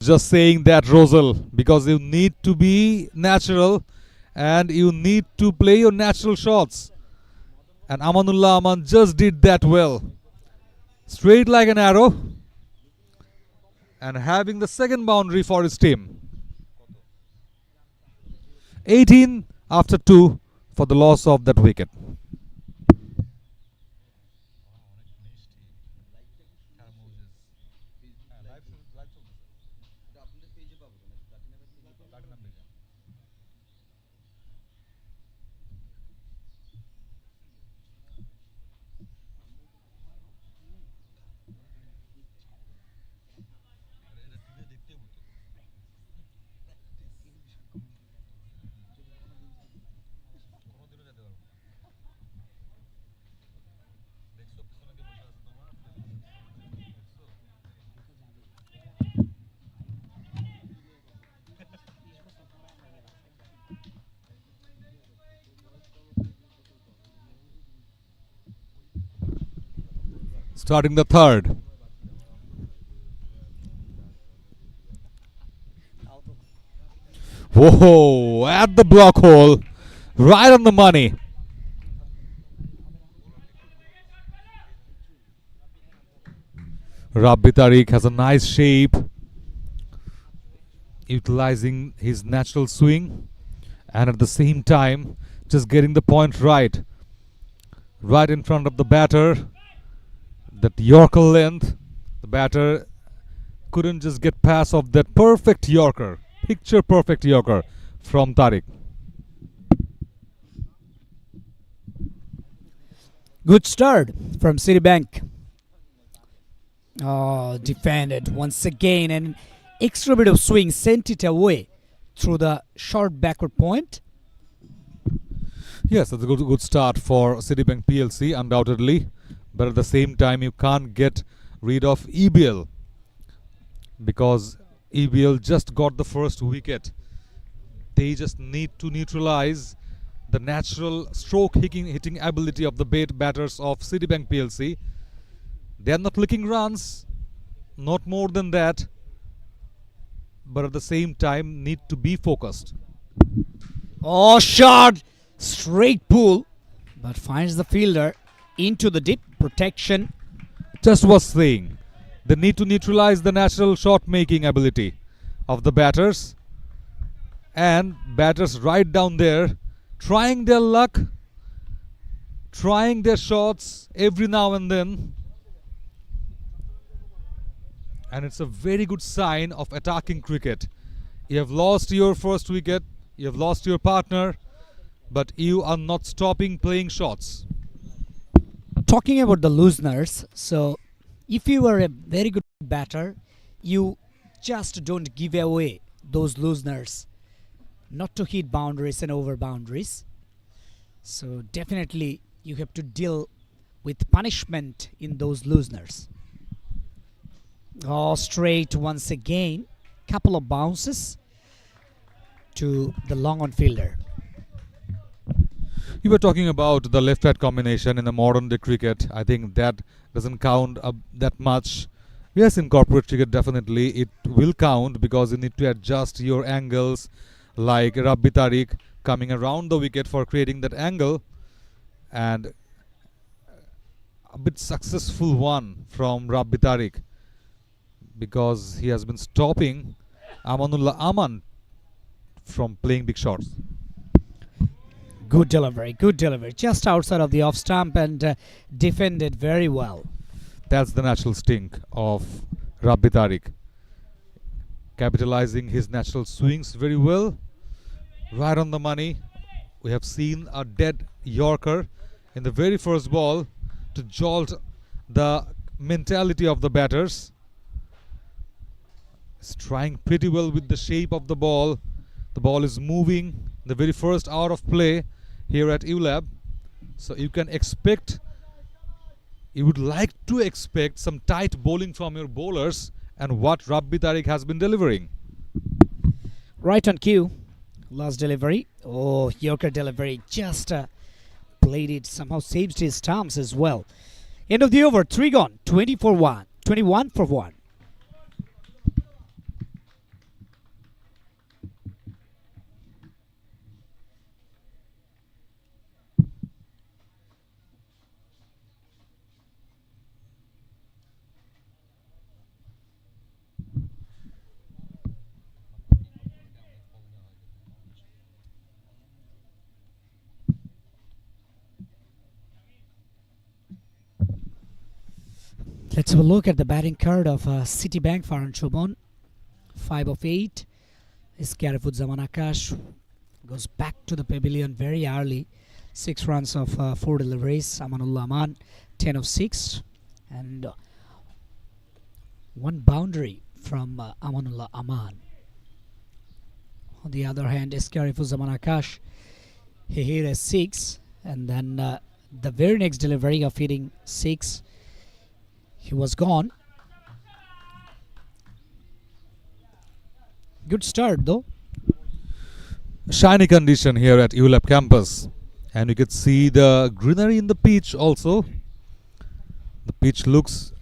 just saying that, Rosal, because you need to be natural and you need to play your natural shots. And Amanullah Aman just did that well. Straight like an arrow and having the second boundary for his team. 18 after 2 for the loss of that wicket. Starting the third. Whoa, at the block hole, right on the money. Rabbi Tariq has a nice shape, utilizing his natural swing and at the same time just getting the point right in front of the batter. That Yorker length, the batter couldn't just get past of that perfect Yorker, picture perfect Yorker from Tariq. Good start from Citibank. Oh, defended once again, and extra bit of swing sent it away through the short backward point. Yes, that's a good start for Citibank PLC, undoubtedly. But at the same time, you can't get rid of EBL because EBL just got the first wicket. They just need to neutralize the natural stroke hitting ability of the batters of Citibank PLC. They are not licking runs, not more than that, but at the same time need to be focused. Oh, shot! Straight pull, but finds the fielder into the deep protection. Just was saying, they need to neutralize the natural shot making ability of the batters, and batters right down there trying their luck, trying their shots every now and then, and it's a very good sign of attacking cricket. You have lost your first wicket, you have lost your partner, but you are not stopping playing shots. Talking about the looseners, so if you are a very good batter, you just don't give away those looseners, not to hit boundaries and over boundaries. So definitely you have to deal with punishment in those looseners. Oh, straight once again, couple of bounces to the long on fielder. You were talking about the left-right combination in the modern day cricket. I think that doesn't count that much. Yes, in corporate cricket definitely it will count because you need to adjust your angles, like Rabbi Tariq coming around the wicket for creating that angle, and a bit successful one from Rabbi Tariq because he has been stopping Amanullah Aman from playing big shots. Good delivery, just outside of the off stump and defended very well. That's the natural stink of Rabbi Tariq, capitalizing his natural swings very well, right on the money. We have seen a dead Yorker in the very first ball to jolt the mentality of the batters. He's trying pretty well with the shape of the ball. The ball is moving, the very first hour of play here at ULAB. So you can expect, you would like to expect some tight bowling from your bowlers, and what Rabbi Tariq has been delivering. Right on cue. Last delivery. Oh, Yorker delivery. Just played it. Somehow saved his stumps as well. End of the over. 3 gone. 20 for 1. 21 for 1. Let's have a look at the batting card of Citibank Farhan Shobon. 5 of 8. Zaman Akash goes back to the pavilion very early. 6 runs of 4 deliveries. Amanullah Aman 10 of 6. And 1 boundary from Amanullah Aman. On the other hand, Zaman Akash, he hit a 6. And then the very next delivery of hitting 6, he was gone. Good start though. Shiny condition here at ULAB campus, and you can see the greenery in the pitch also. The pitch looks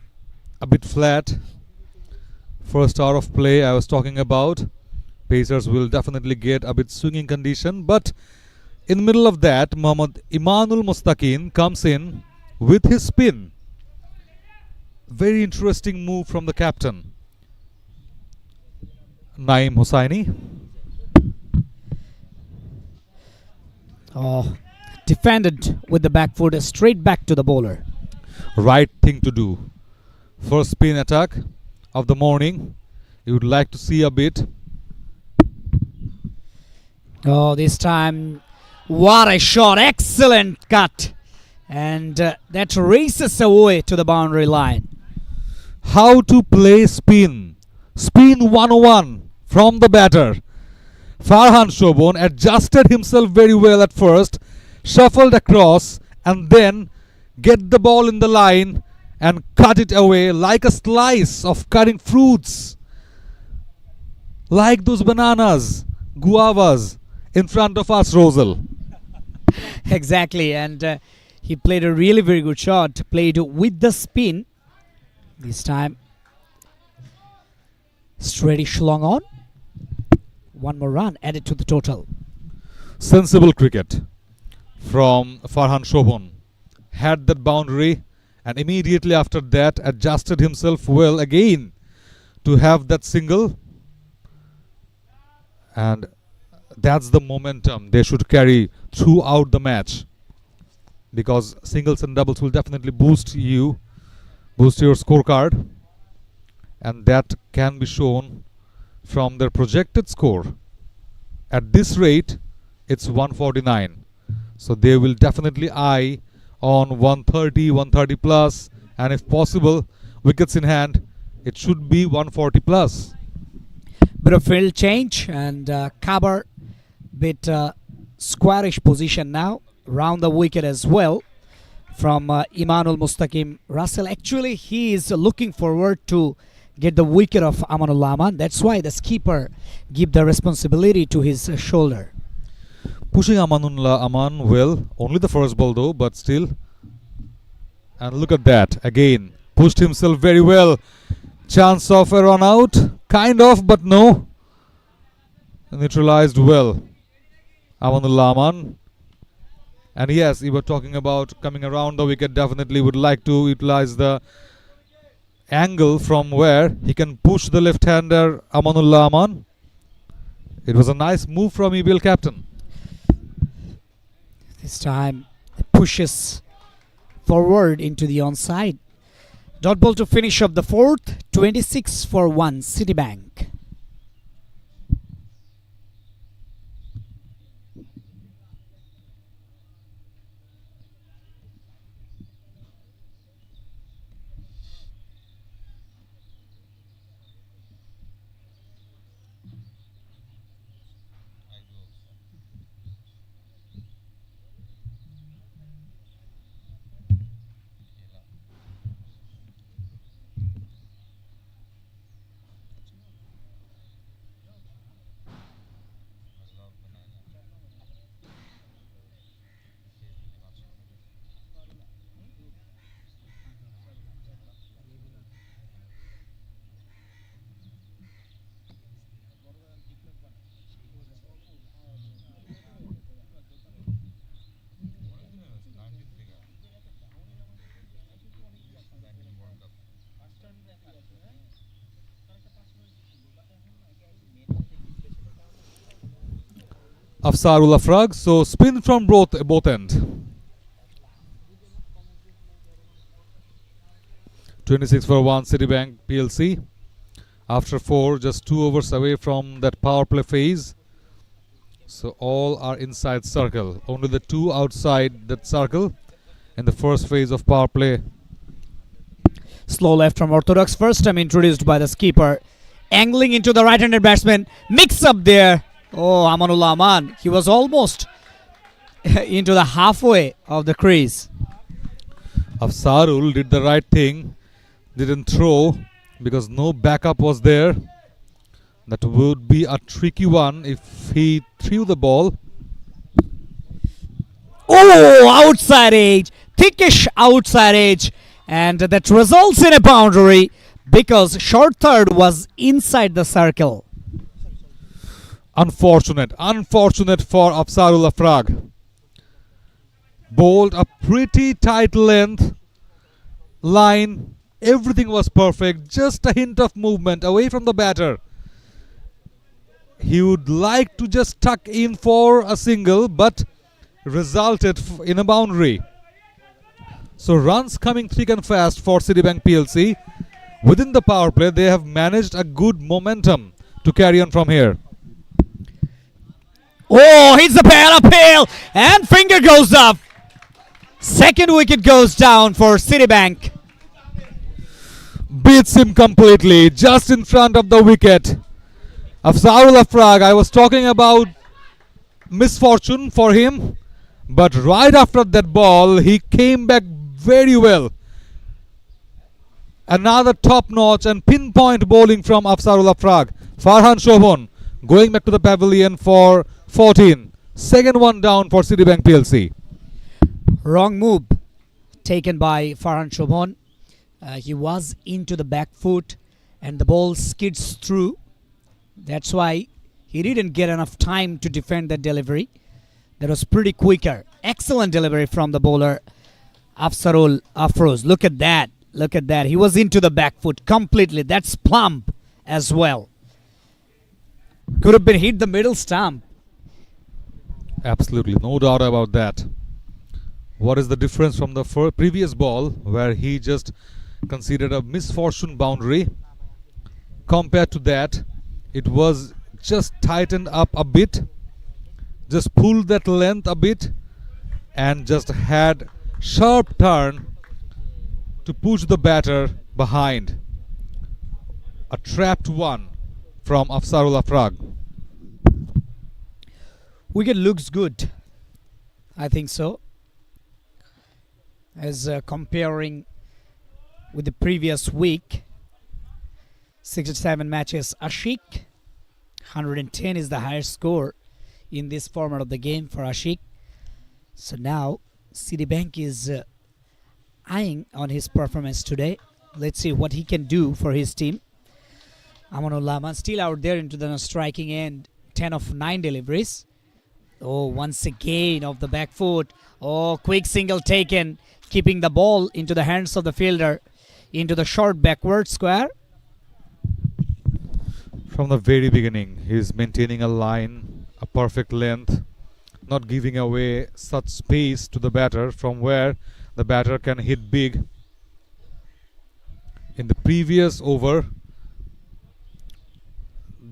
a bit flat. First hour of play I was talking about, Pacers will definitely get a bit swinging condition, but in the middle of that, Mohammad Imanul Mustaqin comes in with his spin. Very interesting move from the captain, Naeem Hossaini. Oh, defended with the back foot, straight back to the bowler. Right thing to do. First spin attack of the morning. You would like to see a bit. Oh, this time, what a shot. Excellent cut. And that races away to the boundary line. How to play spin. Spin 101 from the batter. Farhan Shobon adjusted himself very well at first, shuffled across, and then get the ball in the line and cut it away like a slice of cutting fruits. Like those bananas, guavas in front of us, Rosal. Exactly, and he played a really very good shot, played with the spin. This time, straight long on. 1 more run added to the total. Sensible cricket from Farhan Shobon. Had that boundary, and immediately after that adjusted himself well again to have that single. And that's the momentum they should carry throughout the match, because singles and doubles will definitely boost your scorecard, and that can be shown from their projected score. At this rate, it's 149, so they will definitely eye on 130 plus, and if possible, wickets in hand, it should be 140 plus. Bit of field change, and cover bit squarish position now, round the wicket as well from Imanul Mustaqim. Russell, actually he is looking forward to get the wicket of Amanullah Aman. That's why the skipper give the responsibility to his shoulder. Pushing Amanullah Aman well, only the first ball though, but still. And look at that, again, pushed himself very well. Chance of a run out, kind of, but no. Neutralized well, Amanullah Aman. And yes, we were talking about coming around the wicket, definitely would like to utilize the angle from where he can push the left-hander Amanullah Aman. It was a nice move from EBL captain. This time pushes forward into the onside. Dot ball to finish up the fourth. 26 for 1 Citibank. Afsarul Afrag, so spin from both end. 26 for 1 Citibank PLC. After 4, just 2 overs away from that power play phase. So all are inside circle. Only the 2 outside that circle in the first phase of power play. Slow left from Orthodox. First time introduced by the skipper. Angling into the right-handed batsman. Mix up there. Oh, Amanullah Aman. He was almost into the halfway of the crease. Afsarul did the right thing. Didn't throw because no backup was there. That would be a tricky one if he threw the ball. Oh, outside edge. Thickish outside edge. And that results in a boundary because short third was inside the circle. Unfortunate for Afsarul Afrag. Bowled a pretty tight length line. Everything was perfect. Just a hint of movement away from the batter. He would like to just tuck in for a single, but resulted in a boundary. So runs coming thick and fast for Citibank PLC. Within the power play, they have managed a good momentum to carry on from here. Oh, hits the parallel and finger goes up. Second wicket goes down for Citibank. Beats him completely, just in front of the wicket. Afzarul Afrag, I was talking about misfortune for him, but right after that ball, he came back very well. Another top-notch and pinpoint bowling from Afzarul Afrag. Farhan Shobhan going back to the pavilion for 14. Second one down for Citibank PLC. Wrong move taken by Farhan Shobhan. He was into the back foot and the ball skids through. That's why he didn't get enough time to defend that delivery. That was pretty quicker. Excellent delivery from the bowler Afzarul Afroz. Look at that. Look at that. He was into the back foot completely. That's plump as well. Could have been hit the middle stump. Absolutely, no doubt about that. What is the difference from the previous ball where he just conceded a misfortune boundary? Compared to that, it was just tightened up a bit, just pulled that length a bit and just had sharp turn to push the batter behind. A trapped one from Afzarul Afrag. Wicket looks good. I think so. As comparing with the previous week, 67 matches Ashik, 110 is the highest score in this format of the game for Ashik. So now Citibank is eyeing on his performance today. Let's see what he can do for his team. Amanullah Aman still out there into the striking end, 10 of 9 deliveries. Oh, once again off the back foot. Oh, quick single taken, keeping the ball into the hands of the fielder, into the short backward square. From the very beginning, he's maintaining a line, a perfect length, not giving away such space to the batter from where the batter can hit big. In the previous over,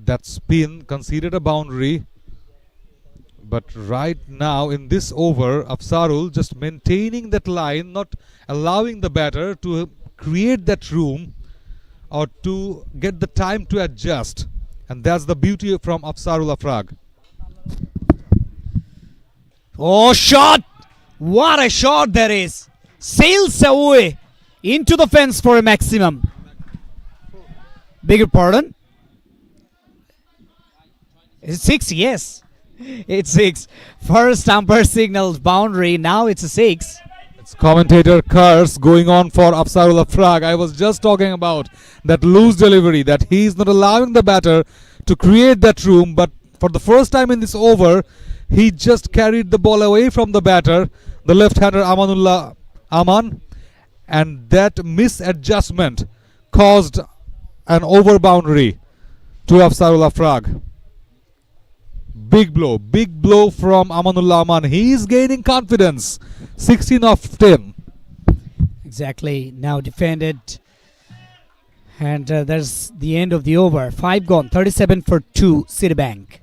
that spin conceded a boundary. But right now in this over, Afzarul just maintaining that line, not allowing the batter to create that room or to get the time to adjust. And that's the beauty from Afzarul Afrag. Oh, shot! What a shot that is! Sails away into the fence for a maximum. Beg your pardon? Is it 6? Yes. It's 6. First umpire signals boundary. Now it's a 6. It's commentator curse going on for Afzarul Afrag. I was just talking about that loose delivery, that he's not allowing the batter to create that room. But for the first time in this over, he just carried the ball away from the batter, the left-hander Amanullah Aman. And that misadjustment caused an over boundary to Afzarul Afrag. Big blow from Amanullah Aman. He is gaining confidence. 16 of 10. Exactly. Now defended And that's the end of the over. 5 gone, 37 for 2, Citibank.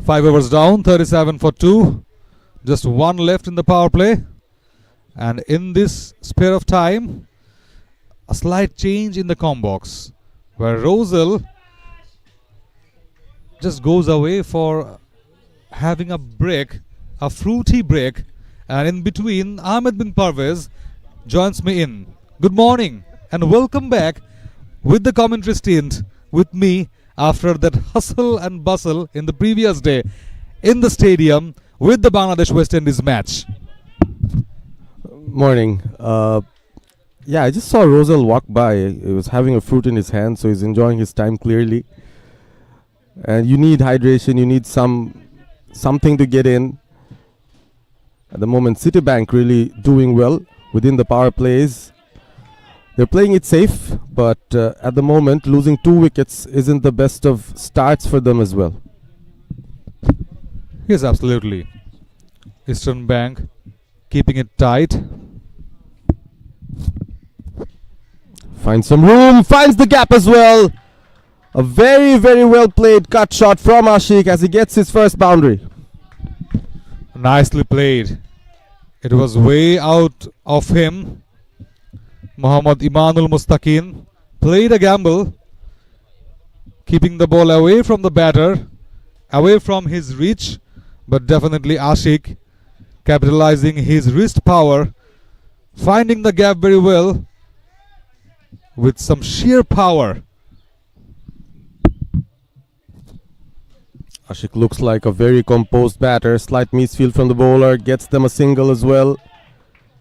Five overs down, 37 for 2. Just one left in the power play. And in this spare of time, a slight change in the combox, where Rosal just goes away for having a break, a fruity break, and in between, Ahmed bin Parvez joins me in. Good morning and welcome back with the commentary stint with me after that hustle and bustle in the previous day in the stadium with the Bangladesh West Indies match. Morning. Yeah, I just saw Rosal walk by. He was having a fruit in his hand, so he's enjoying his time clearly. And you need hydration. You need something to get in. At the moment, Citibank really doing well within the power plays. They're playing it safe, but at the moment, losing 2 wickets isn't the best of starts for them as well. Yes, absolutely. Eastern Bank keeping it tight. Finds some room, finds the gap as well. A very, very well played cut shot from Ashik as he gets his first boundary. Nicely played. It was way out of him. Mohammad Imanul Mustaqin played a gamble, keeping the ball away from the batter, away from his reach, but definitely Ashik capitalizing his wrist power, finding the gap very well with some sheer power. Ashik looks like a very composed batter. Slight misfield from the bowler, gets them a single as well.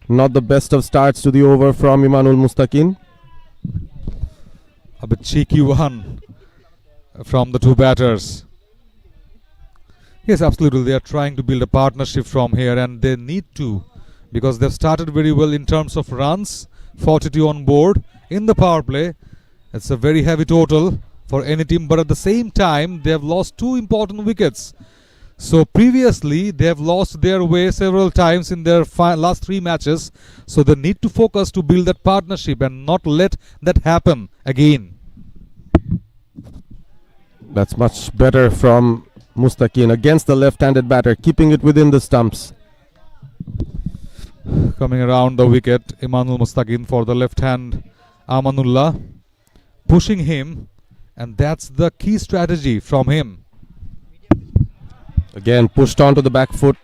Not the best of starts to the over from Imanul Mustaqin. A bit cheeky one from the two batters. Yes, absolutely. They are trying to build a partnership from here, and they need to, because they've started very well in terms of runs, 42 on board in the power play. It's a very heavy total for any team, but at the same time, they have lost 2 important wickets. So previously, they have lost their way several times in their last 3 matches. So they need to focus to build that partnership and not let that happen again. That's much better from Mustaqin against the left-handed batter, keeping it within the stumps. Coming around the wicket, Imanul Mustaqin for the left hand, Amanullah pushing him, and that's the key strategy from him. Again, pushed onto the back foot.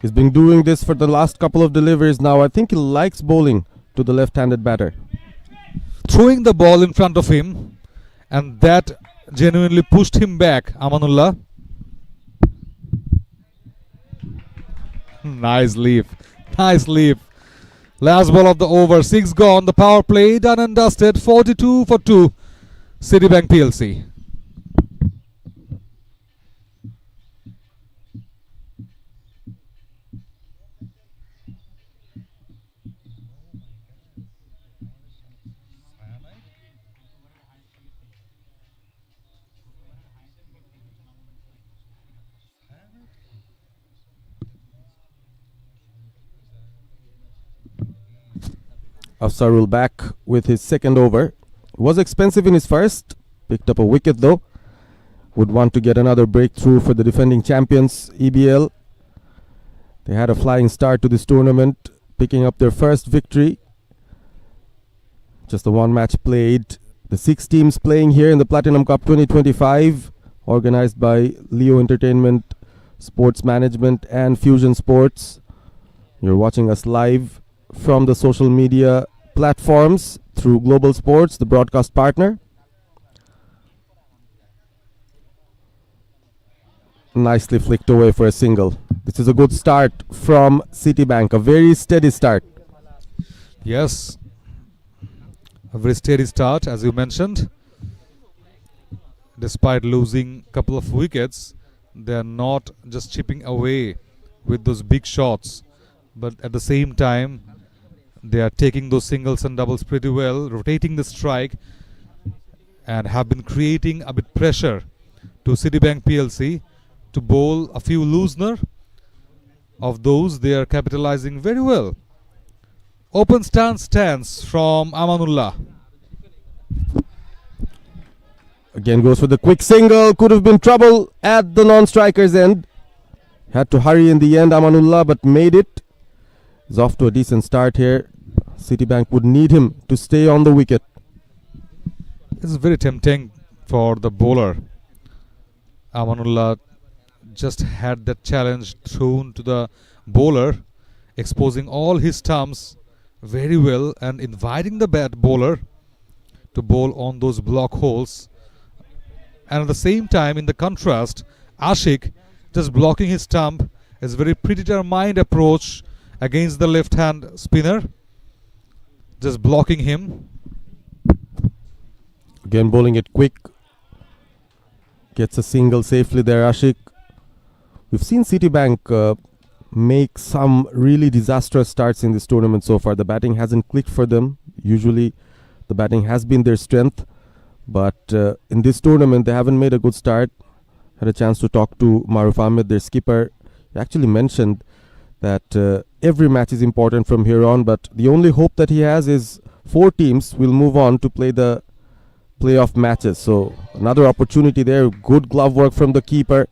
He's been doing this for the last couple of deliveries now. I think he likes bowling to the left-handed batter. Throwing the ball in front of him, and that genuinely pushed him back, Amanullah. Nice leap. Nice leap. Last ball of the over. 6 gone. The power play done and dusted. 42 for 2. Citibank PLC. Afsarul back with his second over. Was expensive in his first. Picked up a wicket though. Would want to get another breakthrough for the defending champions, EBL. They had a flying start to this tournament, picking up their first victory. Just the one match played. The 6 teams playing here in the Platinum Cup 2025, organized by Leo Entertainment, Sports Management and Fusion Sports. You're watching us live from the social media platforms through Global Sports, the broadcast partner. Nicely flicked away for a single. This is a good start from Citibank, a very steady start. Yes. A very steady start, as you mentioned. Despite losing a couple of wickets, they are not just chipping away with those big shots, but at the same time, they are taking those singles and doubles pretty well, rotating the strike, and have been creating a bit pressure to Citibank PLC to bowl a few loosener. Of those, they are capitalizing very well. Open stance from Amanullah. Again goes for the quick single. Could have been trouble at the non-striker's end. Had to hurry in the end, Amanullah, but made it. He's off to a decent start here. Citibank would need him to stay on the wicket. This is very tempting for the bowler. Amanullah just had that challenge thrown to the bowler, exposing all his stumps very well and inviting the bat bowler to bowl on those block holes. And at the same time, in the contrast, Ashik just blocking his stump is a very predetermined approach against the left hand spinner, just blocking him. Again bowling it quick. Gets a single safely there, Ashik. We've seen Citibank make some really disastrous starts in this tournament so far. The batting hasn't clicked for them. Usually the batting has been their strength, but in this tournament they haven't made a good start. Had a chance to talk to Maruf Ahmed, their skipper. He actually mentioned that every match is important from here on, but the only hope that he has is 4 teams will move on to play the playoff matches. So another opportunity there. Good glove work from the keeper.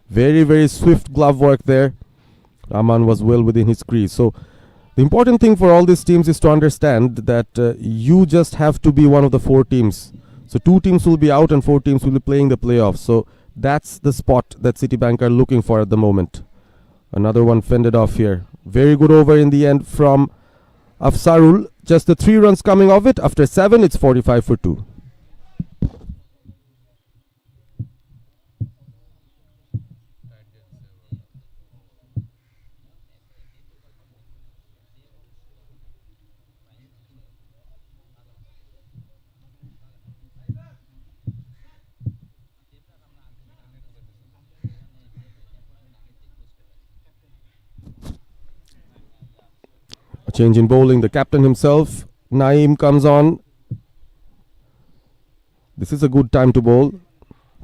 Very, very swift glove work there. Rahman was well within his crease. So the important thing for all these teams is to understand that you just have to be one of the 4 teams. So 2 teams will be out and 4 teams will be playing the playoffs. So that's the spot that Citibank are looking for at the moment. Another one fended off here. Very good over in the end from Afsarul. Just the 3 runs coming of it. After 7, it's 45 for 2. A change in bowling. The captain himself, Naeem, comes on. This is a good time to bowl.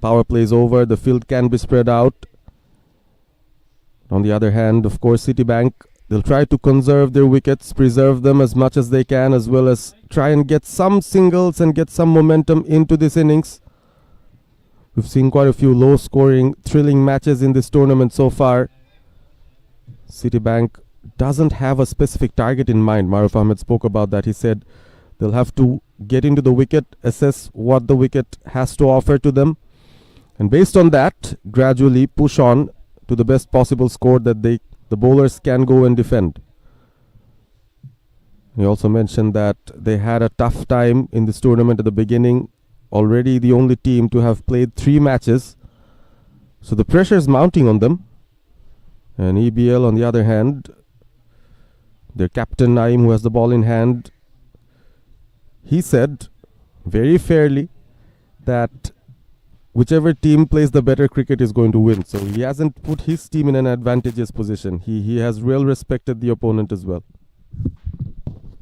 Power play is over. The field can be spread out. On the other hand, of course, Citibank, they'll try to conserve their wickets, preserve them as much as they can, as well as try and get some singles and get some momentum into this innings. We've seen quite a few low-scoring, thrilling matches in this tournament so far. Citibank doesn't have a specific target in mind. Maruf Ahmed spoke about that. He said they'll have to get into the wicket, assess what the wicket has to offer to them, and based on that, gradually push on to the best possible score that the bowlers can go and defend. He also mentioned that they had a tough time in this tournament at the beginning. Already the only team to have played 3 matches. So the pressure is mounting on them. And EBL, on the other hand, their captain Naeem, who has the ball in hand, he said very fairly that whichever team plays the better cricket is going to win. So he hasn't put his team in an advantageous position. He has well respected the opponent as well.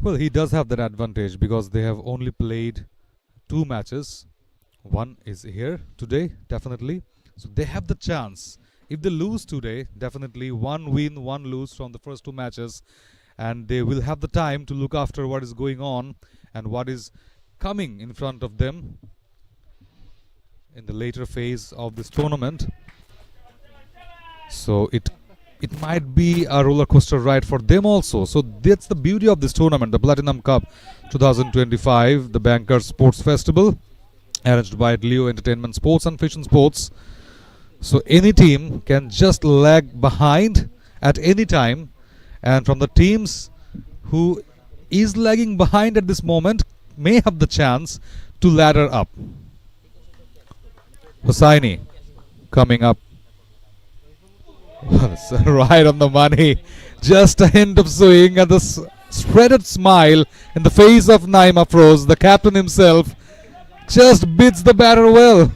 Well, he does have that advantage because they have only played 2 matches. One is here today, definitely. So they have the chance. If they lose today, definitely 1 win, 1 lose from the first 2 matches. And they will have the time to look after what is going on and what is coming in front of them in the later phase of this tournament. So it might be a roller coaster ride for them also. So that's the beauty of this tournament, the Platinum Cup 2025, the Bankers Sports Festival, arranged by Leo Entertainment Sports and Fashion Sports. So any team can just lag behind at any time, and from the teams who is lagging behind at this moment may have the chance to ladder up. Hossaini coming up. Right on the money. Just a hint of swing and the spreaded smile in the face of Naeem Afroz. The captain himself just bids the batter well.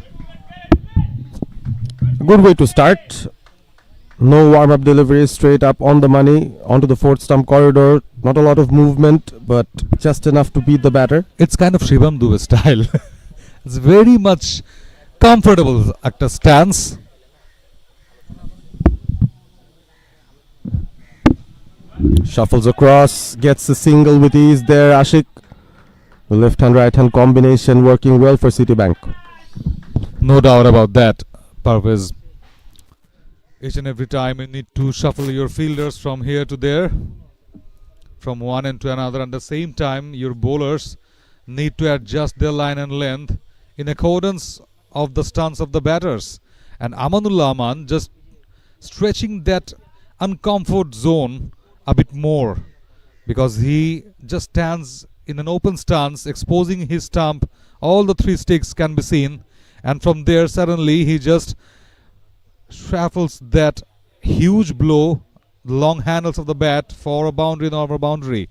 A good way to start. No warm-up delivery, straight up on the money, onto the fourth stump corridor. Not a lot of movement, but just enough to beat the batter. It's kind of Shivam Dube style. It's very much comfortable at a stance. Shuffles across, gets a single with ease there. Ashik, the left-hand right-hand combination working well for Citibank. No doubt about that, Parvez. Each and every time you need to shuffle your fielders from here to there, from one end to another. At the same time, your bowlers need to adjust their line and length in accordance of the stance of the batters. And Amanullah Aman just stretching that uncomfort zone a bit more, because he just stands in an open stance, exposing his stump. All the three sticks can be seen, and from there suddenly he just shuffles that huge blow, the long handles of the bat, for a boundary and over a boundary.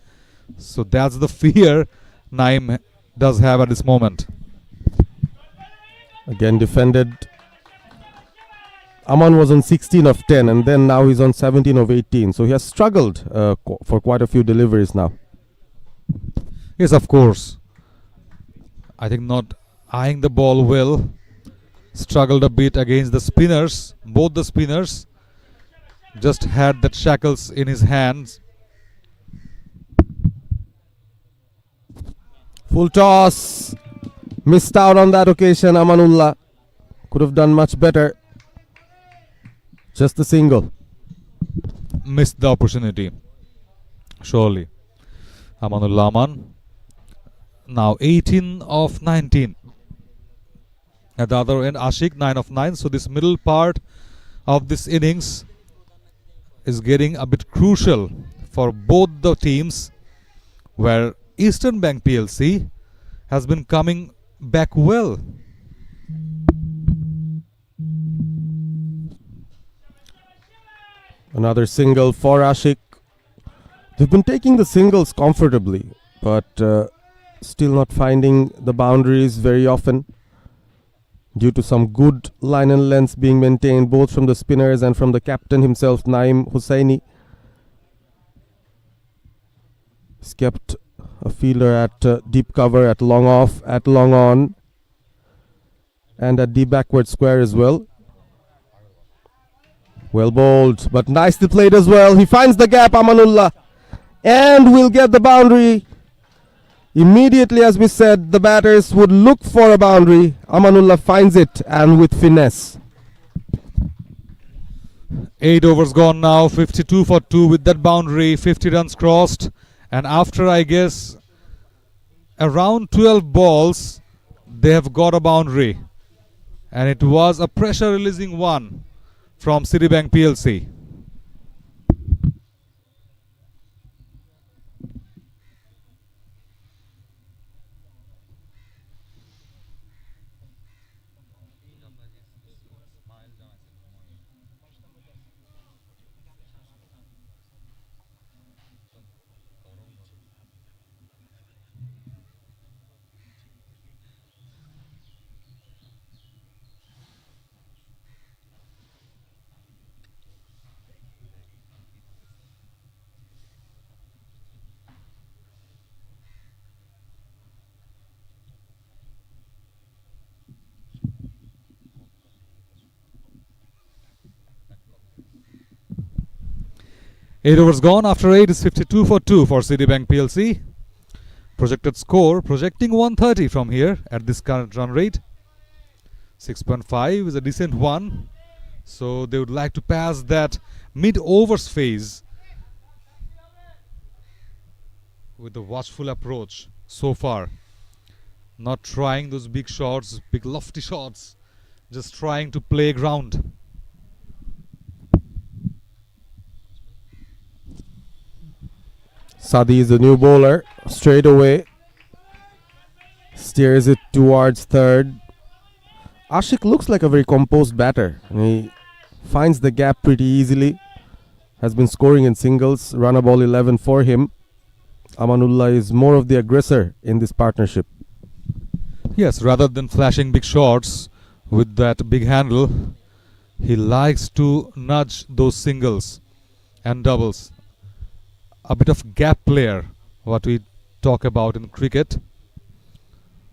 So that's the fear Naim does have at this moment. Again defended. Aman was on 16 of 10, and then now he's on 17 of 18. So he has struggled for quite a few deliveries now. Yes, of course. I think not eyeing the ball well. Struggled a bit against the spinners. Both the spinners just had that shackles in his hands. Full toss. Missed out on that occasion, Amanullah. Could have done much better. Just a single. Missed the opportunity. Surely. Amanullah Aman. Now 18 of 19. At the other end, Ashik 9 of 9. So this middle part of this innings is getting a bit crucial for both the teams, where Eastern Bank PLC has been coming back well. Another single for Ashik. They've been taking the singles comfortably, but still not finding the boundaries very often, due to some good line and lengths being maintained both from the spinners and from the captain himself, Naim Hussaini. He's kept a fielder at deep cover, at long off, at long on, and at deep backward square as well. Well bowled, but nicely played as well. He finds the gap, Amanullah, and will get the boundary. Immediately, as we said, the batters would look for a boundary. Amanullah finds it, and with finesse. 8 overs gone now, 52 for 2 with that boundary, 50 runs crossed. And after, I guess, around 12 balls, they have got a boundary. And it was a pressure releasing one from Citibank PLC. Eight overs gone. After 8 is 52 for 2 for Citibank PLC. Projected score, projecting 130 from here at this current run rate. 6.5 is a decent one. So they would like to pass that mid-overs phase with a watchful approach so far. Not trying those big shots, big lofty shots. Just trying to play ground. Sadi is the new bowler. Straight away. Steers it towards third. Ashik looks like a very composed batter. He finds the gap pretty easily. Has been scoring in singles. Run a ball 11 for him. Amanullah is more of the aggressor in this partnership. Yes, rather than flashing big shots with that big handle, He likes to nudge those singles and doubles. A bit of gap player, what we talk about in cricket.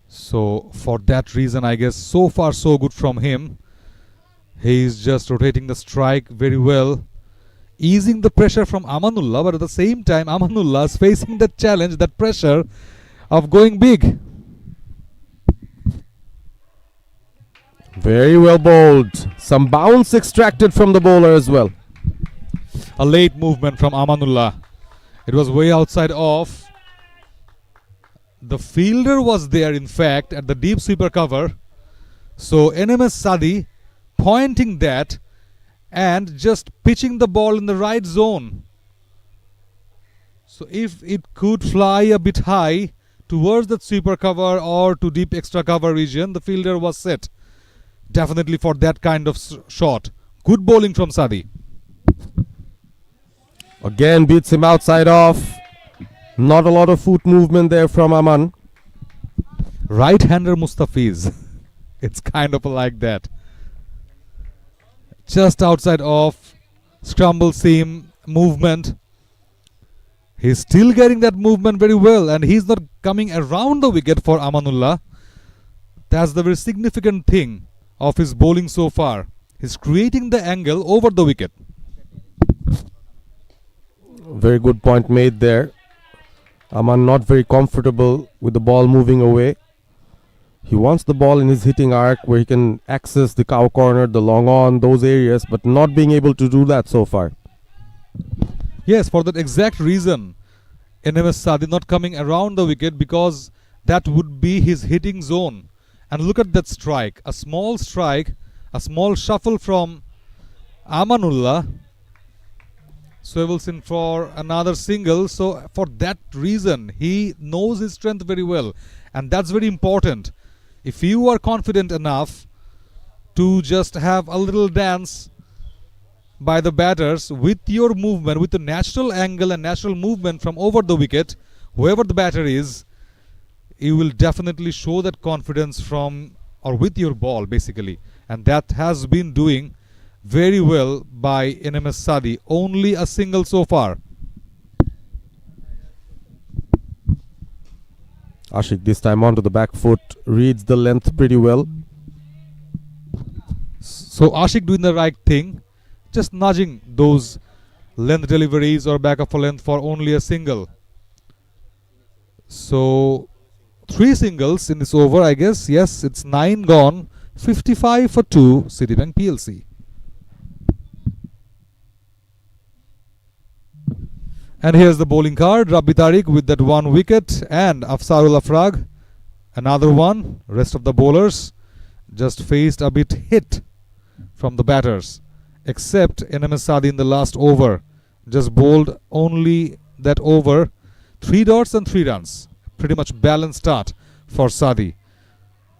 So for that reason, I guess so far so good from him. He is just rotating the strike very well, easing the pressure from Amanullah, but at the same time Amanullah is facing that challenge, that pressure of going big. Very well bowled. Some bounce extracted from the bowler as well. A late movement from Amanullah. It was way outside off. The fielder was there, in fact, at the deep sweeper cover. So NMS Sadi pointing that and just pitching the ball in the right zone. So if it could fly a bit high towards that sweeper cover or to deep extra cover region, the fielder was set definitely for that kind of shot. Good bowling from Sadi. Again beats him outside off. Not a lot of foot movement there from Aman. Right-hander Mustafiz. It's kind of like that. Just outside off. Scramble seam movement. He's still getting that movement very well, and he's not coming around the wicket for Amanullah. That's the very significant thing of his bowling so far. He's creating the angle over the wicket. Very good point made there. Aman not very comfortable with the ball moving away. He wants the ball in his hitting arc where he can access the cow corner, the long on, those areas, but not being able to do that so far. Yes, for that exact reason, NMS Sadi not coming around the wicket, because that would be his hitting zone. And look at that strike. A small strike, a small shuffle from Amanullah. Swivels in for another single. So for that reason, he knows his strength very well. And that's very important. If you are confident enough to just have a little dance by the batters with your movement, with the natural angle and natural movement from over the wicket, whoever the batter is, you will definitely show that confidence from or with your ball basically. And that has been doing very well by NMS Sadi. Only a single so far. Ashik this time onto the back foot, reads the length pretty well. So Ashik doing the right thing, just nudging those length deliveries or back of a length for only a single. So 3 singles in this over, I guess. Yes, it's 9 gone. 55 for 2, Citibank PLC. And here's the bowling card. Rabbi Tariq with that 1 wicket, and Afsarul Afrag another one. Rest of the bowlers just faced a bit hit from the batters, except NMS Sadi in the last over. Just bowled only that over. 3 dots and 3 runs. Pretty much balanced start for Sadi.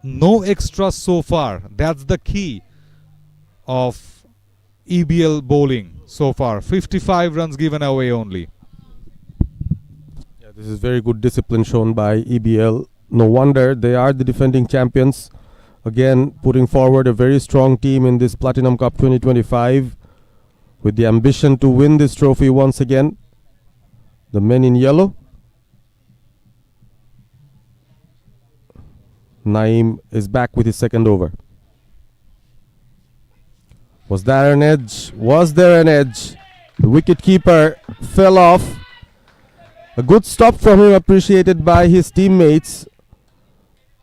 No extras so far. That's the key of EBL bowling so far. 55 runs given away only. This is very good discipline shown by EBL. No wonder they are the defending champions. Again, putting forward a very strong team in this Platinum Cup 2025 with the ambition to win this trophy once again. The men in yellow. Naeem is back with his second over. Was there an edge? Was there an edge? The wicketkeeper fell off. A good stop from him, appreciated by his teammates.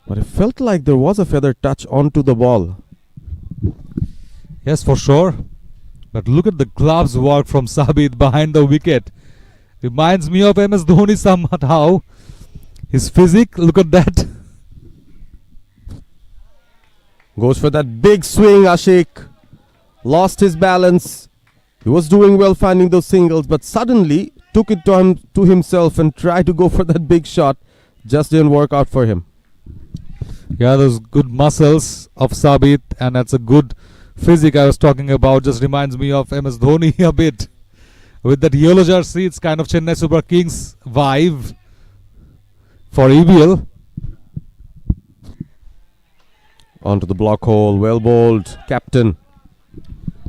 But it felt like there was a feather touch onto the ball. Yes, for sure. But look at the gloves work from Sabit behind the wicket. Reminds me of MS Dhoni somehow. His physique, look at that. Goes for that big swing, Ashik. Lost his balance. He was doing well finding those singles, but suddenly took it to himself and tried to go for that big shot. Just didn't work out for him. Yeah, those good muscles of Sabit, and that's a good physique I was talking about. Just reminds me of MS Dhoni a bit. With that yellow jersey, it's kind of Chennai Super Kings vibe for EBL. Onto the block hole, well bowled, captain.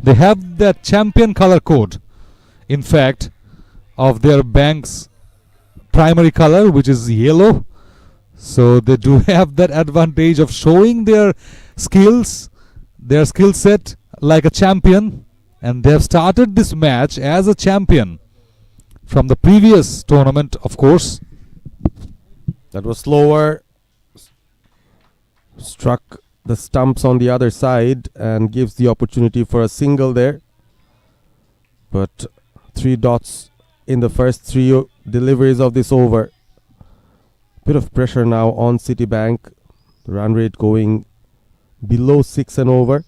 They have that champion color code, in fact, of their bank's primary color, which is yellow. So they do have that advantage of showing their skills, their skill set like a champion, and they have started this match as a champion from the previous tournament, of course. That was slower. Struck the stumps on the other side and gives the opportunity for a single there. But 3 dots in the first 3 deliveries of this over. Bit of pressure now on Citibank. The run rate going below 6 and over.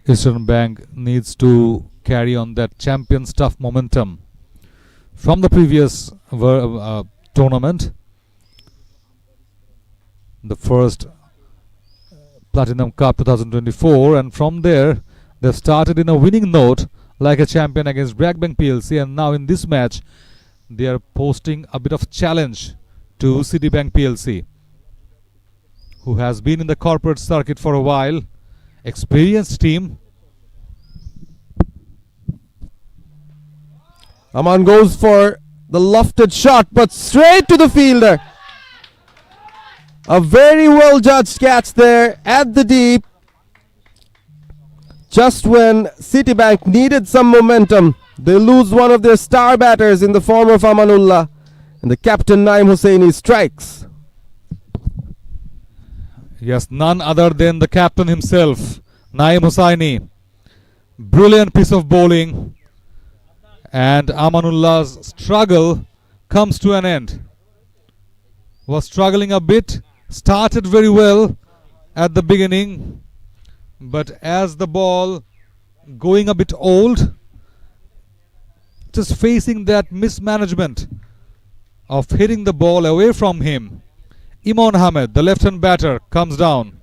Eastern Bank needs to carry on that champion stuff momentum from the previous tournament, the first Platinum Cup 2024, and from there they've started in a winning note like a champion against Brakbank PLC, and now in this match they are posting a bit of challenge to Citibank PLC, who has been in the corporate circuit for a while, experienced team. Aman goes for the lofted shot, but straight to the fielder. A very well judged catch there at the deep. Just when Citibank needed some momentum, they lose one of their star batters in the form of Amanullah, and the captain Naim Hosseini strikes. Yes, none other than the captain himself, Naim Hosseini. Brilliant piece of bowling, and Amanullah's struggle comes to an end. Was struggling a bit, started very well at the beginning, but as the ball going a bit old, just facing that mismanagement of hitting the ball away from him, Imran Ahmed, the left-hand batter, comes down.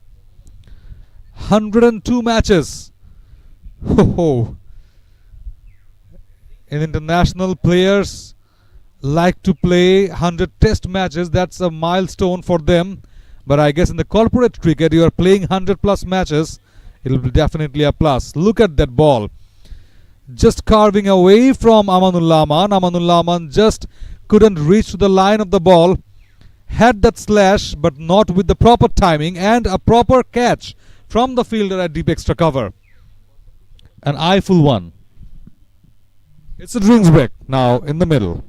102 matches. Ho. In international, players like to play 100 test matches. That's a milestone for them. But I guess in the corporate cricket, you are playing 100 plus matches. It will be definitely a plus. Look at that ball. Just carving away from Amanullah Aman. Amanullah Aman just couldn't reach to the line of the ball. Had that slash, but not with the proper timing, and a proper catch from the fielder at deep extra cover. An eyeful one. It's a drinks break now in the middle.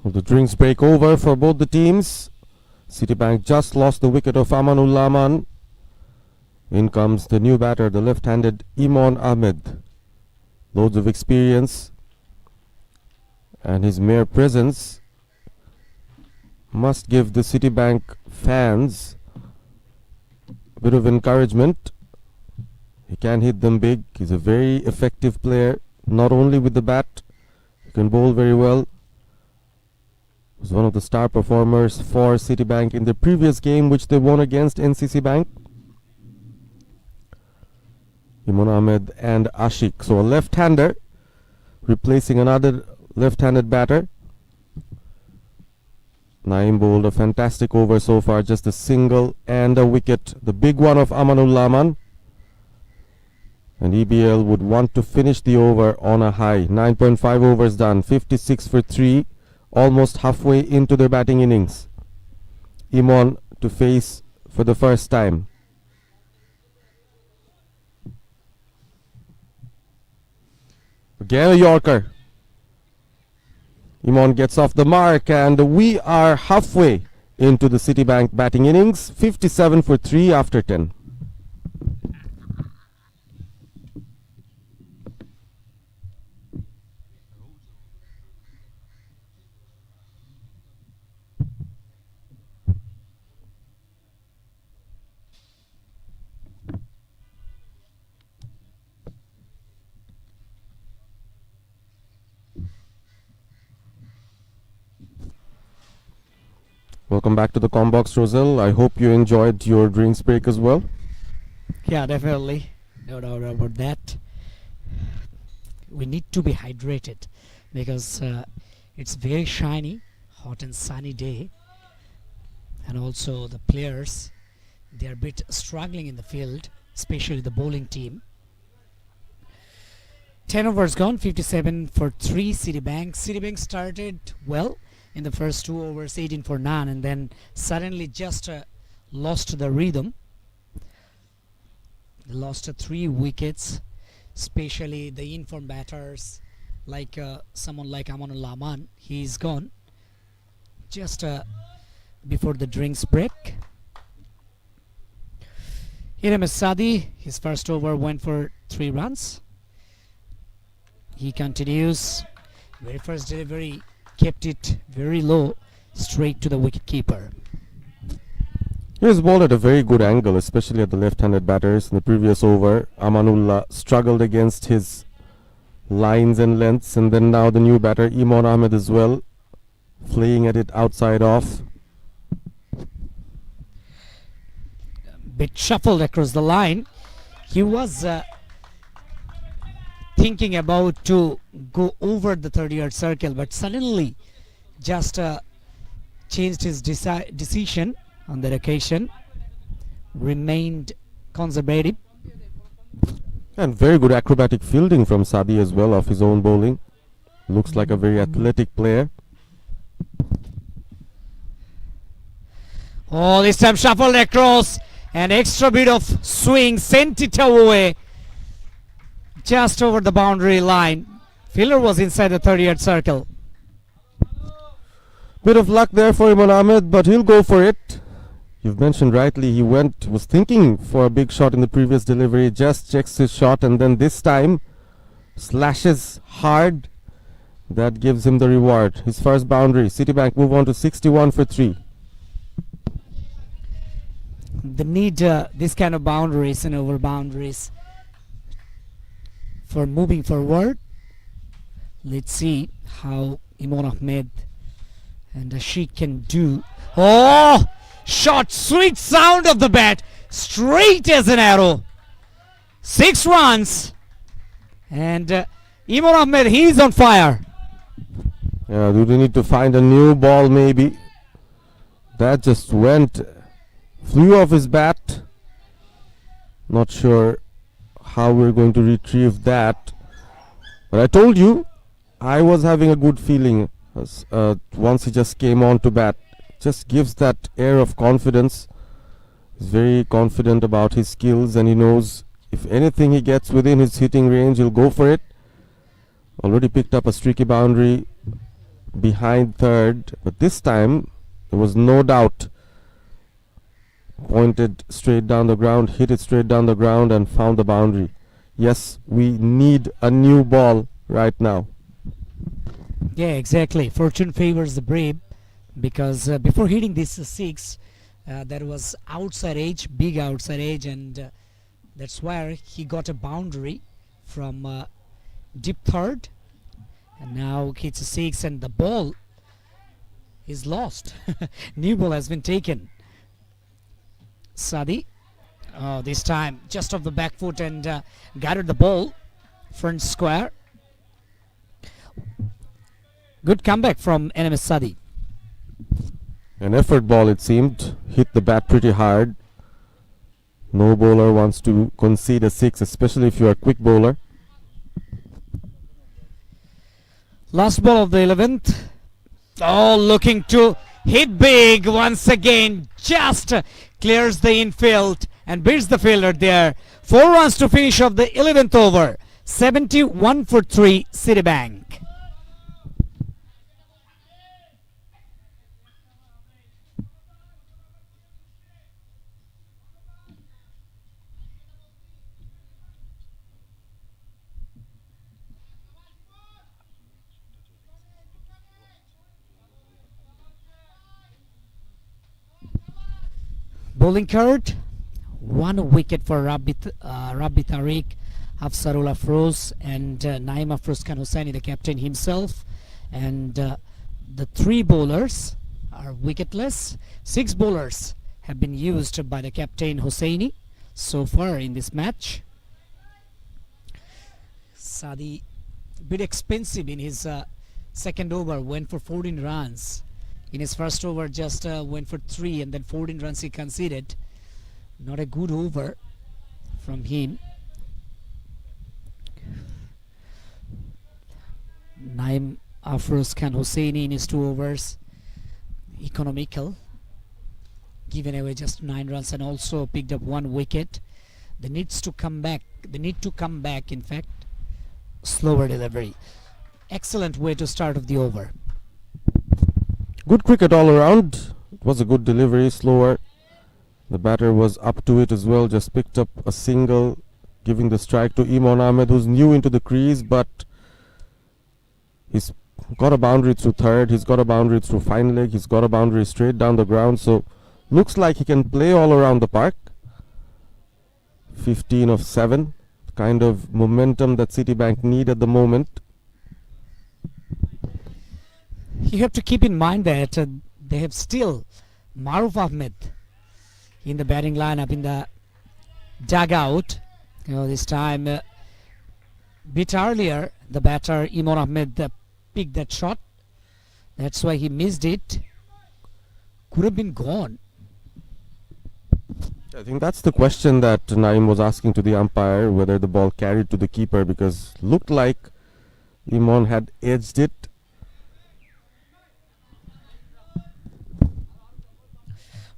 Well, the drinks break over for both the teams. Citibank just lost the wicket of Amanul Laman. In comes the new batter, the left-handed Imon Ahmed. Loads of experience, and his mere presence must give the Citibank fans a bit of encouragement. He can hit them big. He's a very effective player, not only with the bat, he can bowl very well. Was one of the star performers for Citibank in the previous game which they won against NCC Bank. Imon Ahmed and Ashik. So a left-hander replacing another left-handed batter. Naeem bowled a fantastic over so far, just a single and a wicket. The big one of Amanul Laman. And EBL would want to finish the over on a high. 9.5 overs done, 56 for 3, almost halfway into their batting innings. Imon to face for the first time. Again a Yorker. Imon gets off the mark, and we are halfway into the Citibank batting innings. 57 for 3 after 10. Welcome back to the Combox, Roselle. I hope you enjoyed your drinks break as well. Yeah, definitely. No doubt about that. We need to be hydrated because it's very shiny, hot and sunny day. And also the players, they are a bit struggling in the field, especially the bowling team. 10 overs gone, 57 for 3 Citibank. Citibank started well in the first 2 overs, 18 for none, and then suddenly just lost the rhythm. They lost 3 wickets, especially the informed batters like someone like Amanul Laman. He's gone just before the drinks break. Here is Sadi. His first over went for 3 runs. He continues. Very first delivery kept it very low, straight to the wicketkeeper. He was bowled at a very good angle, especially at the left-handed batters. In the previous over, Amanullah struggled against his lines and lengths, and then now the new batter, Imon Ahmed, as well, flaying at it outside off. Bit shuffled across the line. He was thinking about to go over the 30-yard circle, but suddenly just changed his decision on that occasion. Remained conservative. And very good acrobatic fielding from Sadi as well off his own bowling. Looks like a very athletic player. Oh, this time shuffled across. An extra bit of swing sent it away. Just over the boundary line. Fielder was inside the 30-yard circle. Bit of luck there for Imon Ahmed, but he'll go for it. You've mentioned rightly, he was thinking for a big shot in the previous delivery, just checks his shot, and then this time slashes hard. That gives him the reward. His first boundary. Citibank move on to 61 for 3. They need this kind of boundaries and over boundaries for moving forward. Let's see how Imon Ahmed and Ashik can do. Oh! Shot, sweet sound of the bat, straight as an arrow. 6 runs. And Imon Ahmed, he's on fire. Yeah, do they need to find a new ball maybe? That just flew off his bat. Not sure how we're going to retrieve that. But I told you, I was having a good feeling once he just came on to bat. Just gives that air of confidence. He's very confident about his skills, and he knows if anything he gets within his hitting range, he'll go for it. Already picked up a streaky boundary behind third, but this time there was no doubt. Pointed straight down the ground, hit it straight down the ground and found the boundary. Yes, we need a new ball right now. Yeah, exactly. Fortune favors the brave because before hitting this six, there was outside edge, big outside edge, and that's where he got a boundary from deep third. And now hits a six, and the ball is lost. New ball has been taken. Sadi, this time just off the back foot and gathered the ball front square. Good comeback from NMS Sadi. An effort ball, it seemed. Hit the bat pretty hard. No bowler wants to concede a six, especially if you are a quick bowler. Last ball of the 11th. Oh, looking to hit big once again. Just clears the infield and beats the fielder there. 4 runs to finish off the 11th over. 71 for 3 Citibank. Bowling card, 1 wicket for Rabbi Tariq, Hafsarul Afroz and Naim Afroz Khan Hossaini, the captain himself. And the 3 bowlers are wicketless. 6 bowlers have been used by the captain Hossaini so far in this match. Sadi, a bit expensive in his second over, went for 14 runs. In his first over just went for 3 and then 14 runs he conceded. Not a good over from him. Naim Afroz Khan Hossaini in his 2 overs. Economical. Given away just 9 runs and also picked up 1 wicket. They need to come back, in fact. Slower delivery. Excellent way to start of the over. Good cricket all around. It was a good delivery, slower. The batter was up to it as well, just picked up a single, giving the strike to Imran Ahmed, who's new into the crease, but he's got a boundary through third, he's got a boundary through fine leg, he's got a boundary straight down the ground, so looks like he can play all around the park. 15 of 7, kind of momentum that Citibank need at the moment. You have to keep in mind that they have still Maruf Ahmed in the batting lineup in the dugout. This time bit earlier the batter Imran Ahmed picked that shot. That's why he missed it. Could have been gone. I think that's the question that Naim was asking to the umpire, whether the ball carried to the keeper, because looked like Imran had edged it.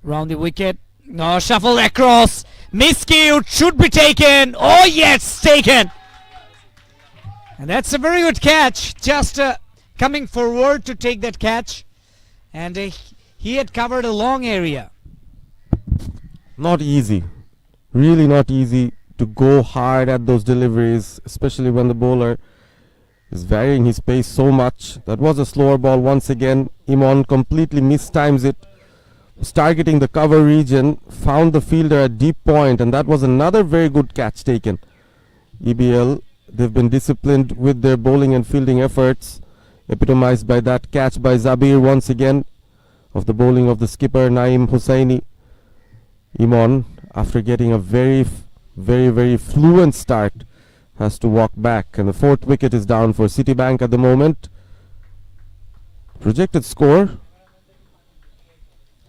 Round the wicket. No, shuffle across. Miscued. Should be taken. Oh, yes, taken. And that's a very good catch. Just coming forward to take that catch. And he had covered a long area. Not easy. Really not easy to go hard at those deliveries, especially when the bowler is varying his pace so much. That was a slower ball once again. Imran completely mistimes it. Was targeting the cover region, found the fielder at deep point, and that was another very good catch taken. EBL, they've been disciplined with their bowling and fielding efforts, epitomized by that catch by Zabir once again of the bowling of the skipper Naim Hossaini. Imran, after getting a very fluent start, has to walk back, and the 4th wicket is down for Citibank at the moment. Projected score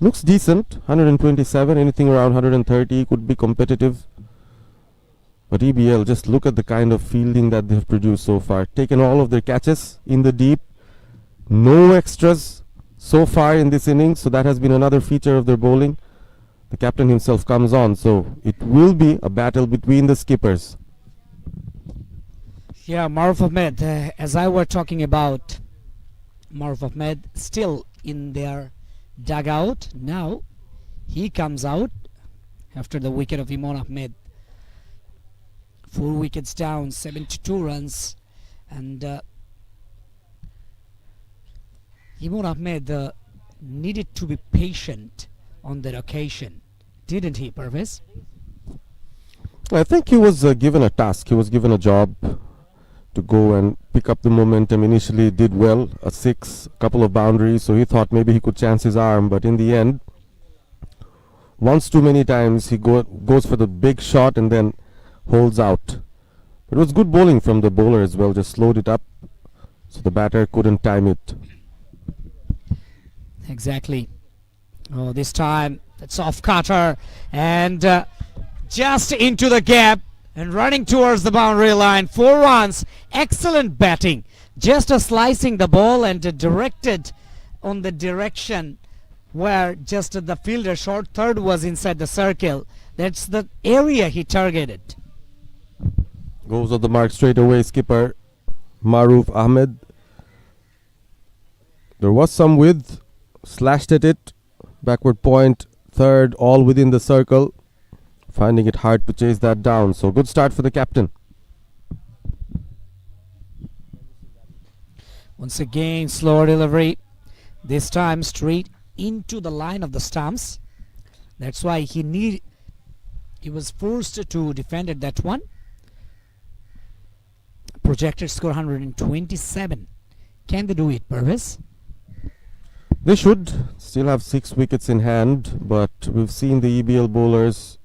looks decent, 127, anything around 130 could be competitive. But EBL, just look at the kind of fielding that they've produced so far. Taken all of their catches in the deep. No extras so far in this innings, so that has been another feature of their bowling. The captain himself comes on, so it will be a battle between the skippers. Yeah, Maruf Ahmed, as I were talking about, Maruf Ahmed still in their dugout. Now he comes out after the wicket of Imran Ahmed. 4 wickets down, 72 runs, and Imran Ahmed needed to be patient on that occasion, didn't he, Parvez? I think he was given a task. He was given a job to go and pick up the momentum. Initially did well, a six, a couple of boundaries, so he thought maybe he could chance his arm, but in the end, once too many times he goes for the big shot and then holds out. It was good bowling from the bowler as well, just slowed it up so the batter couldn't time it. Exactly. Oh, this time it's off cutter and just into the gap and running towards the boundary line. 4 runs. Excellent batting. Just slicing the ball and directed on the direction where just the fielder short third was inside the circle. That's the area he targeted. Goes at the mark straight away, skipper Maruf Ahmed. There was some width, slashed at it, backward point, third, all within the circle. Finding it hard to chase that down. So good start for the captain. Once again, slower delivery. This time straight into the line of the stumps. That's why he was forced to defend at that one. Projected score 127. Can they do it, Purvis? They should still have 6 wickets in hand, but we've seen the EBL bowlers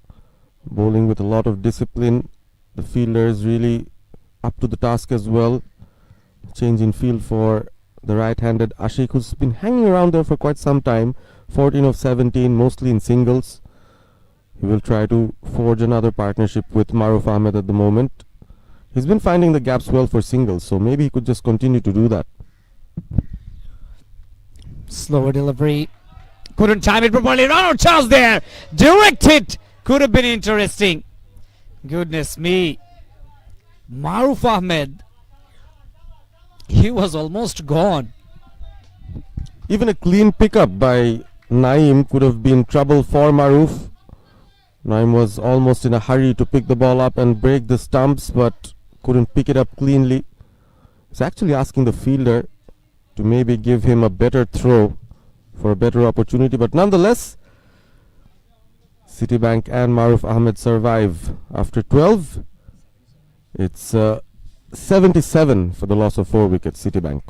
bowling with a lot of discipline. The fielders really up to the task as well. Change in field for the right-handed Ashik, who's been hanging around there for quite some time. 14 of 17, mostly in singles. He will try to forge another partnership with Maruf Ahmed at the moment. He's been finding the gaps well for singles, so maybe he could just continue to do that. Slower delivery. Couldn't time it properly. Run out chance there. Direct hit. Could have been interesting. Goodness me. Maruf Ahmed. He was almost gone. Even a clean pickup by Naeem could have been trouble for Maruf. Naeem was almost in a hurry to pick the ball up and break the stumps, but couldn't pick it up cleanly. He's actually asking the fielder to maybe give him a better throw for a better opportunity, but nonetheless, Citibank and Maruf Ahmed survive. After 12, it's 77 for the loss of 4 wickets, Citibank.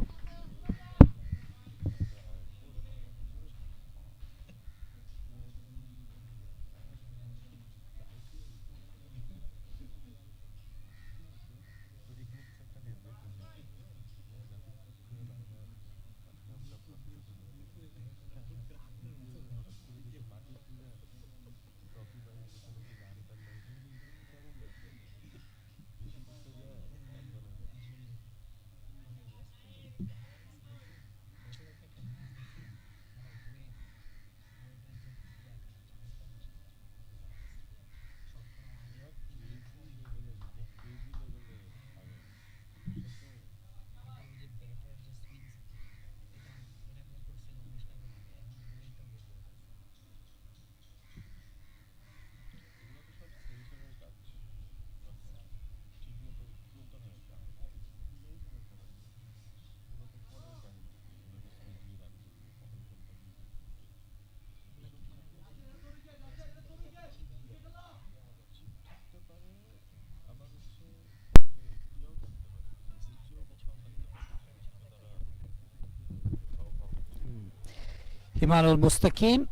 Himanul Mustaqim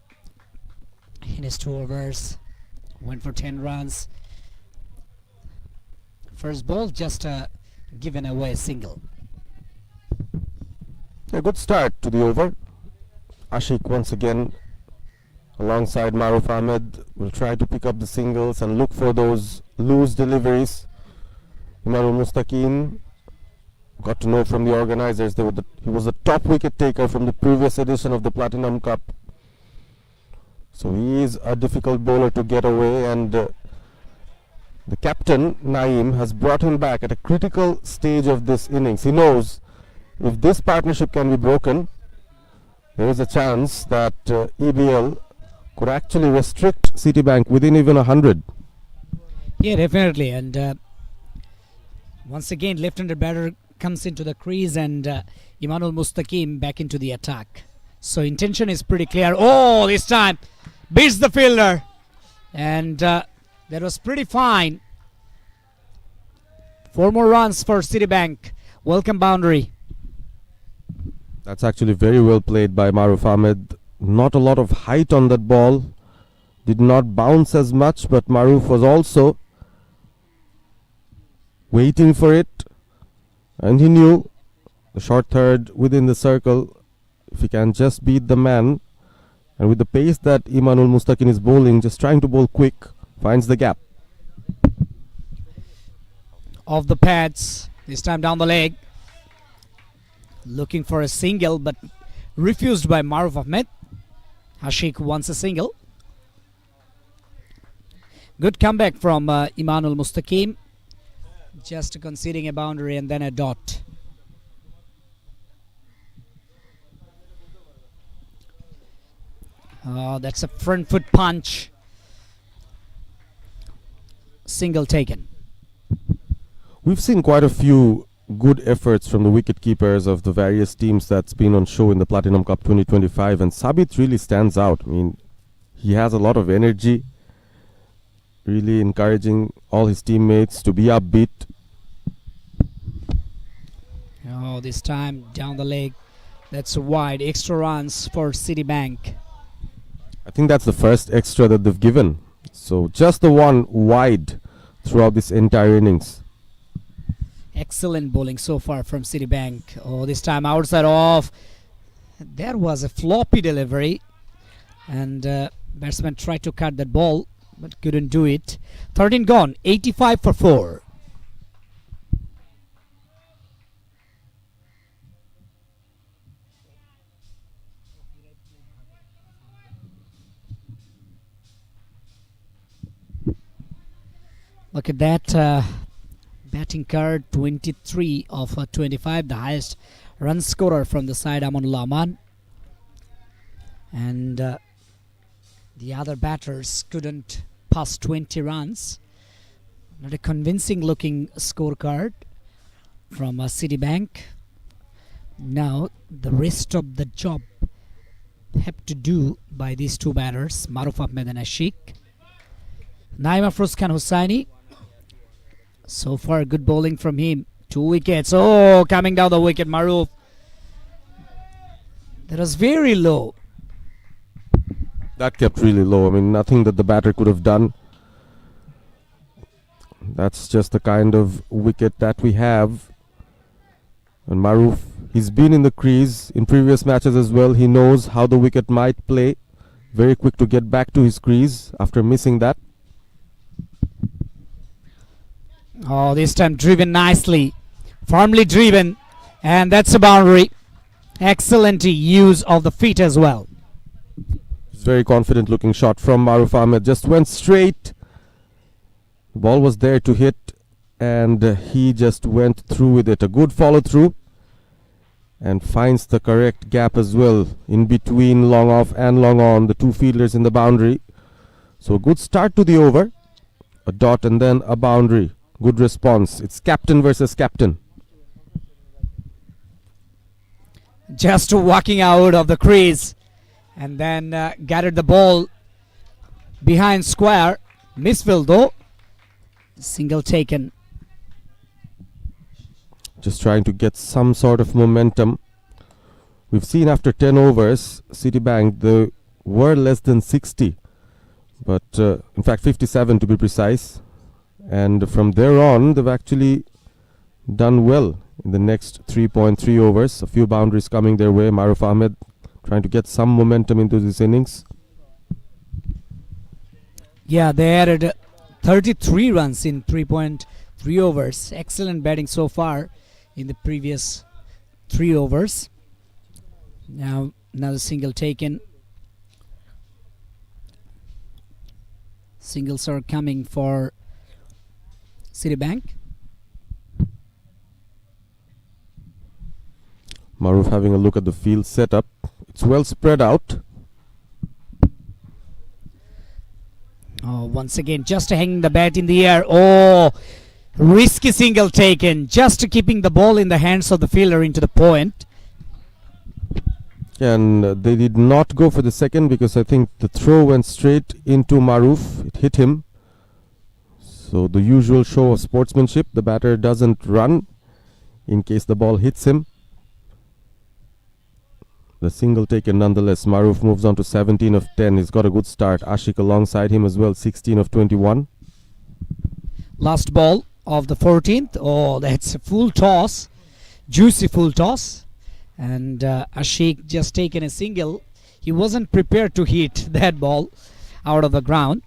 in his 2 overs went for 10 runs. First ball just given away a single. A good start to the over. Ashik once again alongside Maruf Ahmed will try to pick up the singles and look for those loose deliveries. Himanul Mustaqim got to know from the organizers that he was the top wicket taker from the previous edition of the Platinum Cup. So he is a difficult bowler to get away, and the captain Naeem has brought him back at a critical stage of this innings. He knows if this partnership can be broken, there is a chance that EBL could actually restrict Citibank within even 100. Yeah, definitely. And once again, left-handed batter comes into the crease, and Emmanuel Mustaqim back into the attack. So intention is pretty clear. Oh, this time beats the fielder, and that was pretty fine. 4 more runs for Citibank. Welcome boundary. That's actually very well played by Maruf Ahmed. Not a lot of height on that ball. Did not bounce as much, but Maruf was also waiting for it. And he knew the short third within the circle. If he can just beat the man, and with the pace that Emmanuel Mustaqim is bowling, just trying to bowl quick, finds the gap. Off the pads. This time down the leg. Looking for a single, but refused by Maruf Ahmed. Ashik wants a single. Good comeback from Emmanuel Mustaqim. Just conceding a boundary and then a dot. Oh, that's a front foot punch. Single taken. We've seen quite a few good efforts from the wicket keepers of the various teams that's been on show in the Platinum Cup 2025, and Sabit really stands out. I mean, he has a lot of energy, really encouraging all his teammates to be upbeat. Oh, this time down the leg. That's wide. Extra runs for Citibank. I think that's the first extra that they've given. So just the one wide throughout this entire innings. Excellent bowling so far from Citibank. Oh, this time outside off. There was a floppy delivery, and batsman tried to cut that ball but couldn't do it. 13 gone. 85 for 4. Look at that. Batting card 23 of 25, the highest run scorer from the side, Amanullah Aman. And the other batters couldn't pass 20 runs. Not a convincing looking scorecard from Citibank. Now the rest of the job have to do by these two batters, Maruf Ahmed and Ashik. Naim Afroz Khan Hossaini. So far, good bowling from him. 2 wickets. Oh, coming down the wicket, Maruf. That was very low. That kept really low. I mean, nothing that the batter could have done. That's just the kind of wicket that we have. And Maruf, he's been in the crease in previous matches as well. He knows how the wicket might play. Very quick to get back to his crease after missing that. Oh, this time driven nicely. Firmly driven. And that's a boundary. Excellent use of the feet as well. Very confident looking shot from Maruf Ahmed. Just went straight. The ball was there to hit, and he just went through with it. A good follow through, and finds the correct gap as well in between long off and long on, the two fielders in the boundary. So a good start to the over. A dot and then a boundary. Good response. It's captain versus captain. Just walking out of the crease, and then gathered the ball behind square. Misfield though. Single taken. Just trying to get some sort of momentum. We've seen after 10 overs, Citibank, they were less than 60. But in fact 57 to be precise. And from there on, they've actually done well in the next 3.3 overs. A few boundaries coming their way. Maruf Ahmed trying to get some momentum into this innings. Yeah, they added 33 runs in 3.3 overs. Excellent batting so far in the previous 3 overs. Now another single taken. Singles are coming for Citibank. Maruf having a look at the field setup. It's well spread out. Oh, once again, just hanging the bat in the air. Oh, risky single taken. Just keeping the ball in the hands of the fielder into the point. And they did not go for the second because I think the throw went straight into Maruf. It hit him. So the usual show of sportsmanship. The batter doesn't run in case the ball hits him. The single taken nonetheless. Maruf moves on to 17 of 10. He's got a good start. Ashik alongside him as well, 16 of 21. Last ball of the 14th. Oh, that's a full toss. Juicy full toss. And Ashik just taken a single. He wasn't prepared to hit that ball out of the ground.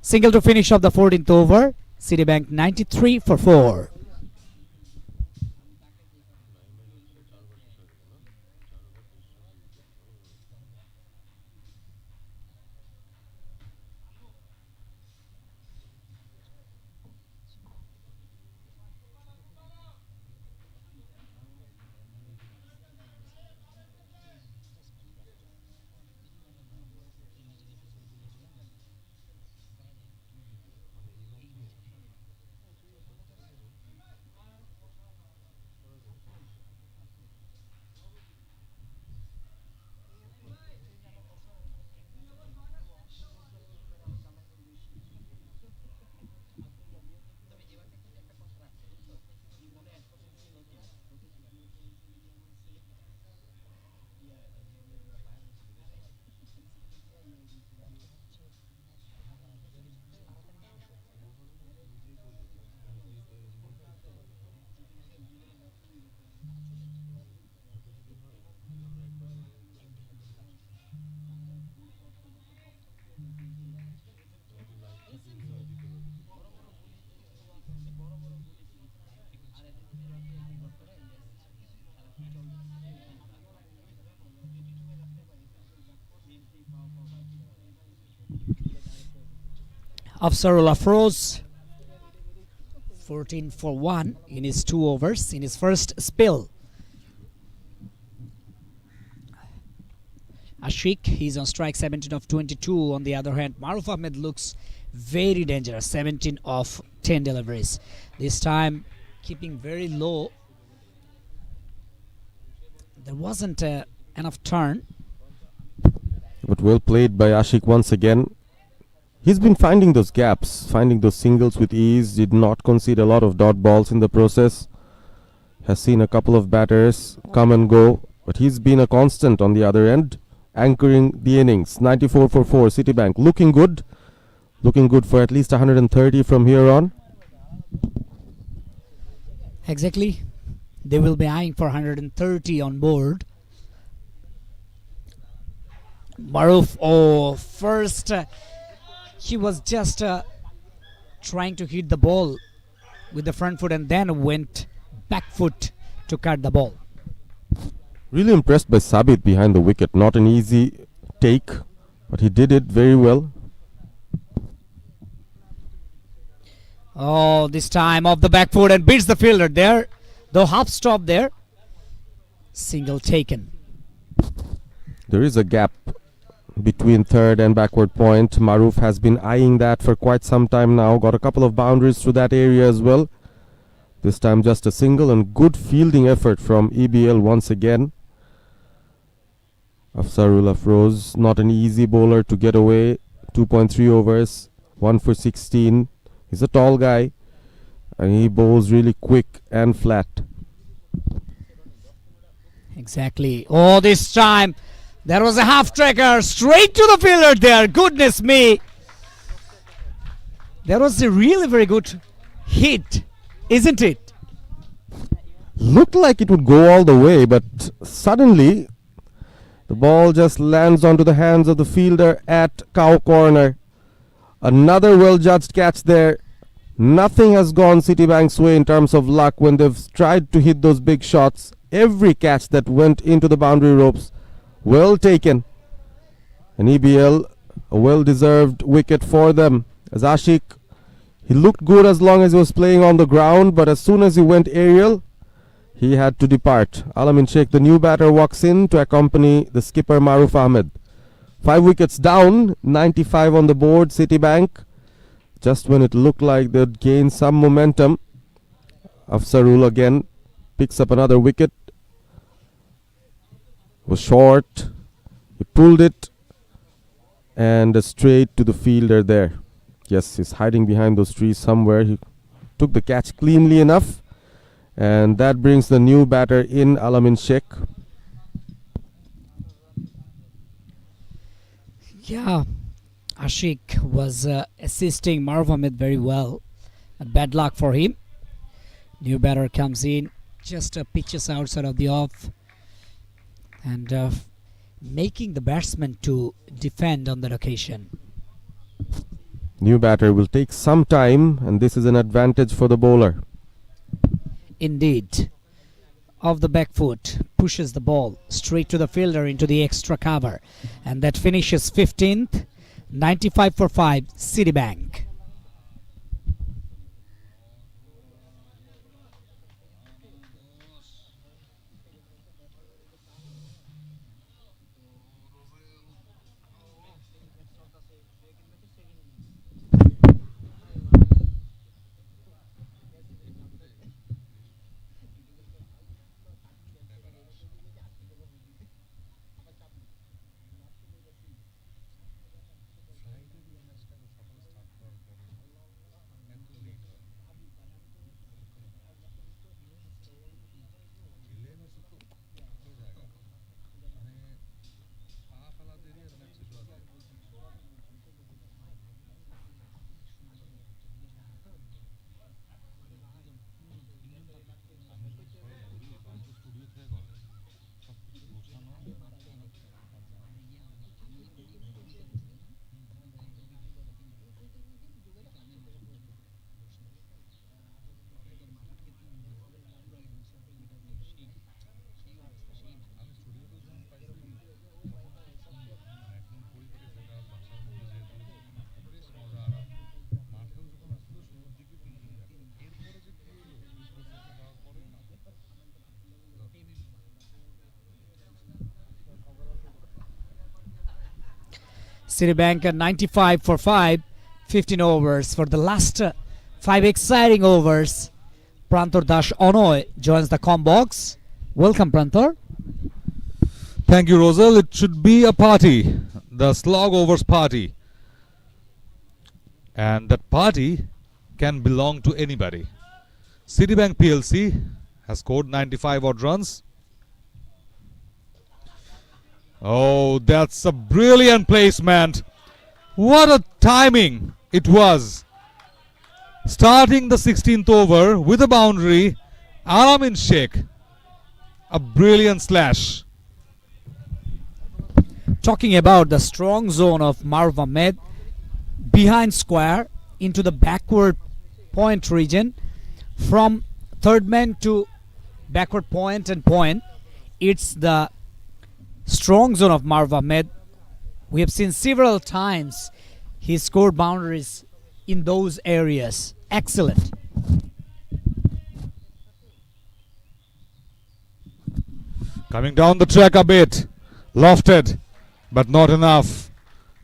Single to finish of the 14th over. Citibank 93 for 4. Afzarul Afroz 14 for 1 in his 2 overs in his first spill. Ashik, he's on strike, 17 of 22. On the other hand, Maruf Ahmed looks very dangerous, 17 of 10 deliveries. This time keeping very low. There wasn't enough turn. But well played by Ashik once again. He's been finding those gaps, finding those singles with ease. Did not concede a lot of dot balls in the process. Has seen a couple of batters come and go, but he's been a constant on the other end, anchoring the innings. 94 for 4, Citibank looking good. Looking good for at least 130 from here on. Exactly. They will be eyeing for 130 on board. Maruf, oh, first he was just trying to hit the ball with the front foot and then went back foot to cut the ball. Really impressed by Sabit behind the wicket. Not an easy take, but he did it very well. Oh, this time off the back foot and beats the fielder there. The half stop there. Single taken. There is a gap between third and backward point. Maruf has been eyeing that for quite some time now. Got a couple of boundaries through that area as well. This time just a single and good fielding effort from EBL once again. Afzarul Afroz, not an easy bowler to get away. 2.3 overs, 1 for 16. He's a tall guy and he bowls really quick and flat. Exactly. Oh, this time there was a half tracker straight to the fielder there. Goodness me. That was a really very good hit, isn't it? Looked like it would go all the way, but suddenly the ball just lands onto the hands of the fielder at cow corner. Another well-judged catch there. Nothing has gone Citibank's way in terms of luck when they've tried to hit those big shots. Every catch that went into the boundary ropes, well taken. And EBL, a well-deserved wicket for them. As Ashik, he looked good as long as he was playing on the ground, but as soon as he went aerial, He had to depart. Alamin Sheikh, the new batter, walks in to accompany the skipper Maruf Ahmed. 5 wickets down, 95 on the board, Citibank. Just when it looked like they'd gain some momentum, Afzarul again picks up another wicket. Was short. He pulled it and straight to the fielder there. Yes, he's hiding behind those trees somewhere. He took the catch cleanly enough. And that brings the new batter in, Alamin Sheikh. Yeah, Ashik was assisting Maruf Ahmed very well. And bad luck for him. New batter comes in, just pitches outside of the off. And making the batsman to defend on that occasion. New batter will take some time, and this is an advantage for the bowler. Indeed. Off the back foot, pushes the ball straight to the fielder into the extra cover. And that finishes 15th, 95 for 5, Citibank. Citibank at 95 for 5, 15 overs. For the last 5 exciting overs, Prantor Dash Onoy joins the com box. Welcome, Prantor. Thank you, Rosal. It should be a party, the slog overs party. And that party can belong to anybody. Citibank PLC has scored 95 odd runs. Oh, that's a brilliant placement. What a timing it was. Starting the 16th over with a boundary, Alamin Sheikh. A brilliant slash. Talking about the strong zone of Maruf Ahmed, behind square into the backward point region, from third man to backward point and point. It's the strong zone of Maruf Ahmed. We have seen several times he scored boundaries in those areas. Excellent. Coming down the track a bit, lofted, but not enough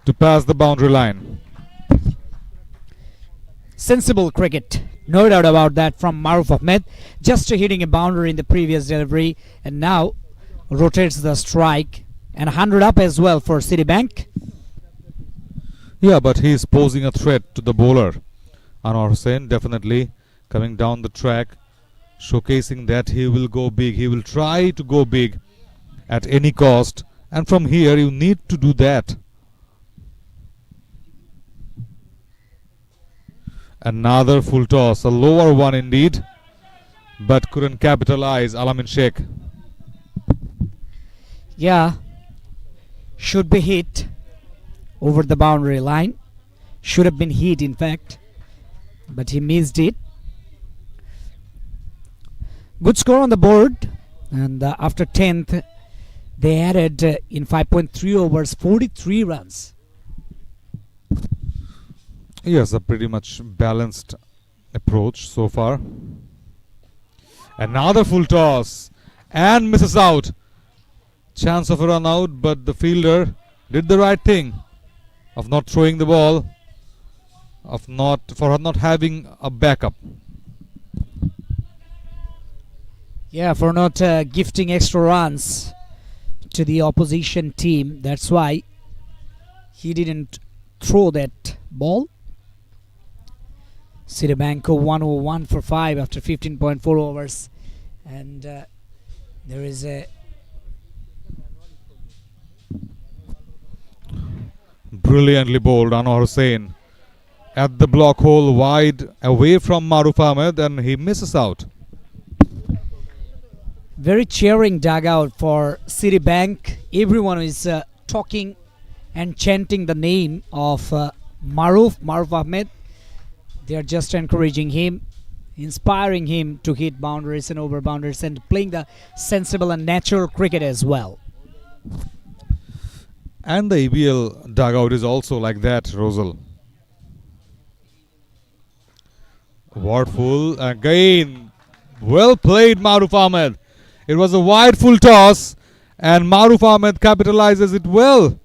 to pass the boundary line. Sensible cricket, no doubt about that, from Maruf Ahmed. Just hitting a boundary in the previous delivery, and now rotates the strike, and 100 up as well for Citibank. Yeah, but he is posing a threat to the bowler. Anwar Hussain definitely coming down the track, showcasing that he will go big. He will try to go big at any cost, and from here you need to do that. Another full toss, a lower one indeed, but couldn't capitalize. Alamin Sheikh. Yeah, should be hit over the boundary line. Should have been hit, in fact, but he missed it. Good score on the board, and after 10th, they added in 5.3 overs 43 runs. Yes, a pretty much balanced approach so far. Another full toss and misses out. Chance of a run out, but the fielder did the right thing of not throwing the ball, for not having a backup. Yeah, for not gifting extra runs to the opposition team. That's why he didn't throw that ball. Citibank 101 for 5 after 15.4 overs. And there is a Brilliantly bowled Anwar Hussain at the block hole wide away from Maruf Ahmed, and he misses out. very cheering dugout for Citibank. Everyone is talking and chanting the name of Maruf Ahmed. They are just encouraging him, inspiring him to hit boundaries and over boundaries and playing the sensible and natural cricket as well. And the EBL dugout is also like that, Rosal. Wardful again. Well played, Maruf Ahmed. It was a wide full toss, and Maruf Ahmed capitalizes it well.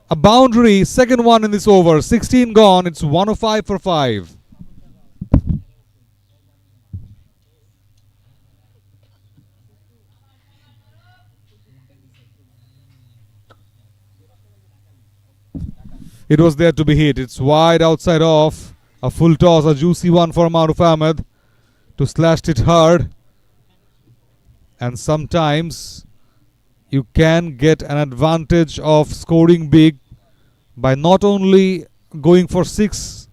A boundary, second one in this over. 16 gone. It's 105 for 5. It was there to be hit. It's wide outside off. A full toss, a juicy one for Maruf Ahmed to slash it hard. And sometimes you can get an advantage of scoring big by not only going for 6,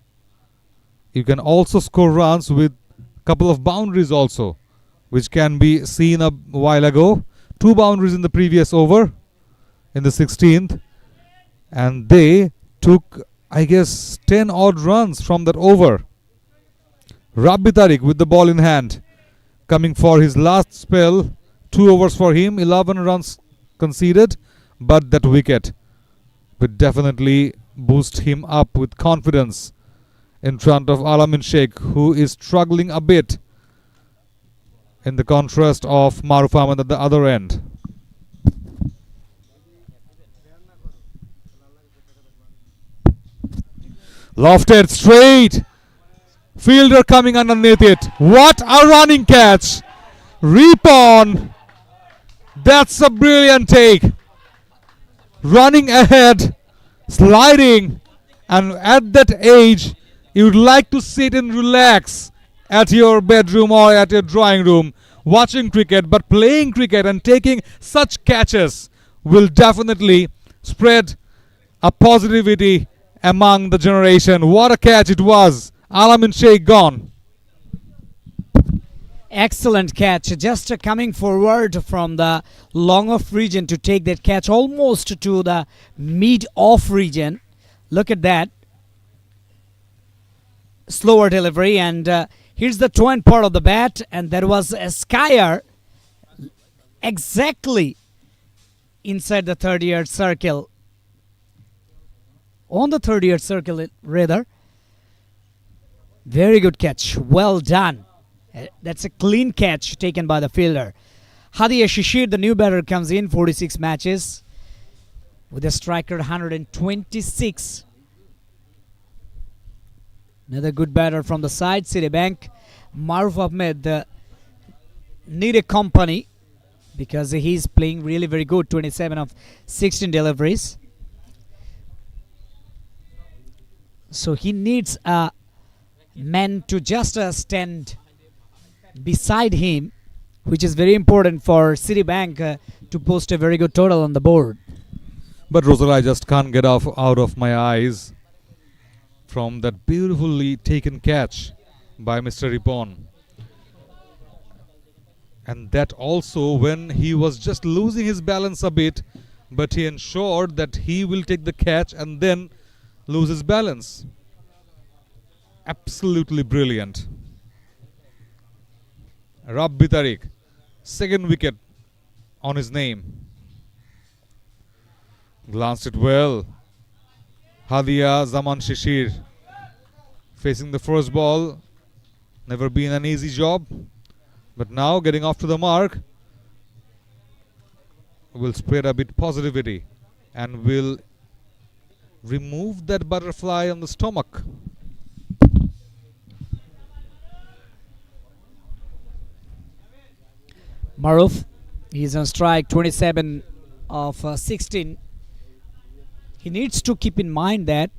you can also score runs with a couple of boundaries also, which can be seen a while ago. 2 boundaries in the previous over, in the 16th, and they took, I guess, 10 odd runs from that over. Rabbi Tariq with the ball in hand, coming for his last spell. 2 overs for him, 11 runs conceded, but that wicket would definitely boost him up with confidence in front of Alamin Sheikh, who is struggling a bit, in the contrast of Maruf Ahmed at the other end. Lofted straight. Fielder coming underneath it. What a running catch. Reap on. That's a brilliant take. Running ahead, sliding, and at that age, you would like to sit and relax at your bedroom or at your drawing room watching cricket, but playing cricket and taking such catches will definitely spread a positivity among the generation. What a catch it was. Alamin Sheikh gone. Excellent catch. Just coming forward from the long off region to take that catch almost to the mid off region. Look at that. Slower delivery, and here's the twin part of the bat, and there was a skyer exactly inside the 30-yard circle. On the 30-yard circle, rather. Very good catch. Well done. That's a clean catch taken by the fielder. Hadia Shishir, the new batter, comes in. 46 matches with a strike rate 126. Another good batter from the side. Citibank. Maruf Ahmed need a company because he's playing really very good. 27 of 16 deliveries. So he needs a man to just stand beside him, which is very important for Citibank to post a very good total on the board. But Rosal, I just can't get out of my eyes from that beautifully taken catch by Mr. Ripon. And that also when he was just losing his balance a bit, but he ensured that he will take the catch and then lose his balance. Absolutely brilliant. Rabbi Tariq, second wicket on his name. Glanced it well. Hadia Zaman Shishir facing the first ball. Never been an easy job. But now getting off to the mark will spread a bit positivity and will remove that butterfly on the stomach. Maruf, he's on strike, 27 of 16. He needs to keep in mind that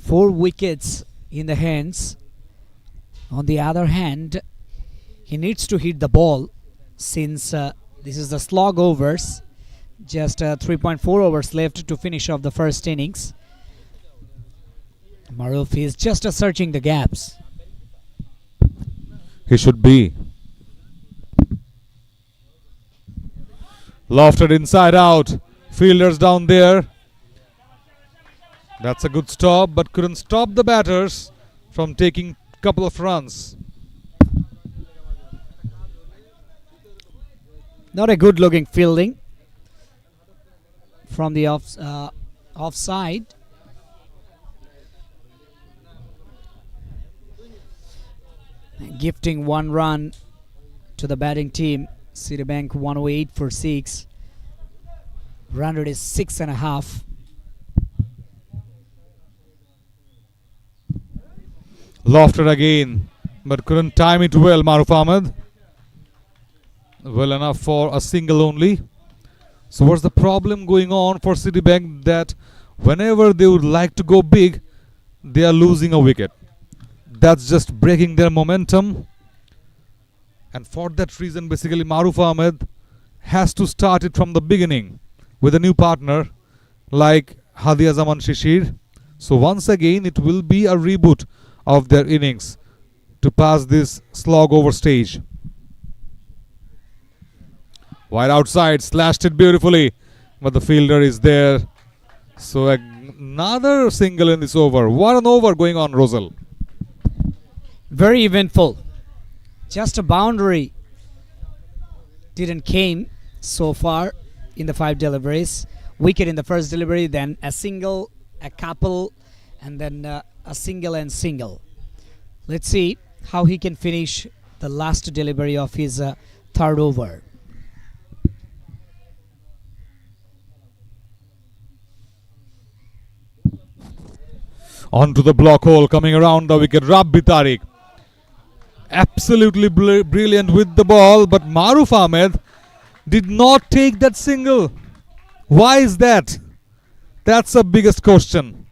4 wickets in the hands. On the other hand, he needs to hit the ball since this is the slog overs. Just 3.4 overs left to finish off the first innings. Maruf is just searching the gaps. He should be. Lofted inside out. Fielders down there. That's a good stop, but couldn't stop the batters from taking a couple of runs. Not a good looking fielding from the offside. Gifting 1 run to the batting team. Citibank 108 for 6. Run rate is 6.5. Lofted again, but couldn't time it well, Maruf Ahmed. Well enough for a single only. So what's the problem going on for Citibank, that whenever they would like to go big, they are losing a wicket? That's just breaking their momentum. And for that reason, basically, Maruf Ahmed has to start it from the beginning with a new partner like Hadia Zaman Shishir. So once again, it will be a reboot of their innings to pass this slog over stage. Wide outside, slashed it beautifully, but the fielder is there. So another single in this over. What an over going on, Rosal. Very eventful. Just a boundary didn't came so far in the 5 deliveries. Wicket in the first delivery, then a single, a couple, and then a single and single. Let's see how he can finish the last delivery of his 3rd over. Onto the block hole, coming around the wicket, Rabbi Tariq. Absolutely brilliant with the ball, but Maruf Ahmed did not take that single. Why is that? That's the biggest question.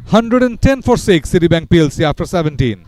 110 for 6, Citibank PLC after 17.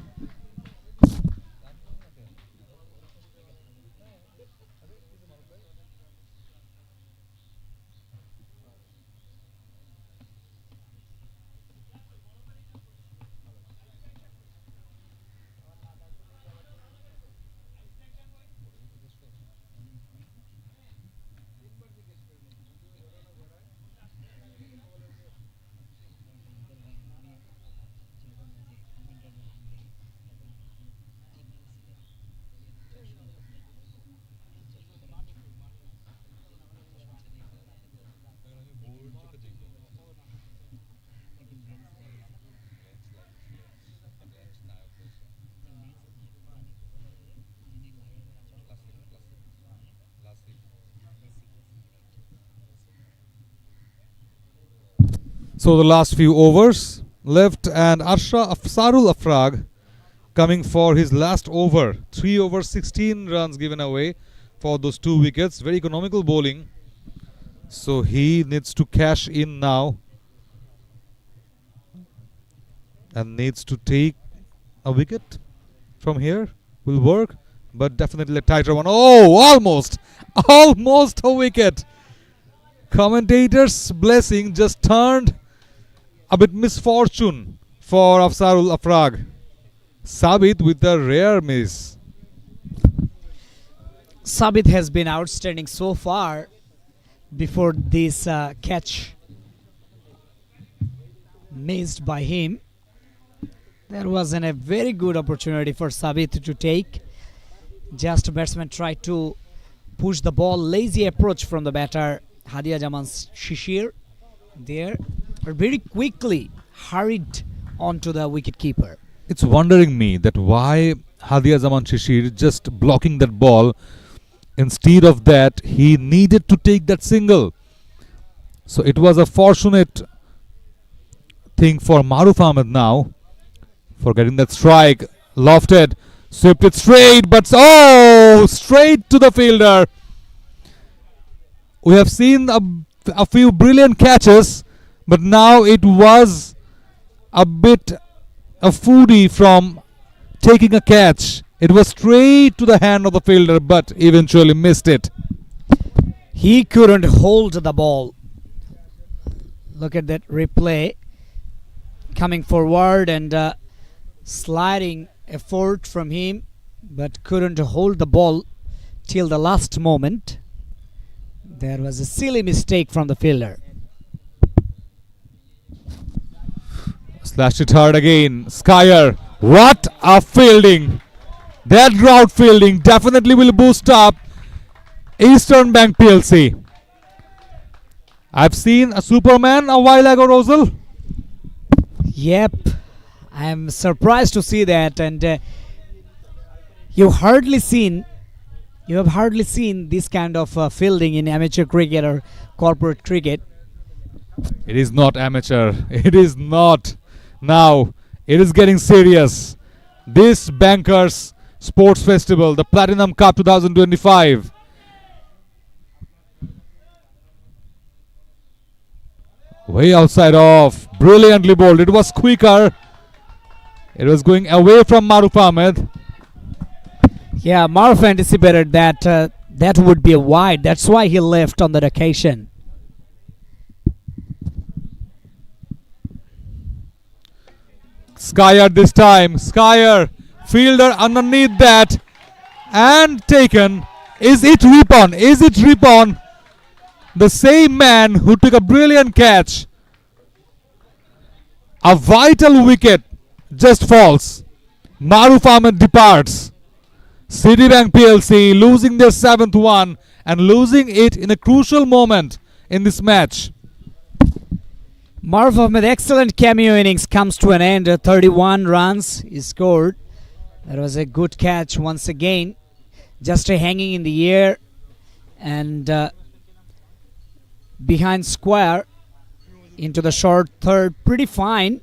So the last few overs left, and Afsarul Afrag coming for his last over. 3 over 16 runs given away for those 2 wickets. Very economical bowling. So he needs to cash in now and needs to take a wicket from here. Will work, but definitely a tighter one. Oh, almost a wicket. Commentator's blessing just turned a bit misfortune for Afsarul Afrag. Sabit with a rare miss. Sabit has been outstanding so far before this catch missed by him. There wasn't a very good opportunity for Sabit to take. Just batsman tried to push the ball. Lazy approach from the batter Hadia Zaman Shishir there, but very quickly hurried onto the wicket keeper. It's wondering me that why Hadia Zaman Shishir just blocking that ball. Instead of that, he needed to take that single. So it was a fortunate thing for Maruf Ahmed now for getting that strike. Lofted, swept it straight, but straight to the fielder. We have seen a few brilliant catches, but now it was a bit a foodie from taking a catch. It was straight to the hand of the fielder, but eventually missed it. He couldn't hold the ball. Look at that replay. Coming forward and sliding effort from him, but couldn't hold the ball till the last moment. There was a silly mistake from the fielder. Slashed it hard again. Skyer. What a fielding! That route fielding definitely will boost up Eastern Bank PLC. I've seen a Superman a while ago, Rosal. Yep, I'm surprised to see that, and you have hardly seen this kind of fielding in amateur cricket or corporate cricket. It is not amateur. It is not. Now, it is getting serious. This Bankers Sports Festival, the Platinum Cup 2025. Way outside off. Brilliantly bowled. It was quicker. It was going away from Maruf Ahmed. Yeah, Maruf anticipated that that would be a wide. That's why he left on that occasion. Skyer this time. Skyer. Fielder underneath that. And taken. Is it Ripon? Is it Ripon? The same man who took a brilliant catch. A vital wicket just falls. Maruf Ahmed departs. Citibank PLC losing their 7th one and losing it in a crucial moment in this match. Maruf Ahmed excellent cameo innings comes to an end. 31 runs he scored. That was a good catch once again. Just hanging in the air and behind square into the short third. Pretty fine.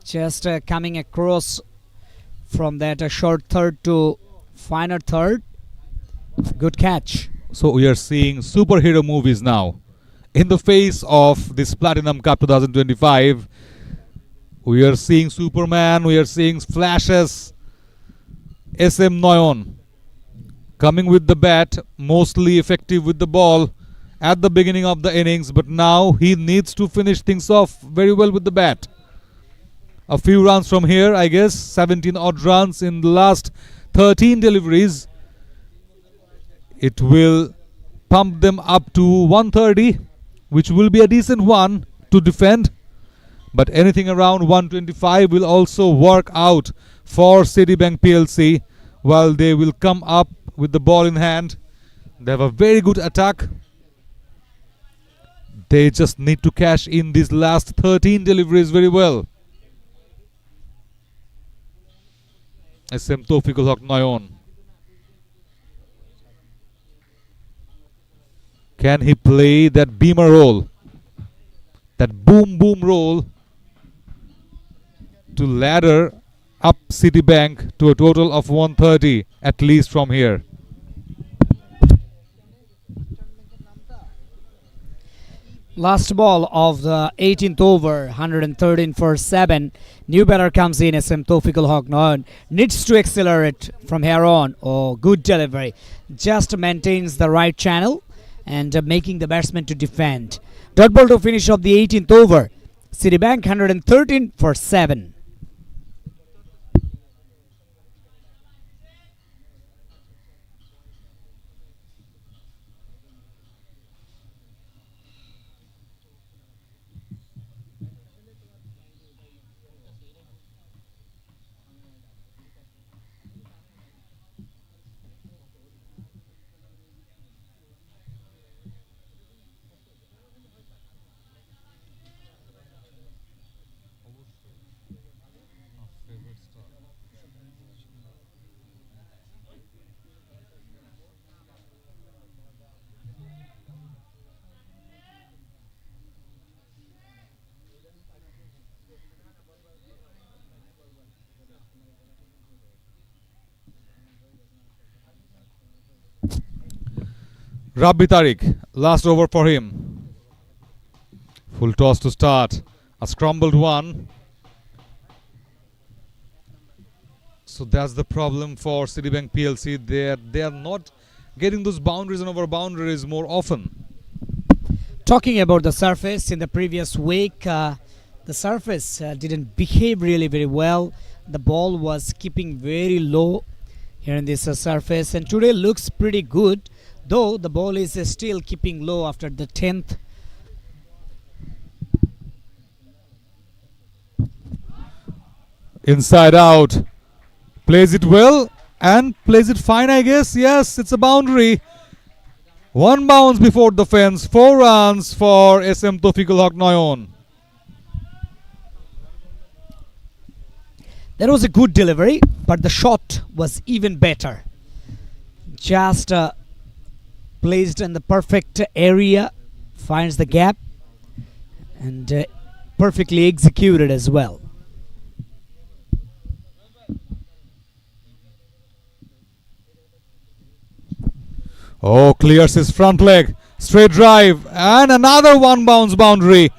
Just coming across from that short third to finer third. Good catch. So we are seeing superhero movies now. In the face of this Platinum Cup 2025, we are seeing Superman, we are seeing flashes. SM Noyon coming with the bat, mostly effective with the ball at the beginning of the innings, but now he needs to finish things off very well with the bat. A few runs from here, I guess, 17 odd runs in the last 13 deliveries. It will pump them up to 130, which will be a decent one to defend. But anything around 125 will also work out for Citibank PLC, while they will come up with the ball in hand. They have a very good attack. They just need to cash in these last 13 deliveries very well. SM Tawfiqul Haq Noyon. Can he play that beamer role? That boom boom role to ladder up Citibank to a total of 130 at least from here. Last ball of the 18th over, 113 for 7. New batter comes in, SM Tawfiqul Haq Noyon. Needs to accelerate from here on. Oh, good delivery. Just maintains the right channel and making the batsman to defend. Dot ball to finish off the 18th over. Citibank 113 for 7. Rabbi Tariq, last over for him. Full toss to start. A scrambled one. So that's the problem for Citibank PLC. They are not getting those boundaries and over boundaries more often. Talking about the surface, in the previous week, the surface didn't behave really very well. The ball was keeping very low here in this surface, and today looks pretty good, though the ball is still keeping low after the 10th. Inside out. Plays it well and plays it fine, I guess. Yes, it's a boundary. One bounce before the fence. 4 runs for SM Tofikul Haq Noyon. That was a good delivery, but the shot was even better. Just placed in the perfect area, finds the gap, and perfectly executed as well. Oh, clears his front leg. Straight drive and another one bounce boundary.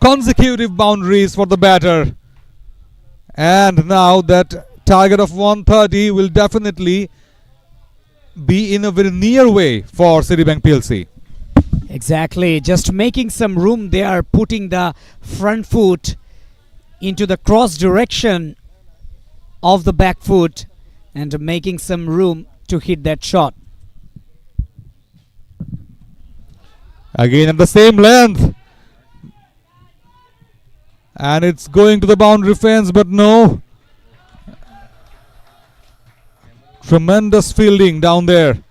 Consecutive boundaries for the batter. And now that target of 130 will definitely be in a very near way for Citibank PLC. Exactly, just making some room. They are putting the front foot into the cross direction of the back foot and making some room to hit that shot. Again at the same length. And it's going to the boundary fence, but no. Tremendous fielding down there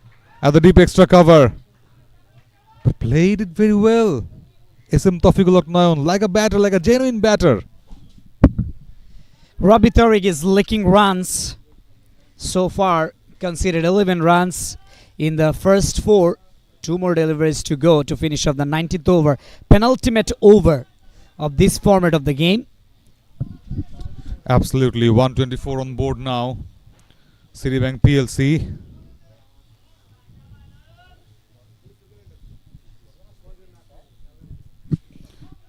at the deep extra cover. But played it very well. SM Tofikul Haq Noyon, like a batter, like a genuine batter. Rabbi Tariq is licking runs. So far, conceded 11 runs in the first 4. 2 more deliveries to go to finish off the 19th over. Penultimate over of this format of the game. Absolutely. 124 on board now. Citibank PLC.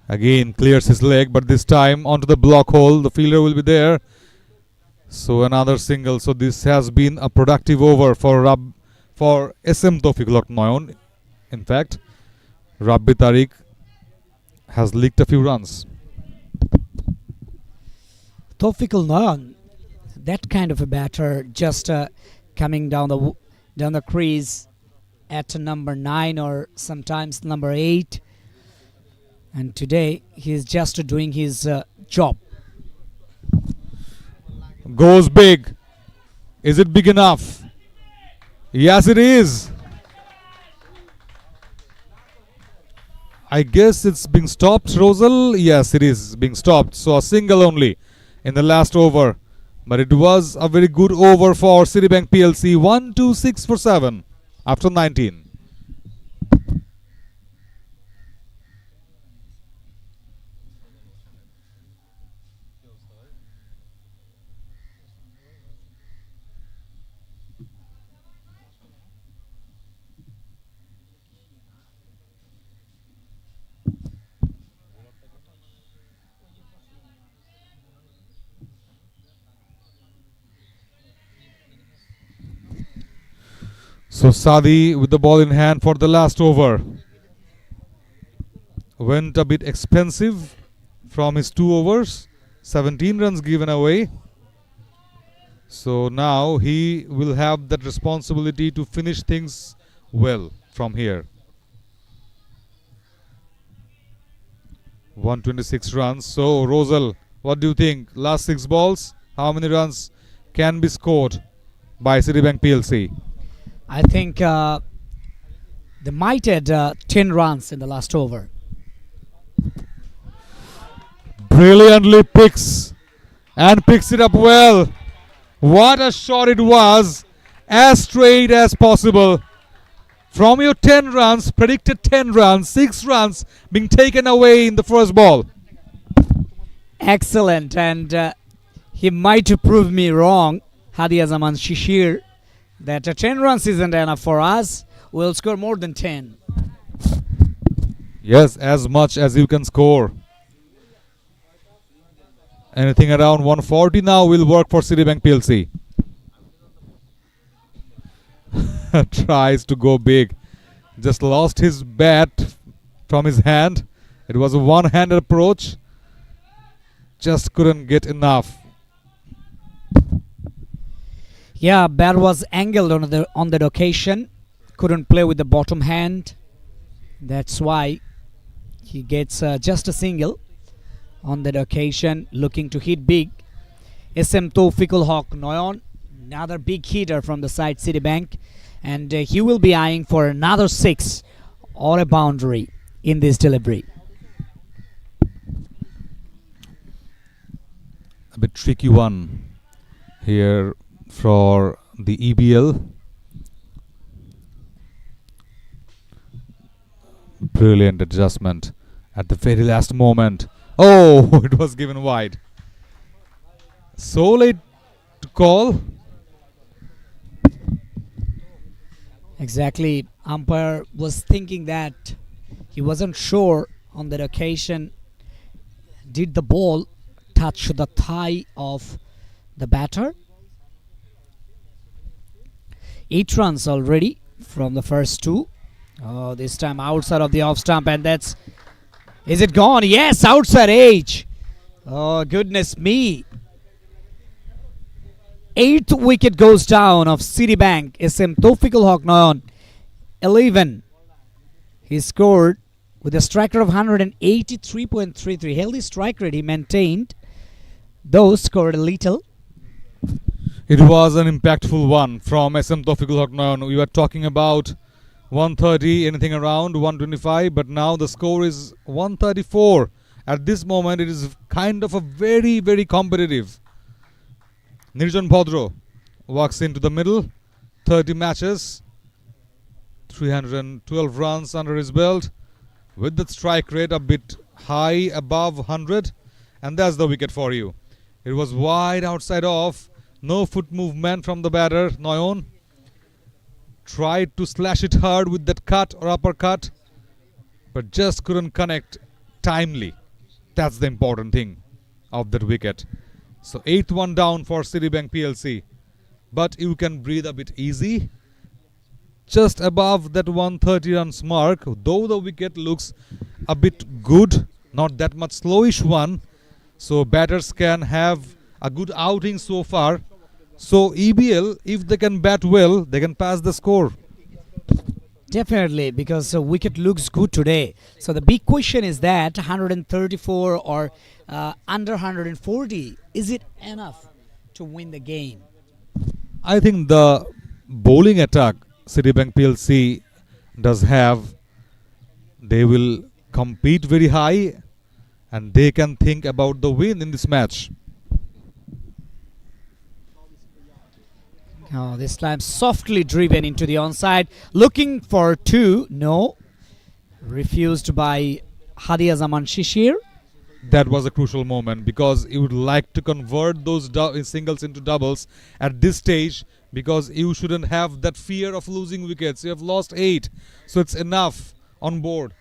Again clears his leg, but this time onto the block hole. The fielder will be there. So another single. So this has been a productive over for SM Tofikul Haq Noyon. In fact, Rabbi Tariq has leaked a few runs. Tofikul Noyon, that kind of a batter, just coming down the crease at number 9 or sometimes number 8. And today he is just doing his job. Goes big. Is it big enough? Yes, it is. I guess it's being stopped, Rosal. Yes, it is being stopped. So a single only in the last over. But it was a very good over for Citibank PLC. 1-2-6 for 7 after 19. So Sadi with the ball in hand for the last over. Went a bit expensive from his 2 overs. 17 runs given away. So now he will have that responsibility to finish things well from here. 126 runs. So Rosal, what do you think? Last 6 balls, how many runs can be scored by Citibank PLC? I think they might add 10 runs in the last over. Brilliantly picks it up well. What a shot it was, as straight as possible. From your 10 runs, predicted 10 runs, 6 runs being taken away in the first ball. Excellent, and he might prove me wrong. Hadi Azaman Shishir that 10 runs isn't enough for us. We'll score more than 10. Yes, as much as you can score. Anything around 140 now will work for Citibank PLC. Tries to go big. Just lost his bat from his hand. It was a one-handed approach. Just couldn't get enough. Yeah, bat was angled on that occasion. Couldn't play with the bottom hand. That's why he gets just a single on that occasion, looking to hit big. SM Taufiqul Haq Noyon, another big hitter from the side Citibank, and he will be eyeing for another 6 or a boundary in this delivery. A bit tricky one here for the EBL. Brilliant adjustment at the very last moment. Oh, it was given wide. So late to call. Exactly. Umpire was thinking that he wasn't sure on that occasion. Did the ball touch the thigh of the batter? 8 runs already from the first 2. Oh, this time outside of the off stump, and that's... Is it gone? Yes, outside edge. Oh, goodness me. 8th wicket goes down of Citibank. SM Taufiqul Haq Noyon, 11. He scored with a strike rate of 183.33. Healthy strike rate he maintained, though scored a little. It was an impactful one from SM Taufiqul Haq Noyon. We were talking about 130, anything around 125, but now the score is 134. At this moment, it is kind of a very, very competitive. Nirjan Bhadro walks into the middle, 30 matches, 312 runs under his belt, with the strike rate a bit high, above 100, and that's the wicket for you. It was wide outside off, no foot movement from the batter, Noyon. Tried to slash it hard with that cut or uppercut, but just couldn't connect timely. That's the important thing of that wicket. So 8th one down for Citibank PLC. But you can breathe a bit easy. Just above that 130 runs mark, though the wicket looks a bit good, not that much slowish one. So batters can have a good outing so far. So EBL, if they can bat well, they can pass the score. Definitely, because the wicket looks good today. So the big question is that 134 or under 140, is it enough to win the game? I think the bowling attack Citibank PLC does have, they will compete very high and they can think about the win in this match. Oh, this time softly driven into the onside, looking for 2. No, refused by Hadia Zaman Shishir. That was a crucial moment because you would like to convert those singles into doubles at this stage, because you shouldn't have that fear of losing wickets. You have lost 8, so it's enough on board.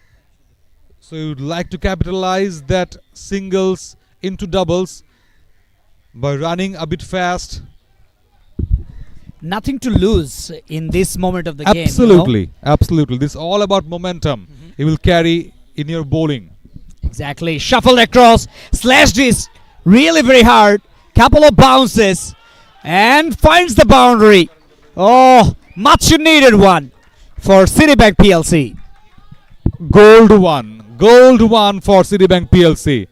So you would like to capitalize that singles into doubles by running a bit fast. Nothing to lose in this moment of the game. Absolutely, absolutely. This is all about momentum. It will carry in your bowling. Exactly. Shuffled across, slashed it really very hard. Couple of bounces and finds the boundary. Oh, much needed one for Citibank PLC. Gold one for Citibank PLC.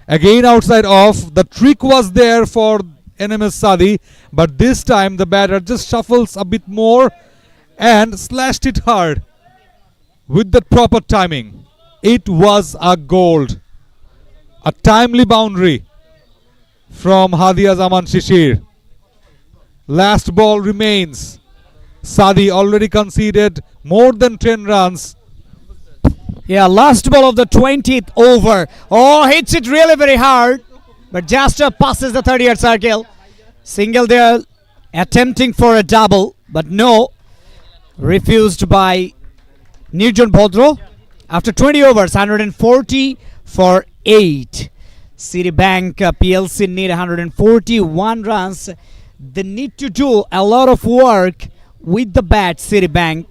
Again outside off. The trick was there for NMS Sadi, but this time the batter just shuffles a bit more and slashed it hard with the proper timing. It was a gold. A timely boundary from Hadia Zaman Shishir. Last ball remains. Sadi already conceded more than 10 runs. Yeah, last ball of the 20th over. Oh, hits it really very hard, but just passes the 30-yard circle. Single there, attempting for a double. But no, refused by Nirjan Bhodro. After 20 overs, 140 for 8. Citibank PLC need 141 runs. They need to do a lot of work with the bat. Citibank,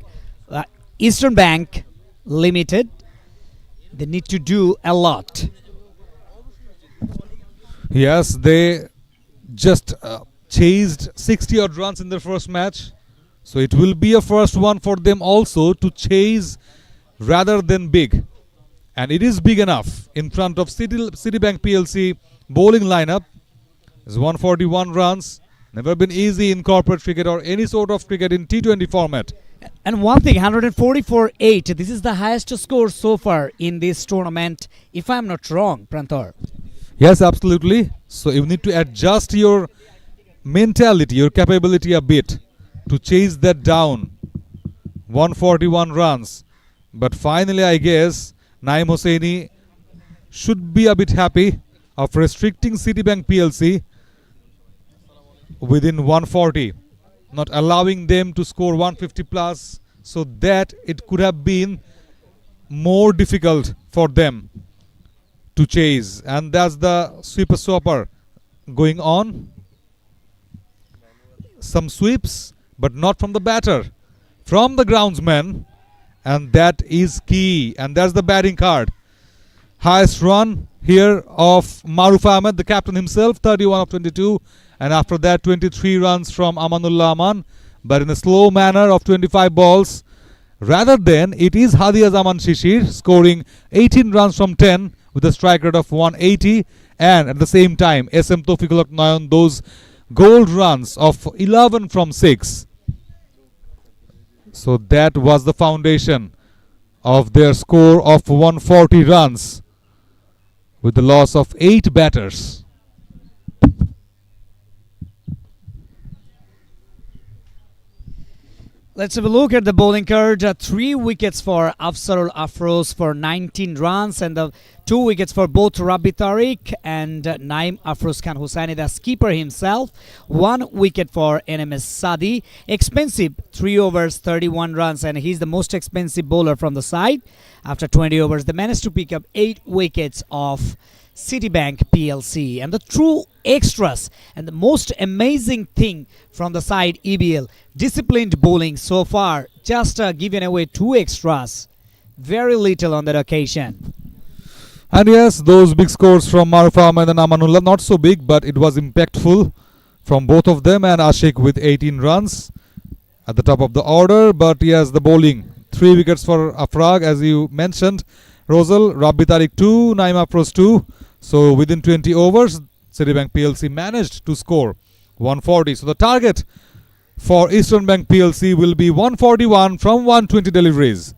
Eastern Bank Limited. They need to do a lot. Yes, they just chased 60 odd runs in their first match. So it will be a first one for them also to chase rather than big. And it is big enough in front of Citibank PLC bowling lineup. It's 141 runs. Never been easy in corporate cricket or any sort of cricket in T20 format. And one thing, 140 for 8. This is the highest score so far in this tournament, if I'm not wrong, Pranthor. Yes, absolutely. So you need to adjust your mentality, your capability a bit to chase that down. 141 runs. But finally, I guess Naeem Hossaini should be a bit happy of restricting Citibank PLC within 140, not allowing them to score 150 plus, so that it could have been more difficult for them to chase. And that's the sweeper swapper going on. Some sweeps, but not from the batter, from the groundsman, and that is key. And that's the batting card. Highest run here of Maruf Ahmed, the captain himself, 31 of 22, and after that 23 runs from Amanullah Aman, but in a slow manner of 25 balls. Rather than it is Hadi Azaman Shishir scoring 18 runs from 10 with a strike rate of 180, and at the same time SM Taufiqul Haq Nayan those gold runs of 11 from 6. So that was the foundation of their score of 140 runs with the loss of 8 batters. Let's have a look at the bowling card. 3 wickets for Afsarul Afroz for 19 runs, and the 2 wickets for both Rabbi Tariq and Naeem Afroz Khan Hossaini, the skipper himself. 1 wicket for NMS Sadi. Expensive, 3 overs, 31 runs, and he's the most expensive bowler from the side. After 20 overs, they managed to pick up 8 wickets of Citibank PLC. And the true extras and the most amazing thing from the side EBL, disciplined bowling so far, just giving away 2 extras, very little on that occasion. And yes, those big scores from Maruf Ahmed and Amanullah, not so big, but it was impactful from both of them. And Ashik with 18 runs at the top of the order. But yes, the bowling, 3 wickets for Afrag, as you mentioned. Rosal, Rabbi Tariq 2, Naeem Afroz 2. So within 20 overs, Citibank PLC managed to score 140. So the target for Eastern Bank PLC will be 141 from 120 deliveries.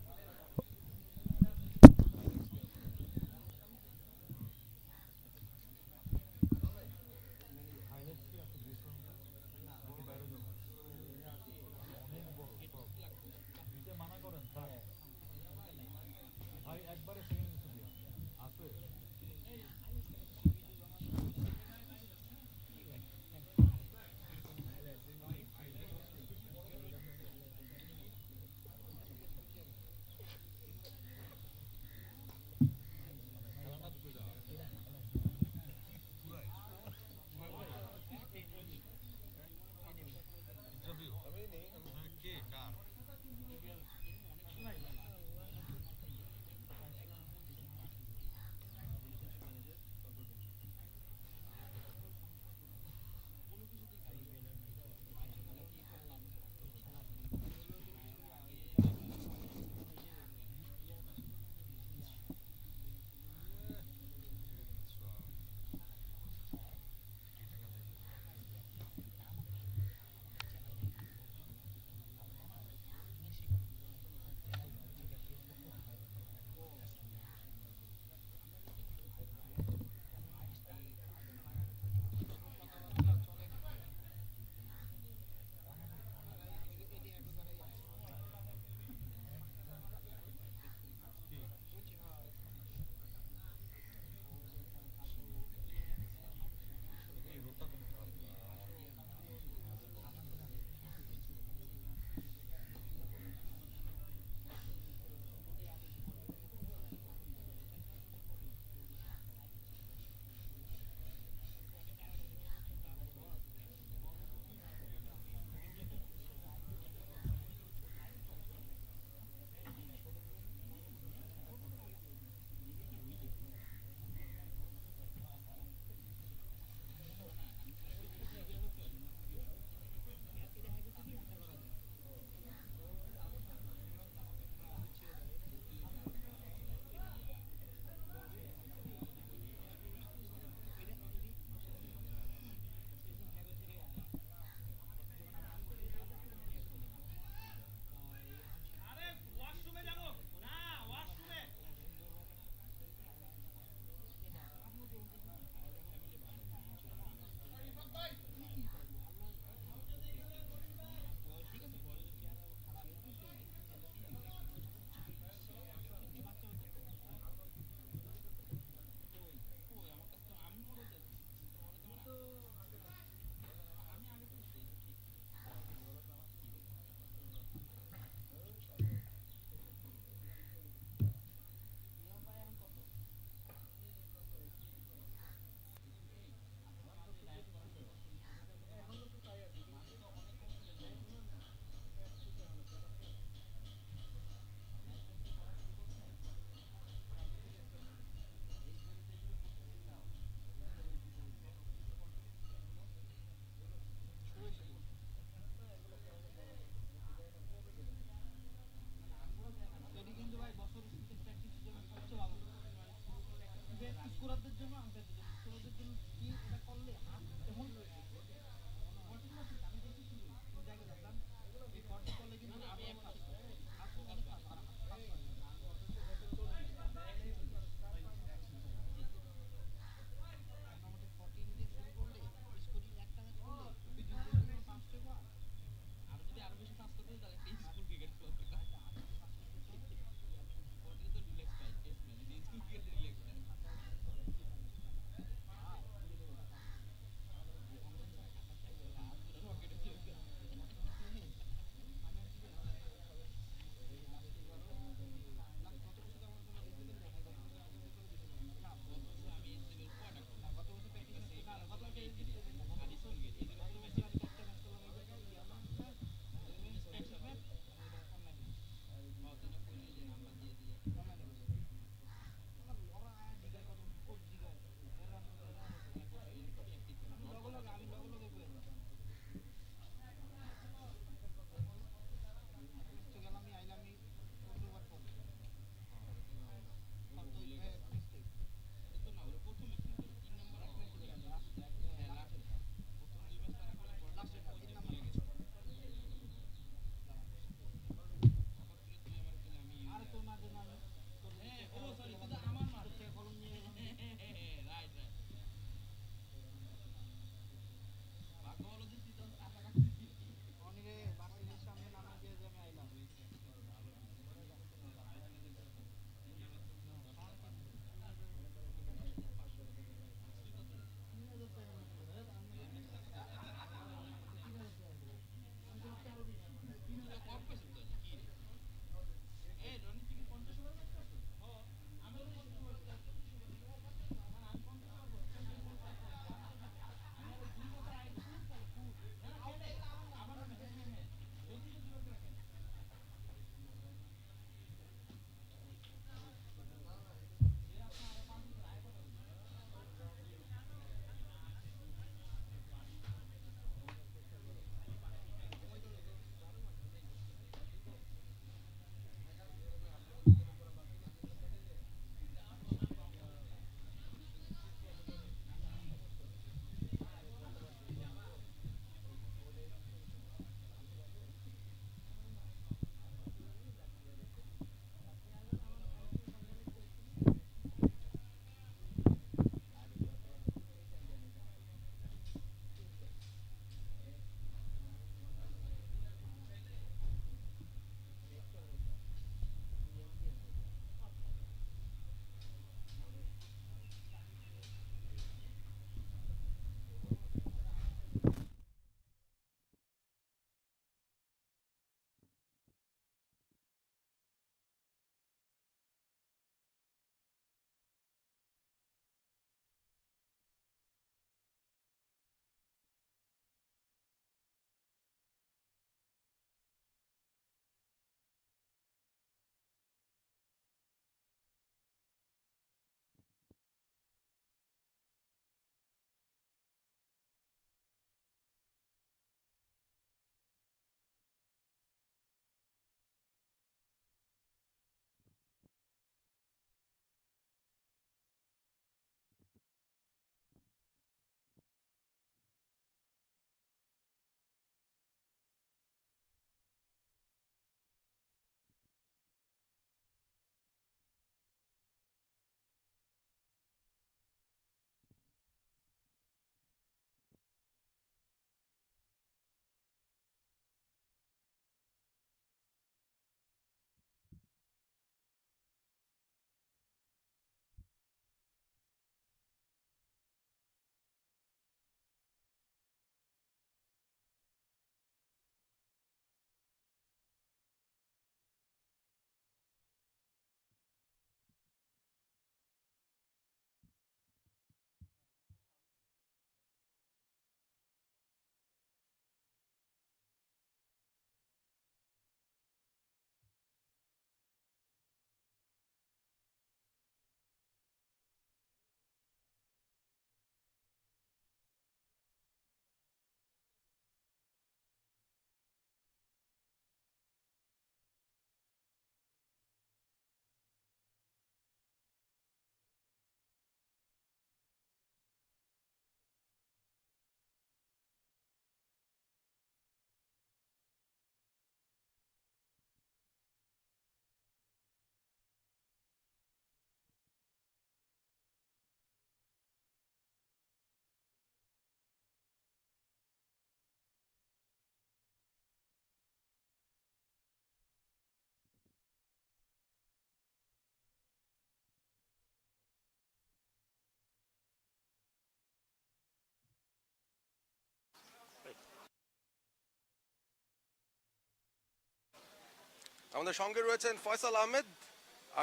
আমাদের সঙ্গে রয়েছেন Faisal Ahmed,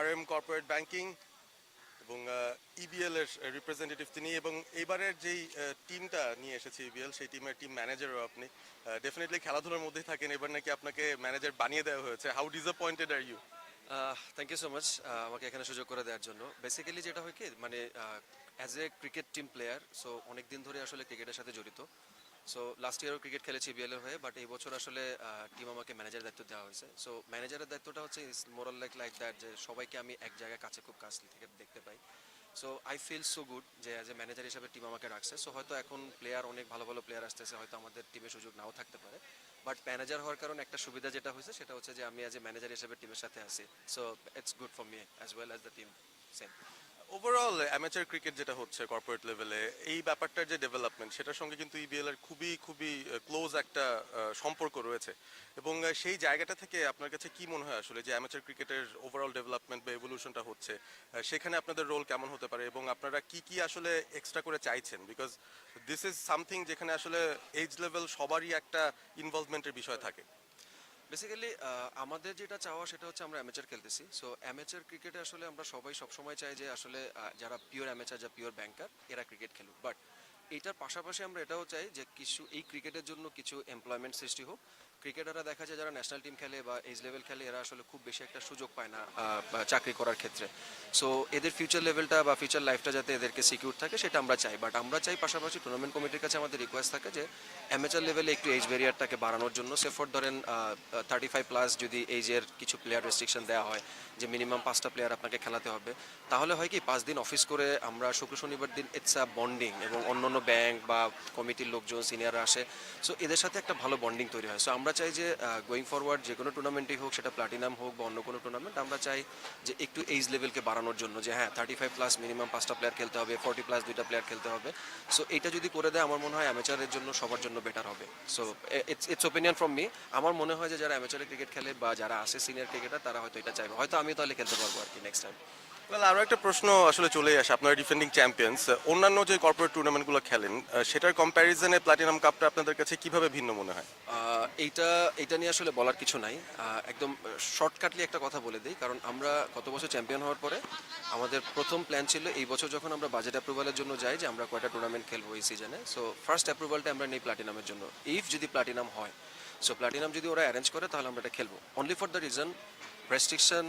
RM corporate banking এবং EBL এর representative তিনি, এবং এইবারের যেই টিমটা নিয়ে এসেছে ইবিএল সেই টিমের টিম ম্যানেজারও আপনি। ডেফিনেটলি খেলাধুলার মধ্যেই থাকেন, এবার নাকি আপনাকে ম্যানেজার বানিয়ে দেওয়া হয়েছে। How disappointed are you? Thank you so much আমাকে এখানে সুযোগ করে দেওয়ার জন্য। বেসিক্যালি যেটা হয় কি, মানে as a cricket team player, so অনেক দিন ধরে আসলে ক্রিকেটের সাথে জড়িত। সো লাস্ট ইয়ারও ক্রিকেট খেলেছি বিএলের হয়ে, বাট এই বছর আসলে টিম আমাকে ম্যানেজারের দায়িত্ব দেওয়া হয়েছে। সো ম্যানেজারের দায়িত্বটা হচ্ছে ইজ মোরাল লাইক দ্যাট, যে সবাইকে আমি এক জায়গায় খুব কাছ থেকে দেখতে পাই। So I feel so good যে অ্যাজ এ ম্যানেজার হিসেবে টিম আমাকে রাখছে। সো হয়তো এখন প্লেয়ার, অনেক ভালো ভালো প্লেয়ার আসতেছে, হয়তো আমাদের টিমে সুযোগ নাও থাকতে পারে, বাট ম্যানেজার হওয়ার কারণে একটা সুবিধা যেটা হয়েছে সেটা হচ্ছে যে আমি অ্যাজ এ ম্যানেজার হিসেবে টিমের সাথে আছি। So it's good for me as well as the team same. Overall amateur cricket যেটা হচ্ছে কর্পোরেট লেভেলে, এই ব্যাপারটার যে ডেভেলপমেন্ট সেটার সঙ্গে কিন্তু ইবিএল এর খুবই খুবই ক্লোজ একটা সম্পর্ক রয়েছে, এবং সেই জায়গাটা থেকে আপনার কাছে কি মনে হয় আসলে যে অ্যামেচার ক্রিকেটের ওভারঅল ডেভেলপমেন্ট বা এভলিউশনটা হচ্ছে, সেখানে আপনাদের রোল কেমন হতে পারে এবং আপনারা কি কি আসলে এক্সট্রা করে চাইছেন? বিকজ দিস ইজ সামথিং যেখানে আসলে এজ লেভেল সবারই একটা ইনভলভমেন্টের বিষয় থাকে। বেসিক্যালি আমাদের যেটা চাওয়া সেটা হচ্ছে আমরা অ্যামেচার খেলতেছি। সো অ্যামেচার ক্রিকেটে আসলে আমরা সবাই সবসময় চাই যে আসলে যারা পিওর অ্যামেচার, যা পিওর ব্যাংকার, এরা ক্রিকেট খেলুক। বাট এইটার পাশাপাশি আমরা এটাও চাই যে কিছু এই ক্রিকেটের জন্য কিছু এমপ্লয়মেন্ট সৃষ্টি হোক। ক্রিকেটাররা দেখা যায় যারা ন্যাশনাল টিম খেলে বা এজ লেভেল খেলে, এরা আসলে খুব বেশি একটা সুযোগ পায় না চাকরি করার ক্ষেত্রে। সো এদের ফিউচার লেভেলটা বা ফিউচার লাইফটা যাতে এদেরকে সিকিউর থাকে সেটা আমরা চাই। বাট আমরা চাই পাশাপাশি টুর্নামেন্ট কমিটির কাছে আমাদের রিকোয়েস্ট থাকে যে অ্যামেচার লেভেলে একটু এজ ব্যারিয়ারটাকে বাড়ানোর জন্য। সেফর ধরেন 35+ যদি এজের কিছু প্লেয়ার রেস্ট্রিকশন দেওয়া হয়, যে মিনিমাম 5টা প্লেয়ার আপনাকে খেলাতে হবে, তাহলে হয় কি 5 দিন অফিস করে আমরা শুক্র শনিবার দিন ইটস আ বন্ডিং, এবং অন্য ব্যাংক বা কমিটির লোকজন সিনিয়ররা আসে, সো এদের সাথে একটা ভালো বন্ডিং তৈরি হয়। সো আমরা চাই যে গোয়িং ফরওয়ার্ড যে কোনো টুর্নামেন্টই হোক, সেটা প্লাটিনাম হোক বা অন্য কোনো টুর্নামেন্ট, আমরা চাই যে একটু এজ লেভেলকে বাড়ানোর জন্য, যে হ্যাঁ 35+ মিনিমাম 5টা প্লেয়ার খেলতে হবে, 40+ 2টা প্লেয়ার খেলতে হবে। সো এটা যদি করে দেয় আমার মনে হয় অ্যামেচারের জন্য সবার জন্য বেটার হবে। So it's opinion from me. আমার মনে হয় যে যারা অ্যামেচারে ক্রিকেট খেলে বা যারা আসে সিনিয়র ক্রিকেটার, তারা হয়তো এটা চাইবে, হয়তো আমি তাহলে খেলতে পারবো আর কি নেক্সট টাইম। আরও একটা প্রশ্ন আসলে চলে আসে, আপনারা ডিফেন্ডিং চ্যাম্পিয়ন্স, অন্যান্য যে কর্পোরেট টুর্নামেন্টগুলো খেলেন সেটার কম্প্যারিজনে প্ল্যাটিনাম কাপটা আপনাদের কাছে কিভাবে ভিন্ন মনে হয়? এইটা নিয়ে আসলে বলার কিছু নাই। একদম শর্টকাটলি একটা কথা বলে দিই, কারণ আমরা গত বছর চ্যাম্পিয়ন হওয়ার পরে আমাদের প্রথম প্ল্যান ছিল এই বছর যখন আমরা বাজেট অ্যাপ্রুভালের জন্য যাই যে আমরা কয়টা টুর্নামেন্ট খেলবো এই সিজনে। সো ফার্স্ট অ্যাপ্রুভালটা আমরা নেই প্ল্যাটিনামের জন্য, ইফ যদি প্ল্যাটিনাম হয়। সো প্ল্যাটিনাম যদি ওরা অ্যারেঞ্জ করে তাহলে আমরা এটা খেলবো, only for the reason restriction,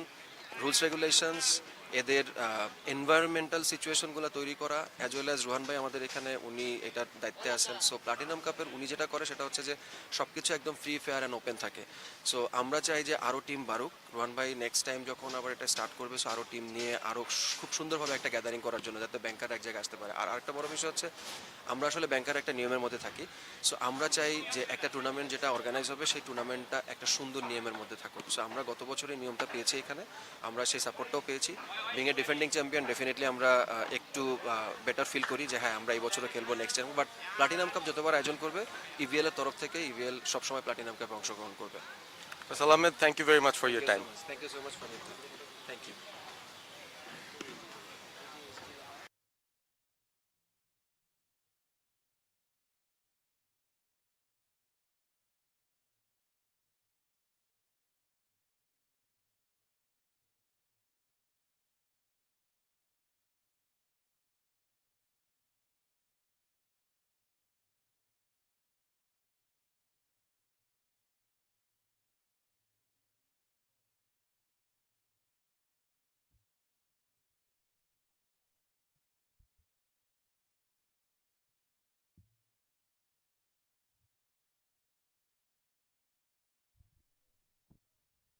rules regulations, এদের এনভায়রনমেন্টাল সিচুয়েশনগুলো তৈরি করা, অ্যাজ ওয়েল অ্যাজ রোহান ভাই আমাদের এখানে, উনি এটার দায়িত্বে আছেন। সো প্লাটিনাম কাপের উনি যেটা করে সেটা হচ্ছে যে সব কিছু একদম ফ্রি ফেয়ার অ্যান্ড ওপেন থাকে। সো আমরা চাই যে আরও টিম বাড়ুক, রোহান ভাই নেক্সট টাইম যখন আবার এটা স্টার্ট করবে, সো আরও টিম নিয়ে আরও খুব সুন্দরভাবে একটা গ্যাদারিং করার জন্য, যাতে ব্যাংকার এক জায়গায় আসতে পারে। আর আরেকটা বড় বিষয় হচ্ছে আমরা আসলে ব্যাংকার একটা নিয়মের মধ্যে থাকি। সো আমরা চাই যে একটা টুর্নামেন্ট যেটা অর্গানাইজ হবে সেই টুর্নামেন্টটা একটা সুন্দর নিয়মের মধ্যে থাকুক। সো আমরা গত বছরের নিয়মটা পেয়েছি এখানে, আমরা সেই সাপোর্টটাও পেয়েছি। Being a defending champion, definitely আমরা একটু বেটার ফিল করি যে হ্যাঁ আমরা এই বছরও খেলবো next time. But platinum cup যতবার আয়োজন করবে ইভিএল এর তরফ থেকে, ইভিএল সবসময় প্লাটিনাম কাপে অংশগ্রহণ করবে। সালামেদ, thank you very much for your time. Thank you so much for thank you.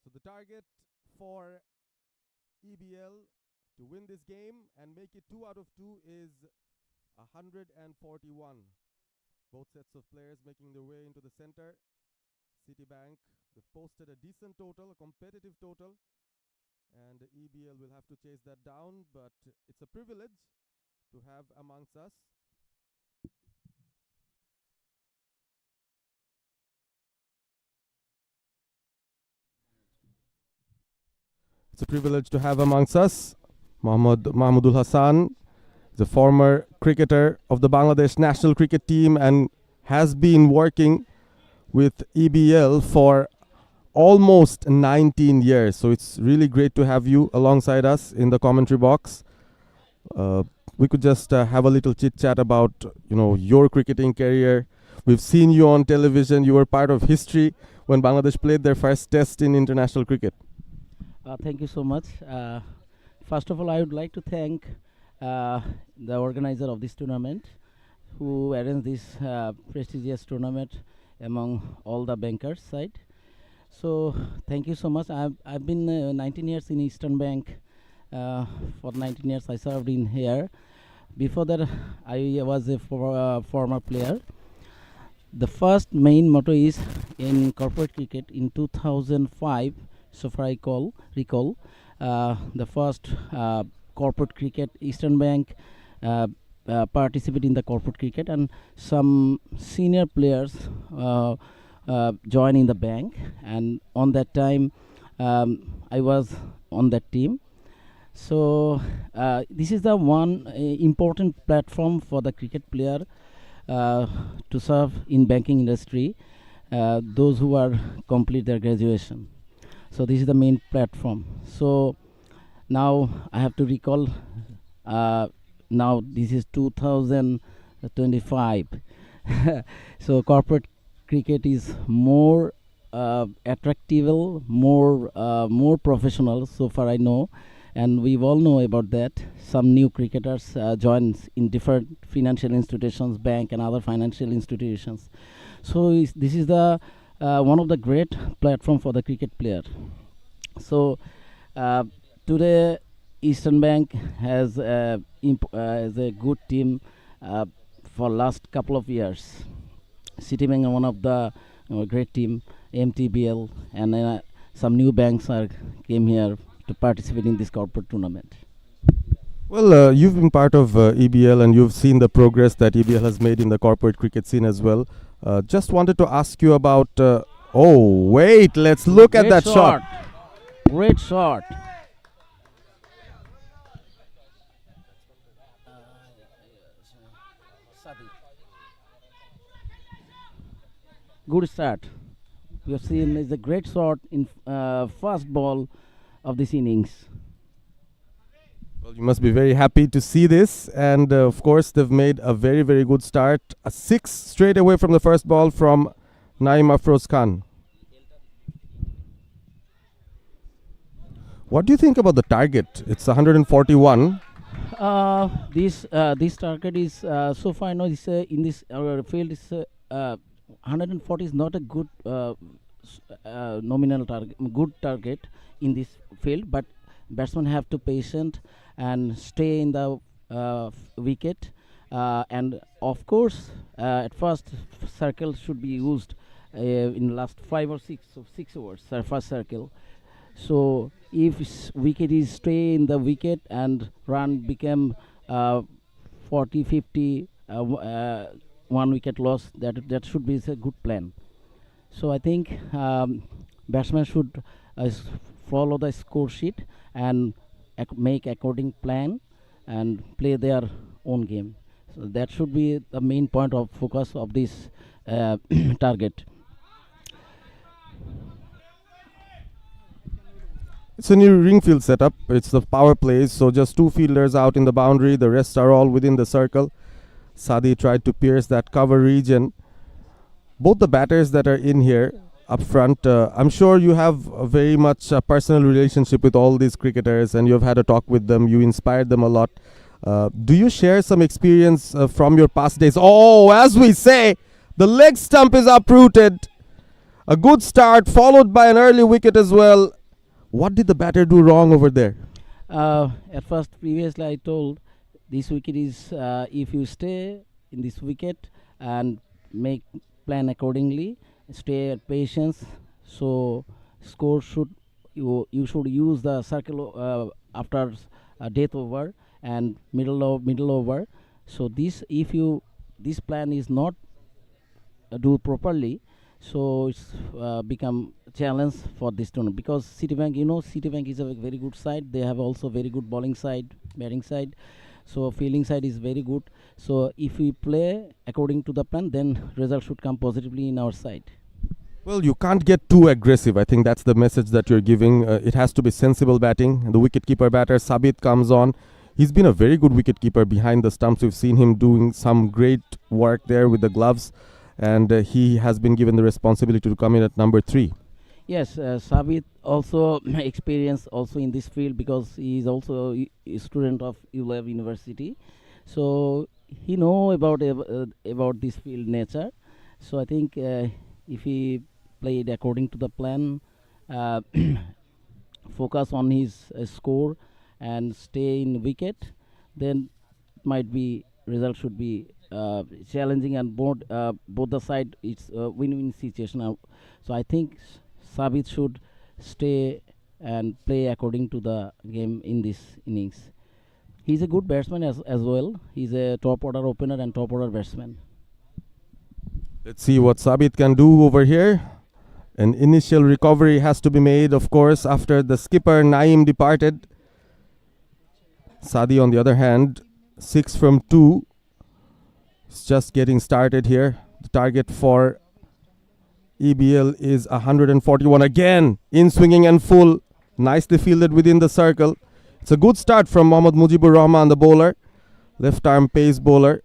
So the target for EBL to win this game and make it 2 out of 2 is 141. Both sets of players making their way into the center. Citibank, they've posted a decent total, a competitive total, and EBL will have to chase that down, but it's a privilege to have amongst us It's a privilege to have amongst us Mahmudul Hassan, the former cricketer of the Bangladesh national cricket team and has been working with EBL for almost 19 years. So it's really great to have you alongside us in the commentary box. We could just have a little chit chat about your cricketing career. We've seen you on television. You were part of history when Bangladesh played their first test in international cricket. Thank you so much. First of all, I would like to thank the organizer of this tournament, who arranged this prestigious tournament among all the bankers side. So thank you so much. I've been 19 years in Eastern Bank. For 19 years I served in here. Before that I was a former player. The first main motto is in corporate cricket in 2005, so far I recall, the first corporate cricket, Eastern Bank participate in the corporate cricket, and some senior players join in the bank, and on that time I was on that team. So this is the one important platform for the cricket player to serve in banking industry, those who are complete their graduation. So this is the main platform. So now I have to recall, now this is 2025. So corporate cricket is more attractive, more professional, so far I know, and we all know about that. Some new cricketers join in different financial institutions, bank and other financial institutions. So this is the one of the great platform for the cricket player. So today Eastern Bank has a good team for last couple of years. Citibank is one of the great team, MTBL, and some new banks came here to participate in this corporate tournament. Well, you've been part of EBL and you've seen the progress that EBL has made in the corporate cricket scene as well. Just wanted to ask you about. Oh, wait, let's look at that shot. Great shot. Good start. We have seen is a great shot in first ball of this innings. Well, you must be very happy to see this, and of course they've made a very, very good start. A 6 straight away from the first ball from Naeem Afroz Khan. What do you think about the target? It's 141. This target is so far I know this in this field is 140 is not a good nominal target, good target in this field, but batsmen have to patient and stay in the wicket, and of course at first circle should be used in last 5 or 6 overs, first circle. So if wicket is stay in the wicket and run become 40, 50, 1 wicket loss, that should be a good plan. So I think batsmen should follow the score sheet and make according plan and play their own game. So that should be the main point of focus of this target. It's a new ring field setup. It's the power plays, so just 2 fielders out in the boundary. The rest are all within the circle. Sadi tried to pierce that cover region. Both the batters that are in here up front, I'm sure you have a very much personal relationship with all these cricketers, and you've had a talk with them. You inspired them a lot. Do you share some experience from your past days? Oh, as we say, the leg stump is uprooted. A good start followed by an early wicket as well. What did the batter do wrong over there? At first, previously I told this wicket is if you stay in this wicket and make plan accordingly, stay at patience. So score should you should use the circle after death over and middle over. So this if you this plan is not do properly, so it's become challenge for this tournament, because Citibank, Citibank is a very good side. They have also very good bowling side, batting side, so fielding side is very good. So if we play according to the plan, then result should come positively in our side. Well, you can't get too aggressive. I think that's the message that you're giving. It has to be sensible batting. The wicketkeeper batter, Sabit, comes on. He's been a very good wicketkeeper behind the stumps. We've seen him doing some great work there with the gloves, and he has been given the responsibility to come in at number 3. Yes, Sabit also experience also in this field because he is also a student of ULEV University, so he know about this field nature. So I think if he played according to the plan, uh, focus on his score and stay in wicket, then might be result should be challenging and both the side it's a win-win situation. So I think Sabit should stay and play according to the game in this innings. He's a good batsman as well. He's a top order opener and top order batsman. Let's see what Sabit can do over here. An initial recovery has to be made, of course, after the skipper Naeem departed. Sadi, on the other hand, 6 from 2. It's just getting started here. The target for EBL is 141 again. In swinging and full. Nicely fielded within the circle. It's a good start from Mohammad Mujibur Rahman, the bowler. Left arm pace bowler.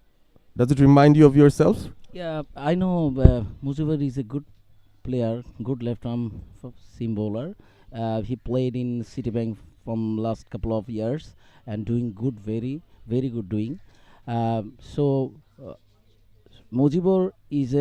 Does it remind you of yourself? Yeah, I know Mujibur is a good player, good left arm seam bowler. He played in Citibank from last couple of years and doing good, very good doing. So Mujibur is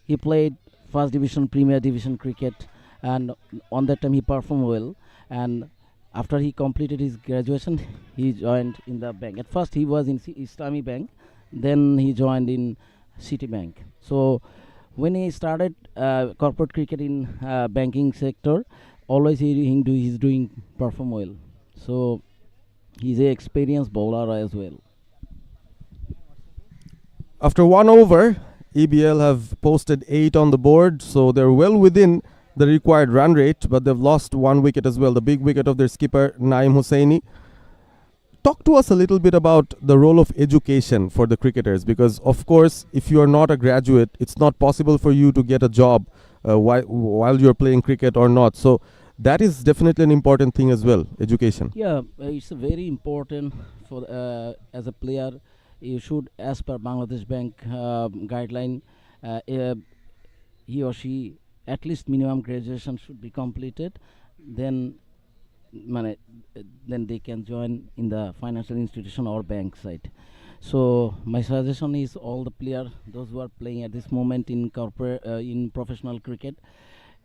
he played first division, Premier Division cricket, and on that time he performed well. And after he completed his graduation, he joined in the bank. At first he was in Islami Bank, then he joined in Citibank. So when he started corporate cricket in banking sector, always he's doing perform well. So he's a experienced bowler as well. After 1 over, EBL have posted 8 on the board, so they're well within the required run rate, but they've lost 1 wicket as well, the big wicket of their skipper Naeem Hussaini. Talk to us a little bit about the role of education for the cricketers, because of course if you are not a graduate, it's not possible for you to get a job while you're playing cricket or not. So that is definitely an important thing as well, education. Yeah, it's very important for as a player. You should, as per Bangladesh Bank guideline, he or she at least minimum graduation should be completed. Then then they can join in the financial institution or bank side. So my suggestion is all the players, those who are playing at this moment in corporate in professional cricket,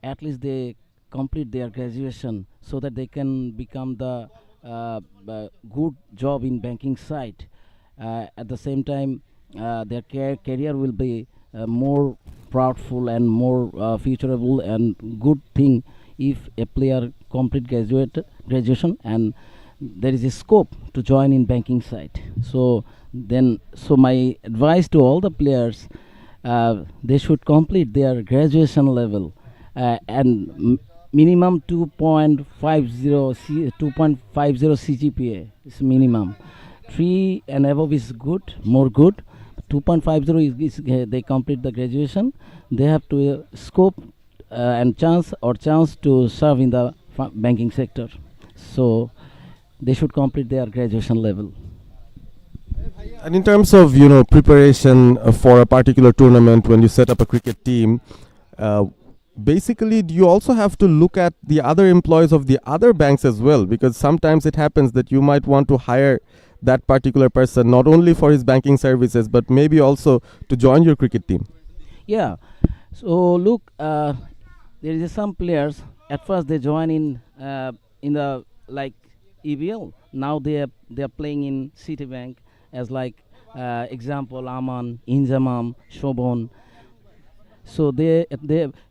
at least they complete their graduation so that they can become the good job in banking side. At the same time, their career will be more proudful and more futurable and good thing if a player complete graduation and there is a scope to join in banking side. So my advice to all the players, they should complete their graduation level and minimum 2.50 CGPA is minimum. 3 and above is good, more good. 2.50 is they complete the graduation. They have to scope and chance to serve in the banking sector. So they should complete their graduation level. And in terms of preparation for a particular tournament, when you set up a cricket team, basically do you also have to look at the other employees of the other banks as well? Because sometimes it happens that you might want to hire that particular person not only for his banking services but maybe also to join your cricket team. Yeah. So look, there is some players at first they join in the like EBL. Now they are playing in Citibank as like example Aman, Inzamam, Shobon. So they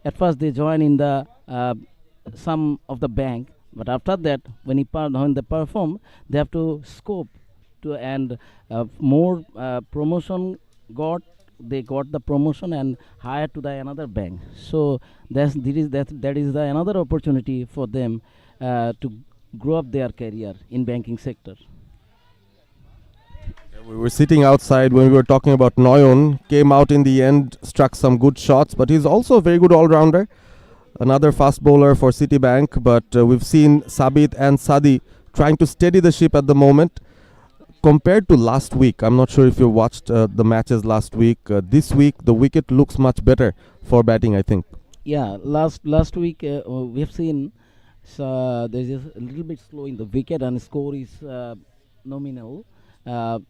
at first they join in the some of the bank, but after that when they perform, they have to scope to and more promotion they got the promotion and hired to the another bank. So that is the another opportunity for them to grow up their career in banking sector. We were sitting outside when we were talking about Noyon. Came out in the end, struck some good shots, but he's also a very good all-rounder. Another fast bowler for Citibank, but we've seen Sabit and Sadi trying to steady the ship at the moment. Compared to last week, I'm not sure if you watched the matches last week. This week, the wicket looks much better for batting, I think. Yeah, last week we have seen there's a little bit slow in the wicket and score is nominal. Uh,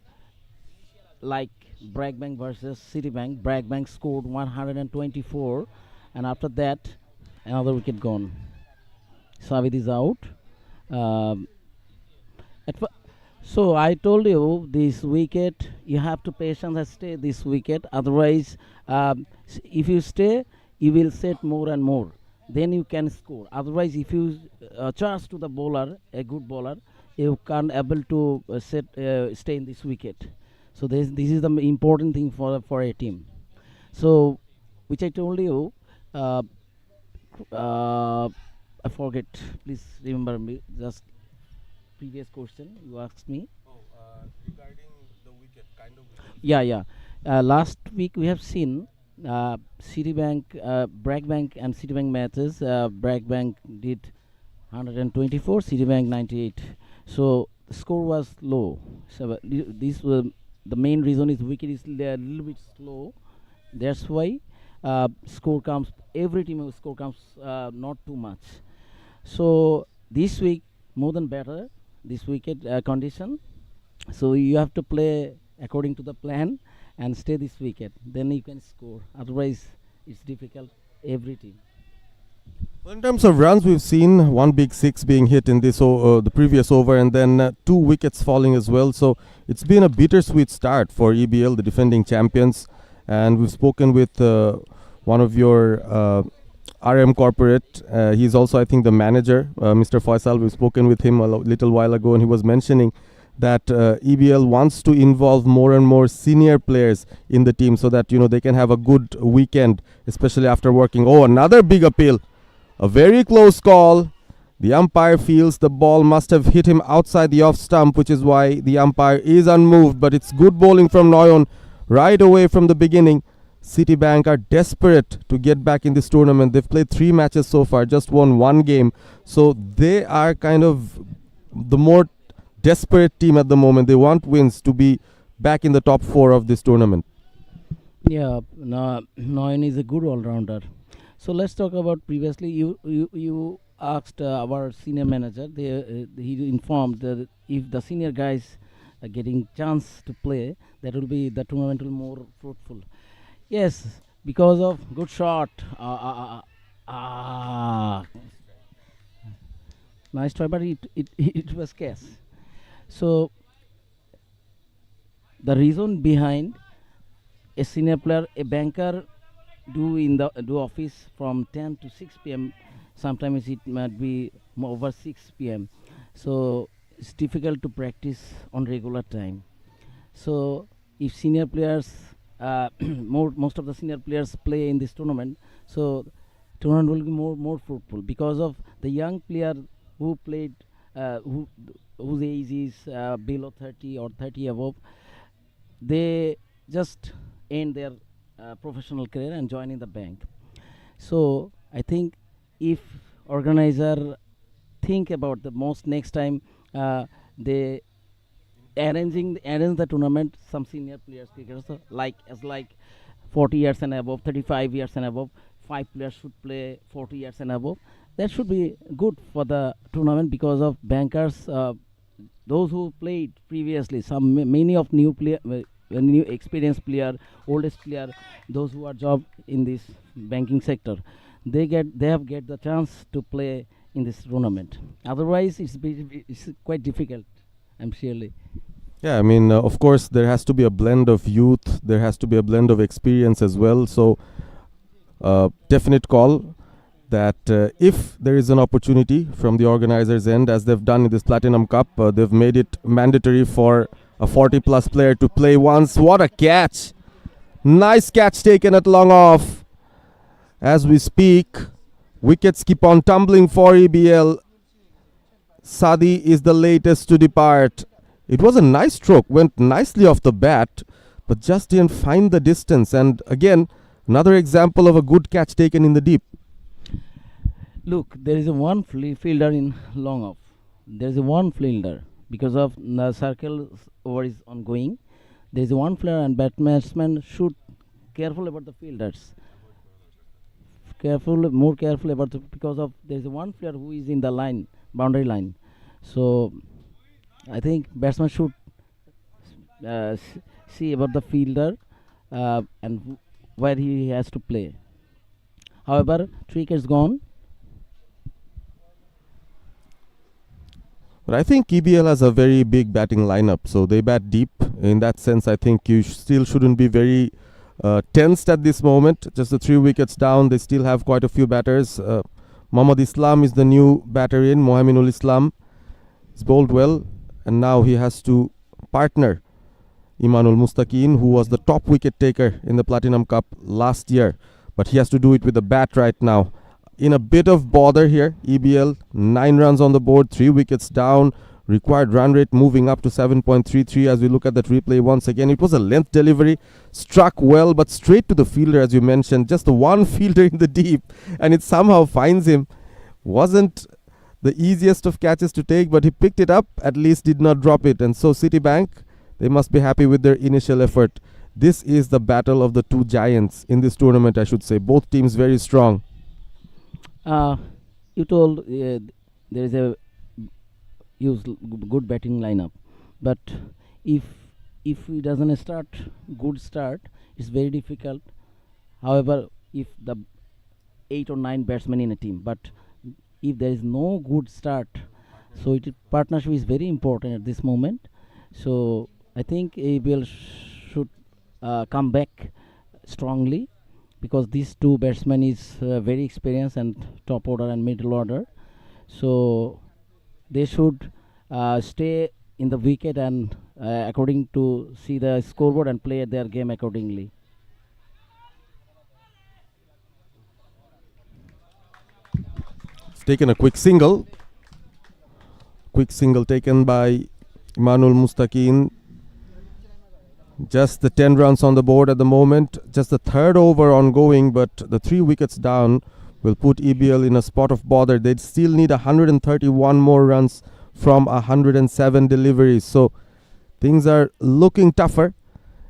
like Bragbank versus Citibank, Bragbank scored 124, and after that, another wicket gone. Savid is out. Um, so I told you this wicket, you have to patience and stay this wicket. Otherwise, if you stay, you will set more and more. Then you can score. Otherwise, if you charge to the bowler, a good bowler, you can't able to stay in this wicket. So this is the important thing for a team. So, which I told you, uh, I forget. Please remember me. Just previous question you asked me. Regarding the wicket, kind of. Yeah. Last week we have seen Citibank, Bragbank and Citibank matches. Bragbank did 124, Citibank 98. So the score was low. So this the main reason is wicket is a little bit slow. That's why score comes. Every team score comes not too much. So this week more than better. This wicket condition. So you have to play according to the plan and stay this wicket. Then you can score. Otherwise, it's difficult. Every team. Well, in terms of runs, we've seen one big six being hit in this the previous over, and then 2 wickets falling as well. So it's been a bittersweet start for EBL, the defending champions. And we've spoken with one of your RM corporate. He's also, I think, the manager, Mr. Faisal. We've spoken with him a little while ago, and he was mentioning that EBL wants to involve more and more senior players in the team so that they can have a good weekend, especially after working. Oh, another big appeal. A very close call. The umpire feels the ball must have hit him outside the off stump, which is why the umpire is unmoved. But it's good bowling from Noyon right away from the beginning. Citibank are desperate to get back in this tournament. They've played 3 matches so far, just won 1 game. So they are kind of the more desperate team at the moment. They want wins to be back in the top 4 of this tournament. Yeah, Noyan is a good all-rounder. So let's talk about previously. You asked our senior manager. He informed that if the senior guys are getting chance to play, that will be the tournament will more fruitful. Yes, because of good shot. Nice try, but it was case. So the reason behind a senior player, a banker do office from 10 to 6 p.m. Sometimes it might be over 6 p.m. So it's difficult to practice on regular time. So if senior players, most of the senior players play in this tournament, so tournament will be more fruitful because of the young player who played, whose age is below 30 or 30 above. They just end their professional career and join in the bank. So I think if organizer think about the most next time they arrange the tournament, some senior players cricketers like 40 years and above, 35 years and above, 5 players should play 40 years and above. That should be good for the tournament because of bankers, those who played previously, many of new player, new experienced player, oldest player, those who are job in this banking sector, they have get the chance to play in this tournament. Otherwise, it's quite difficult. I'm surely. Yeah, I mean, of course, there has to be a blend of youth. There has to be a blend of experience as well. So, definite call that if there is an opportunity from the organizers' end, as they've done in this Platinum Cup, they've made it mandatory for a 40-plus player to play once. What a catch! Nice catch taken at long off. As we speak, wickets keep on tumbling for EBL. Sadi is the latest to depart. It was a nice stroke, went nicely off the bat, but just didn't find the distance. And again, another example of a good catch taken in the deep. Look, there is a one fielder in long off. There is a one fielder because of the circle over is ongoing. There is a one fielder and batsman should careful about the fielders. More careful about because of there is a one fielder who is in the line, boundary line. So I think batsman should see about the fielder and where he has to play. However, 3 wickets gone. But I think EBL has a very big batting lineup, so they bat deep. In that sense, I think you still shouldn't be very tensed at this moment. Just the 3 wickets down, they still have quite a few batters. Mohammad Islam is the new batter in. Mohaminul Islam. He's bowled well, and now he has to partner Imanul Mustaqin, who was the top wicket taker in the Platinum Cup last year. But he has to do it with a bat right now. In a bit of bother here, EBL 9 runs on the board, 3 wickets down, required run rate moving up to 7.33 as we look at that replay once again. It was a length delivery, struck well but straight to the fielder as you mentioned, just the one fielder in the deep, and it somehow finds him. Wasn't the easiest of catches to take, but he picked it up, at least did not drop it. And so Citibank, they must be happy with their initial effort. This is the battle of the two giants in this tournament, I should say. Both teams very strong. You told there is a good batting lineup, but if he doesn't start good start, it's very difficult. However, if the 8 or 9 batsmen in a team, but if there is no good start, so partnership is very important at this moment. So I think ABL should come back strongly, because these two batsmen is very experienced and top order and middle order, so they should stay in the wicket and according to see the scoreboard and play their game accordingly. It's taken a quick single taken by Imanul Mustaqin. Just the 10 runs on the board at the moment. Just the third over ongoing, but the 3 wickets down will put EBL in a spot of bother. They'd still need 131 more runs from 107 deliveries. So things are looking tougher,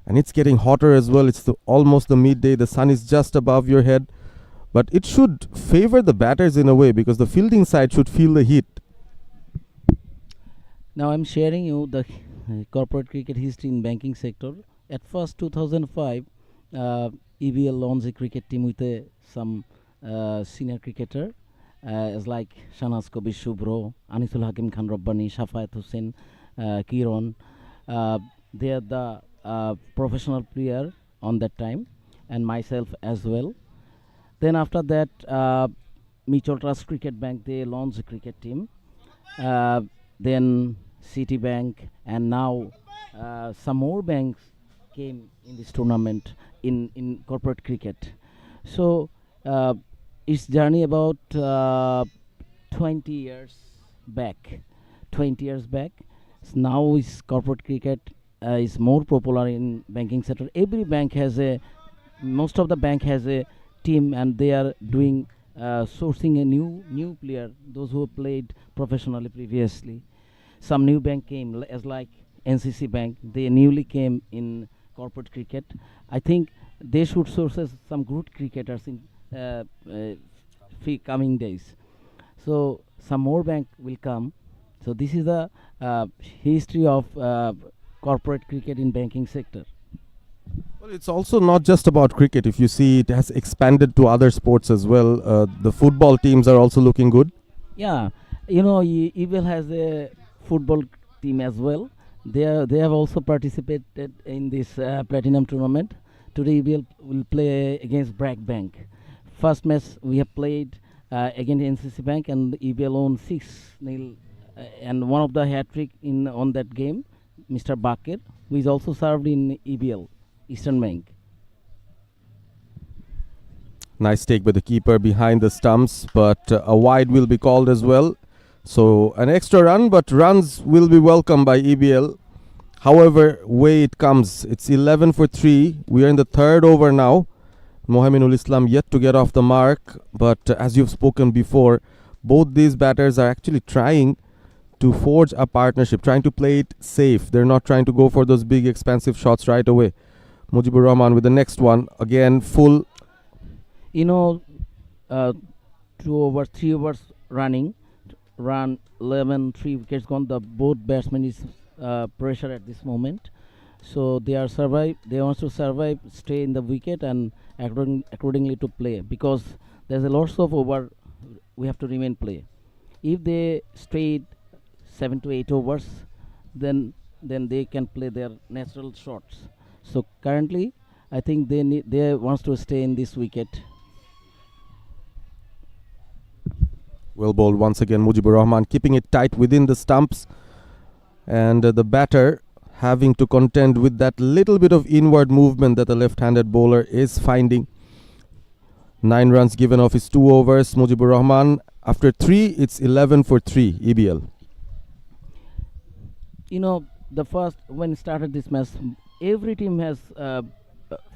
and it's getting hotter as well. It's almost the midday. The sun is just above your head. But it should favor the batters in a way, because the fielding side should feel the heat. Now I'm sharing you the corporate cricket history in banking sector. At first 2005, EBL launched a cricket team with some senior cricketer as like Shanaz Kabir Shubro, Anisul Hakim Khan Rabbani, Shafayat Hussain, Kiron. They are the professional player on that time, and myself as well. Then after that, Mutual Trust Cricket Bank, they launched a cricket team. Then Citibank, and now some more banks came in this tournament in corporate cricket. So it's journey about 20 years back. 20 years back. So now is corporate cricket is more popular in banking sector. Every bank has most of the bank has a team, and they are doing sourcing a new player, those who played professionally previously. Some new bank came as like NCC Bank. They newly came in corporate cricket. I think they should source some good cricketers in coming days. So some more bank will come. So this is the history of corporate cricket in banking sector. Well, it's also not just about cricket. If you see, it has expanded to other sports as well. The football teams are also looking good. Yeah, you know, EBL has a football team as well. They have also participated in this platinum tournament. Today EBL will play against Bragg Bank. First match we have played against NCC Bank, and EBL won 6-0, and one of the hat trick on that game, Mr. Bakir, who is also served in EBL, Eastern Bank. Nice take by the keeper behind the stumps, but a wide will be called as well. So an extra run, but runs will be welcomed by EBL. However way it comes. It's 11 for 3. We are in the third over now. Mohaminul Islam yet to get off the mark, but as you've spoken before, both these batters are actually trying to forge a partnership, trying to play it safe. They're not trying to go for those big expensive shots right away. Mujibur Rahman with the next one, again full. You know, 2 overs, 3 overs running, run 11, 3 wickets gone. The both batsmen is pressure at this moment, so they are survive. They want to survive, stay in the wicket, and accordingly to play, because there's a lots of over. We have to remain play. If they stayed 7 to 8 overs, then they can play their natural shots. So currently, I think they wants to stay in this wicket. Well bowled once again, Mujibur Rahman keeping it tight within the stumps, and the batter having to contend with that little bit of inward movement that the left-handed bowler is finding. 9 runs given off his 2 overs. Mujibur Rahman, after 3, it's 11 for 3, EBL. You know, the first when started this match, every team has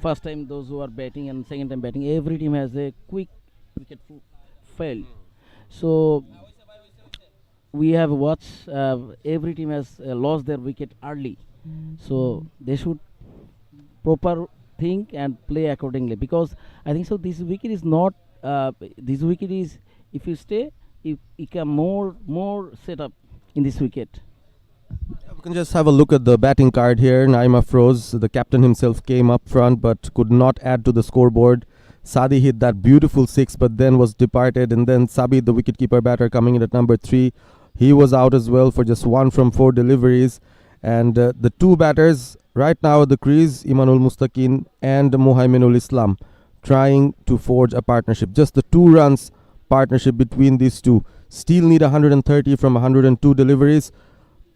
first time those who are batting and second time batting. Every team has a quick wicket fail. So we have watched every team has lost their wicket early. So they should proper think and play accordingly, because I think so this wicket is not this wicket is, if you stay, you become more setup in this wicket. We can just have a look at the batting card here. Naim Afroz, the captain himself, came up front but could not add to the scoreboard. Sadi hit that beautiful 6 but then was departed, and then Sabit, the wicketkeeper batter, coming in at number 3. He was out as well for just 1 from 4 deliveries. And the 2 batters right now at the crease, Imanul Mustaqin and Mohaminul Islam, trying to forge a partnership. Just the 2 runs partnership between these two. Still need 130 from 102 deliveries.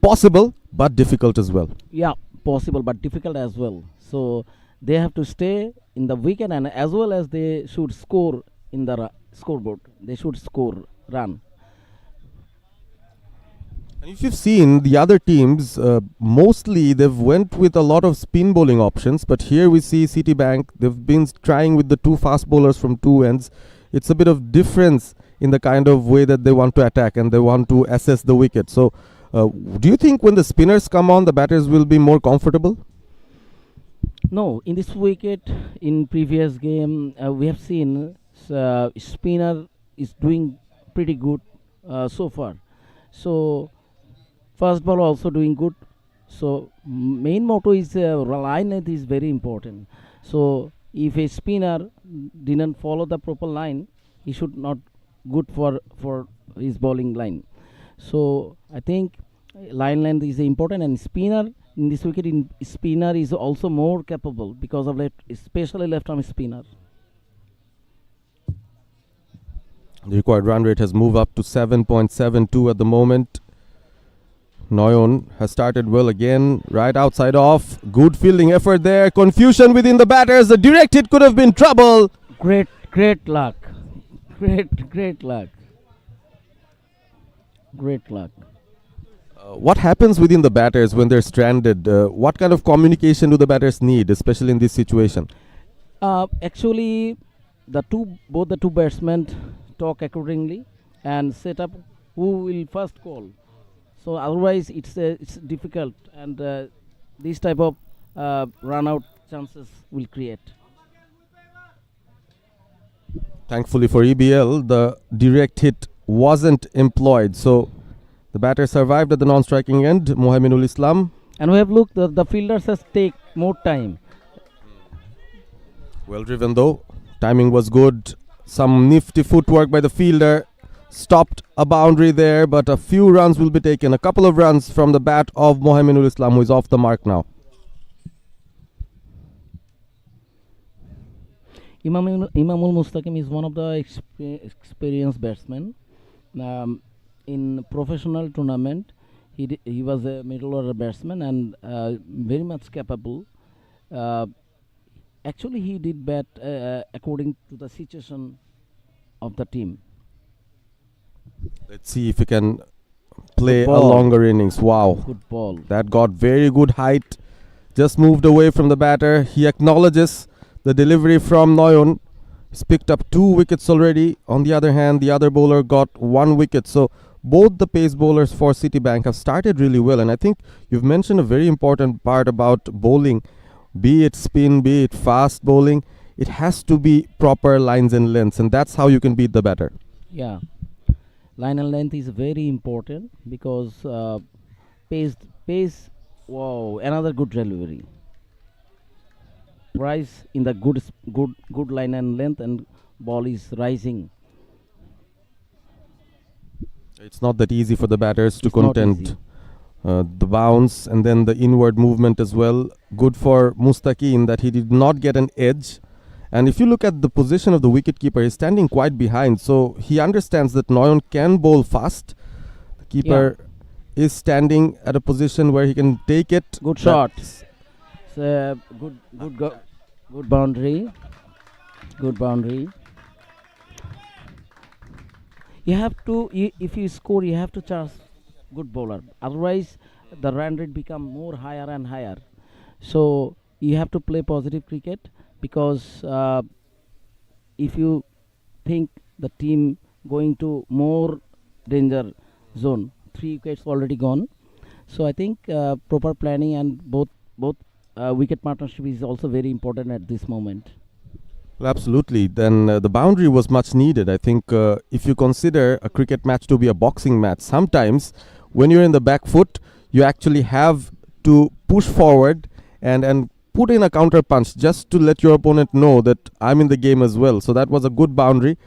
Possible, but difficult as well. Yeah, possible but difficult as well. So they have to stay in the wicket, and as well as they should score in the scoreboard. They should score run. And if you've seen the other teams, mostly they've went with a lot of spin bowling options, but here we see Citibank, they've been trying with the 2 fast bowlers from 2 ends. It's a bit of difference in the kind of way that they want to attack and they want to assess the wicket. So do you think when the spinners come on, the batters will be more comfortable? No, in this wicket, in previous game, we have seen spinner is doing pretty good so far. So first ball also doing good. So main motto is line length is very important. So if a spinner didn't follow the proper line, he should not good for his bowling line. So I think line length is important, and spinner in this wicket, spinner is also more capable because of especially left arm spinner. The required run rate has moved up to 7.72 at the moment. Noyon has started well again, right outside off. Good fielding effort there. Confusion within the batters. The direct hit could have been trouble. Great luck. Great luck. Great luck. What happens within the batters when they're stranded? What kind of communication do the batters need, especially in this situation? Actually, both the two batsmen talk accordingly and set up who will first call. So otherwise, it's difficult, and this type of run out chances will create. Thankfully for EBL, the direct hit wasn't employed, so the batter survived at the non-striking end, Mohaminul Islam. And we have looked, the fielders has take more time. Well driven though, timing was good. Some nifty footwork by the fielder, stopped a boundary there, but a few runs will be taken. A couple of runs from the bat of Mohaminul Islam, who is off the mark now. Imamul Mustaqim is one of the experienced batsmen. In professional tournament, he was a middle order batsman and very much capable. Actually, he did bat according to the situation of the team. Let's see if he can play a ball. longer innings. Wow. Good ball. That got very good height. Just moved away from the batter. He acknowledges the delivery from Noyon. He's picked up 2 wickets already. On the other hand, the other bowler got 1 wicket. So both the pace bowlers for Citibank have started really well. And I think you've mentioned a very important part about bowling. Be it spin, be it fast bowling, it has to be proper lines and lengths. And that's how you can beat the batter. Yeah. Line and length is very important because pace. Wow, another good delivery. Rise in the good line and length, and ball is rising. It's not that easy for the batters to It's not contend. easy. The bounce and then the inward movement as well. Good for Mustaqin that he did not get an edge. And if you look at the position of the wicketkeeper, he's standing quite behind. So he understands that Noyon can bowl fast. The keeper is standing at a position where he can take it. Good shot. It's a good boundary. Good boundary. You have to, if you score, you have to charge good bowler. Otherwise, the run rate become more higher and higher. So you have to play positive cricket because if you think the team going to more danger zone, 3 wickets already gone. So I think proper planning and both wicket partnership is also very important at this moment. Well, absolutely. Then the boundary was much needed. I think if you consider a cricket match to be a boxing match, sometimes when you're in the back foot, you actually have to push forward and put in a counter punch just to let your opponent know that I'm in the game as well. So that was a good boundary.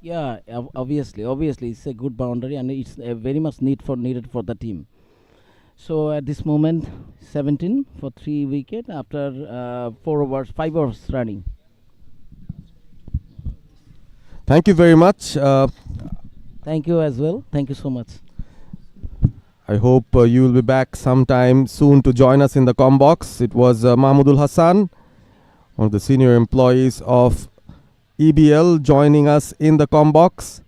Yeah, obviously, it's a good boundary and it's very much needed for the team. So at this moment, 17 for 3 wicket after 5 overs running. Thank you very much. Thank you as well. Thank you so much. I hope you will be back sometime soon to join us in the Combox. It was Mahmudul Hassan, one of the senior employees of EBL, joining us in the Combox.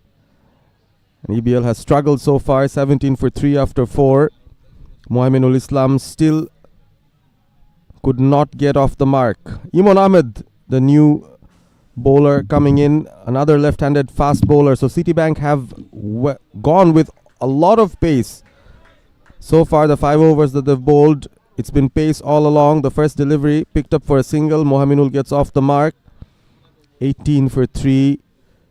And EBL has struggled so far, 17 for 3 after 4. Mohaminul Islam still could not get off the mark. Imon Ahmed, the new bowler coming in, another left-handed fast bowler. So Citibank have gone with a lot of pace. So far, the 5 overs that they've bowled, it's been pace all along. The first delivery picked up for a single. Mohaminul gets off the mark. 18 for 3.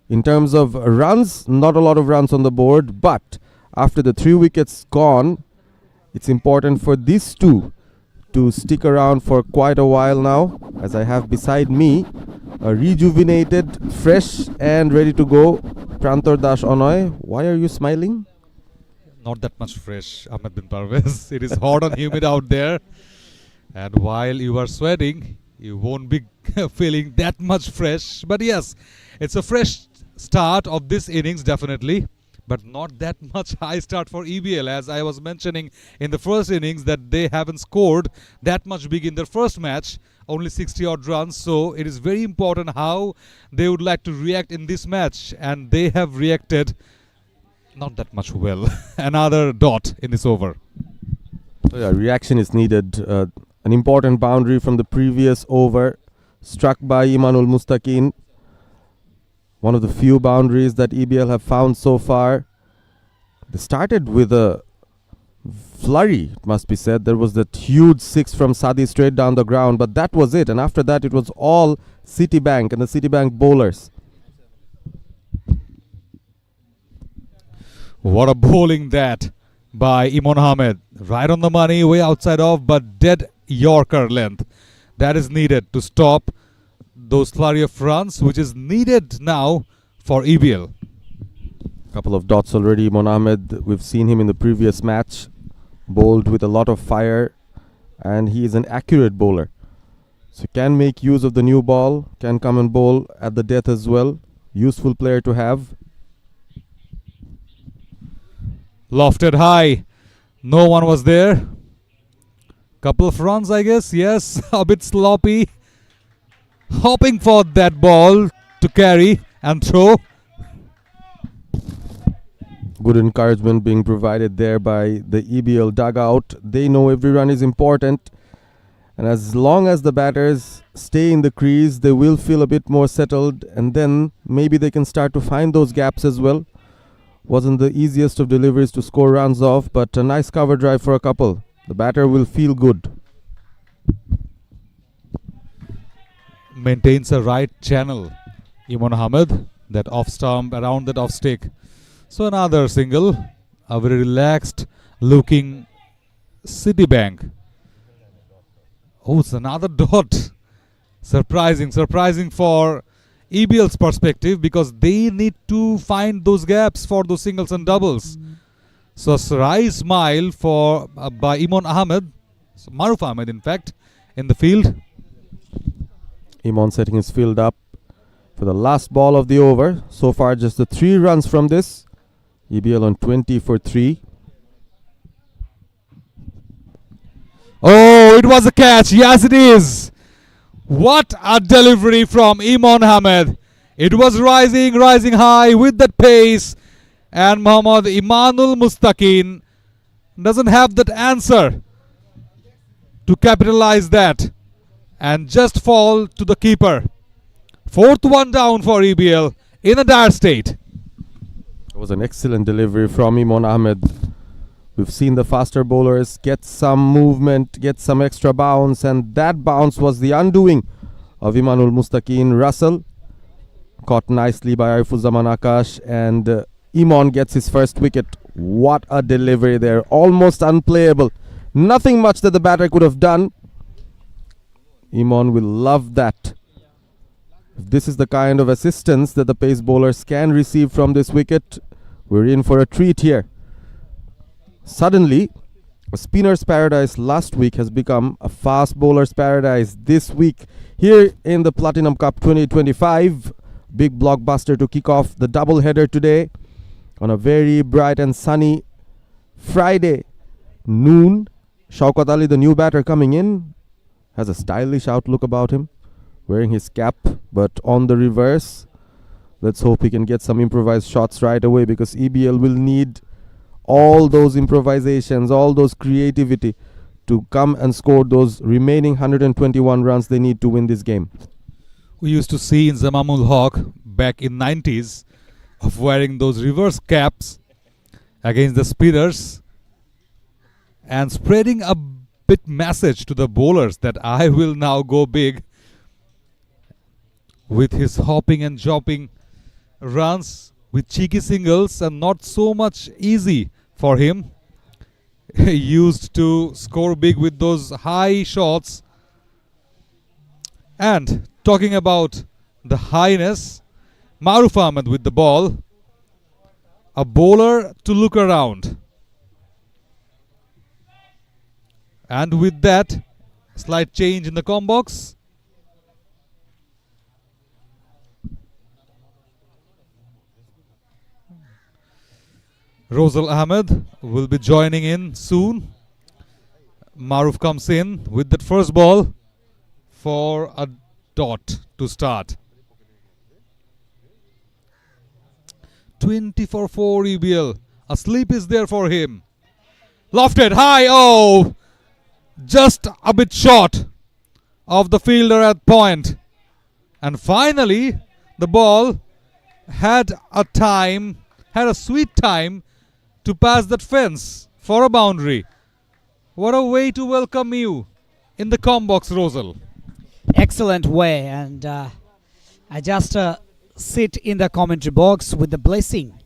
In terms of runs, not a lot of runs on the board, but after the 3 wickets gone, it's important for these two to stick around for quite a while now. As I have beside me a rejuvenated, fresh and ready to go Prantor Das Onoy. Why are you smiling? Not that much fresh, Ahmed bin Parvez. It is hot and humid out there. And while you are sweating, you won't be feeling that much fresh. But yes, it's a fresh start of this innings, definitely. But not that much high start for EBL, as I was mentioning in the first innings that they haven't scored that much big in their first match, only 60 odd runs. So it is very important how they would like to react in this match, and they have reacted not that much well. Another dot in this over. So yeah, reaction is needed. An important boundary from the previous over struck by Imanul Mustaqin. One of the few boundaries that EBL have found so far. They started with a flurry, it must be said. There was that huge 6 from Sadi straight down the ground, but that was it. And after that, it was all Citibank and the Citibank bowlers. What a bowling that by Imon Ahmed. Right on the money, way outside off, but dead Yorker length. That is needed to stop those flurry of runs, which is needed now for EBL. Couple of dots already. Imon Ahmed, we've seen him in the previous match, bowled with a lot of fire, and he is an accurate bowler. So can make use of the new ball, can come and bowl at the death as well. Useful player to have. Lofted high. No one was there. Couple of runs, I guess. Yes, a bit sloppy. Hopping for that ball to carry and throw. Good encouragement being provided there by the EBL dugout. They know every run is important, and as long as the batters stay in the crease, they will feel a bit more settled, and then maybe they can start to find those gaps as well. Wasn't the easiest of deliveries to score runs off, but a nice cover drive for a couple. The batter will feel good. Maintains a right channel. Imon Ahmed, that off stump, around that off stick. So another single, a very relaxed looking Citibank. Oh, it's another dot. Surprising for EBL's perspective, because they need to find those gaps for those singles and doubles. So a wry smile for by Imon Ahmed, so Maruf Ahmed in fact, in the field. Imon setting his field up for the last ball of the over. So far just the 3 runs from this. EBL on 20 for 3. Oh, it was a catch. Yes, it is. What a delivery from Imon Ahmed. It was rising high with that pace. And Mohammad Imanul Mustaqin doesn't have that answer to capitalize that and just fall to the keeper. 4th one down for EBL in a dire state. It was an excellent delivery from Imon Ahmed. We've seen the faster bowlers get some movement, get some extra bounce, and that bounce was the undoing of Imanul Mustaqin. Russell caught nicely by Arifuzaman Akash, and Imon gets his first wicket. What a delivery there. Almost unplayable. Nothing much that the batter could have done. Imon will love that. If this is the kind of assistance that the pace bowlers can receive from this wicket, we're in for a treat here. Suddenly, a spinner's paradise last week has become a fast bowler's paradise this week. Here in the Platinum Cup 2025, big blockbuster to kick off the double header today on a very bright and sunny Friday noon. Shaukat Ali, the new batter coming in, has a stylish outlook about him, wearing his cap, but on the reverse. Let's hope he can get some improvised shots right away, because EBL will need all those improvisations, all those creativity to come and score those remaining 121 runs they need to win this game. We used to see in Zamamul Haq back in 90s of wearing those reverse caps against the spinners and spreading a bit message to the bowlers that I will now go big. With his hopping and dropping runs with cheeky singles and not so much easy for him. He used to score big with those high shots. And talking about the highness, Maruf Ahmed with the ball, a bowler to look around. And with that, slight change in the com box. Rosal Ahmed will be joining in soon. Maruf comes in with that first ball for a dot to start. 20 for 4 EBL. A sleep is there for him. Lofted high. Oh, just a bit short of the fielder at point. And finally, the ball had a sweet time to pass that fence for a boundary. What a way to welcome you in the com box, Rosal. Excellent way, and I just sit in the commentary box with the blessing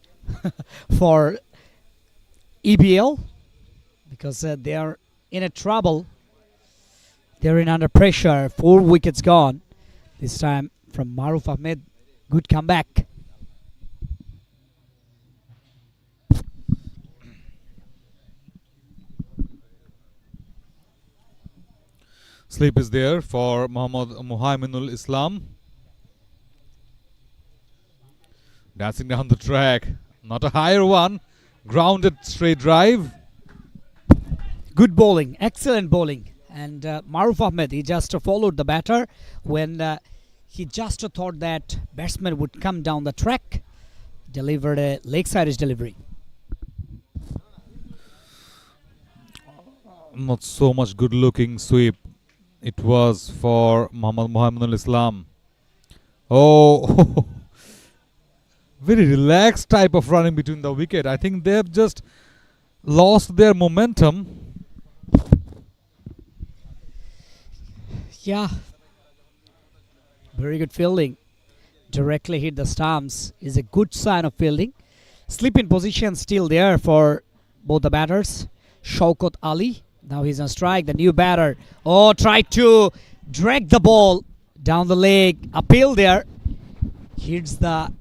for EBL, because they are in a trouble. They're in under pressure. 4 wickets gone. This time from Maruf Ahmed. Good comeback. Sleep is there for Muhammad Muhaiminul Islam. Dancing down the track. Not a higher one. Grounded straight drive. Good bowling. Excellent bowling. And Maruf Ahmed, he just followed the batter when he just thought that batsman would come down the track. Delivered a leg side delivery. Not so much good looking sweep. It was for Muhammadul Islam. Oh, very relaxed type of running between the wicket. I think they've just lost their momentum. Yeah, very good fielding. Directly hit the stumps is a good sign of fielding. Slip in position still there for both the batters. Shaukat Ali. Now he's on strike. The new batter. Oh, tried to drag the ball down the leg. Appeal there. Hits the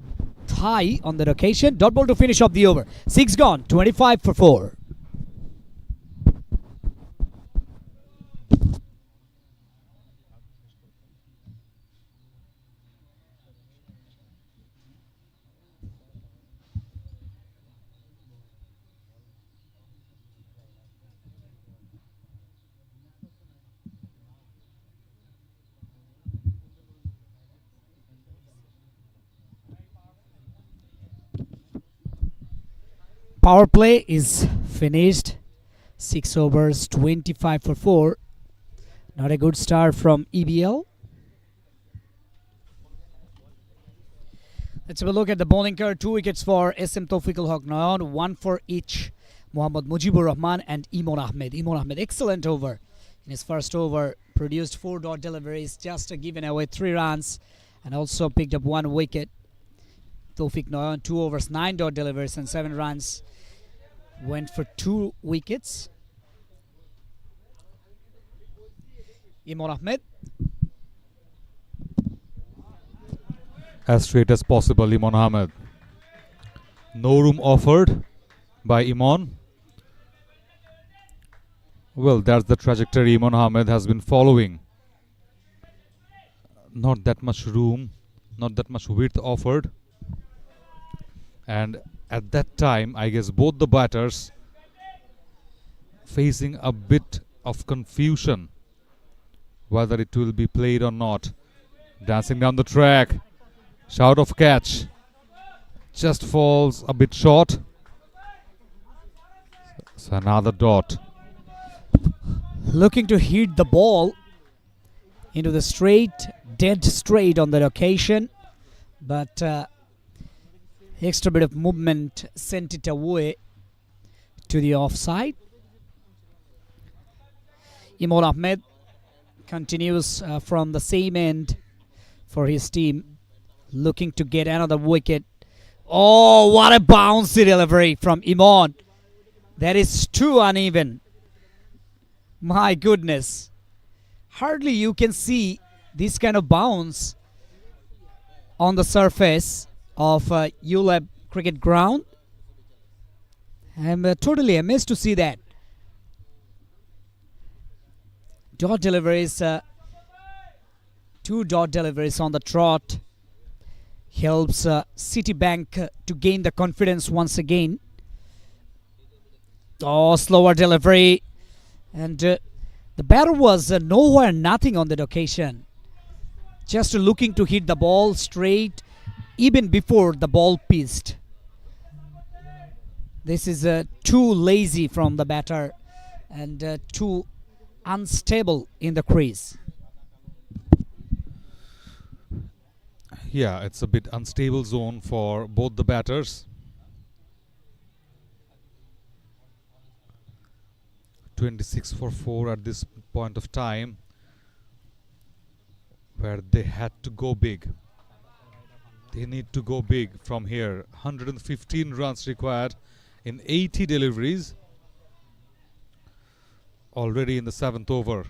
thigh on that occasion. Dot ball to finish off the over. 6 gone. 25 for 4. Power play is finished. 6 overs, 25 for 4. Not a good start from EBL. Let's have a look at the bowling card. 2 wickets for SM Taufiqul Haq Noyon, 1 for each Mohammad Mujibur Rahman and Imon Ahmed. Imon Ahmed, excellent over. In his first over, produced 4 dot deliveries, just given away 3 runs, and also picked up 1 wicket. Taufiq Noyon, 2 overs, 9 dot deliveries and 7 runs. Went for 2 wickets. Imon Ahmed. As straight as possible, Imon Ahmed. No room offered by Imon. Well, that's the trajectory Imon Ahmed has been following. Not that much room, not that much width offered. And at that time, I guess both the batters facing a bit of confusion whether it will be played or not. Dancing down the track, shout of catch, just falls a bit short. So another dot. Looking to hit the ball into the straight, dead straight on that occasion, but extra bit of movement sent it away to the offside. Imon Ahmed continues from the same end for his team, looking to get another wicket. Oh, what a bouncy delivery from Imon. That is too uneven. My goodness. Hardly you can see this kind of bounce on the surface of ULEB cricket ground. I'm totally amazed to see that. Dot deliveries, 2 dot deliveries on the trot helps Citibank to gain the confidence once again. Oh, slower delivery, and the batter was nowhere nothing on that occasion, just looking to hit the ball straight even before the ball pitched. This is too lazy from the batter and too unstable in the crease. Yeah, it's a bit unstable zone for both the batters. 26 for 4 at this point of time, where they had to go big. They need to go big from here. 115 runs required in 80 deliveries. Already in the 7th over.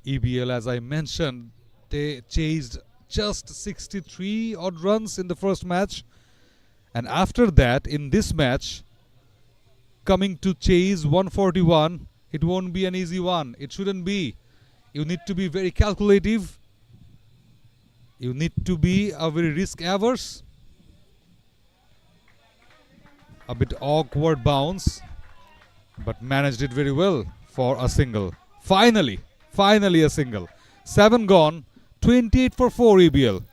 EBL, as I mentioned, they chased just 63 odd runs in the first match. And after that, in this match, coming to chase 141, it won't be an easy one. It shouldn't be. You need to be very calculative. You need to be a very risk averse. A bit awkward bounce, but managed it very well for a single. Finally a single. 7 gone, 28 for 4 EBL.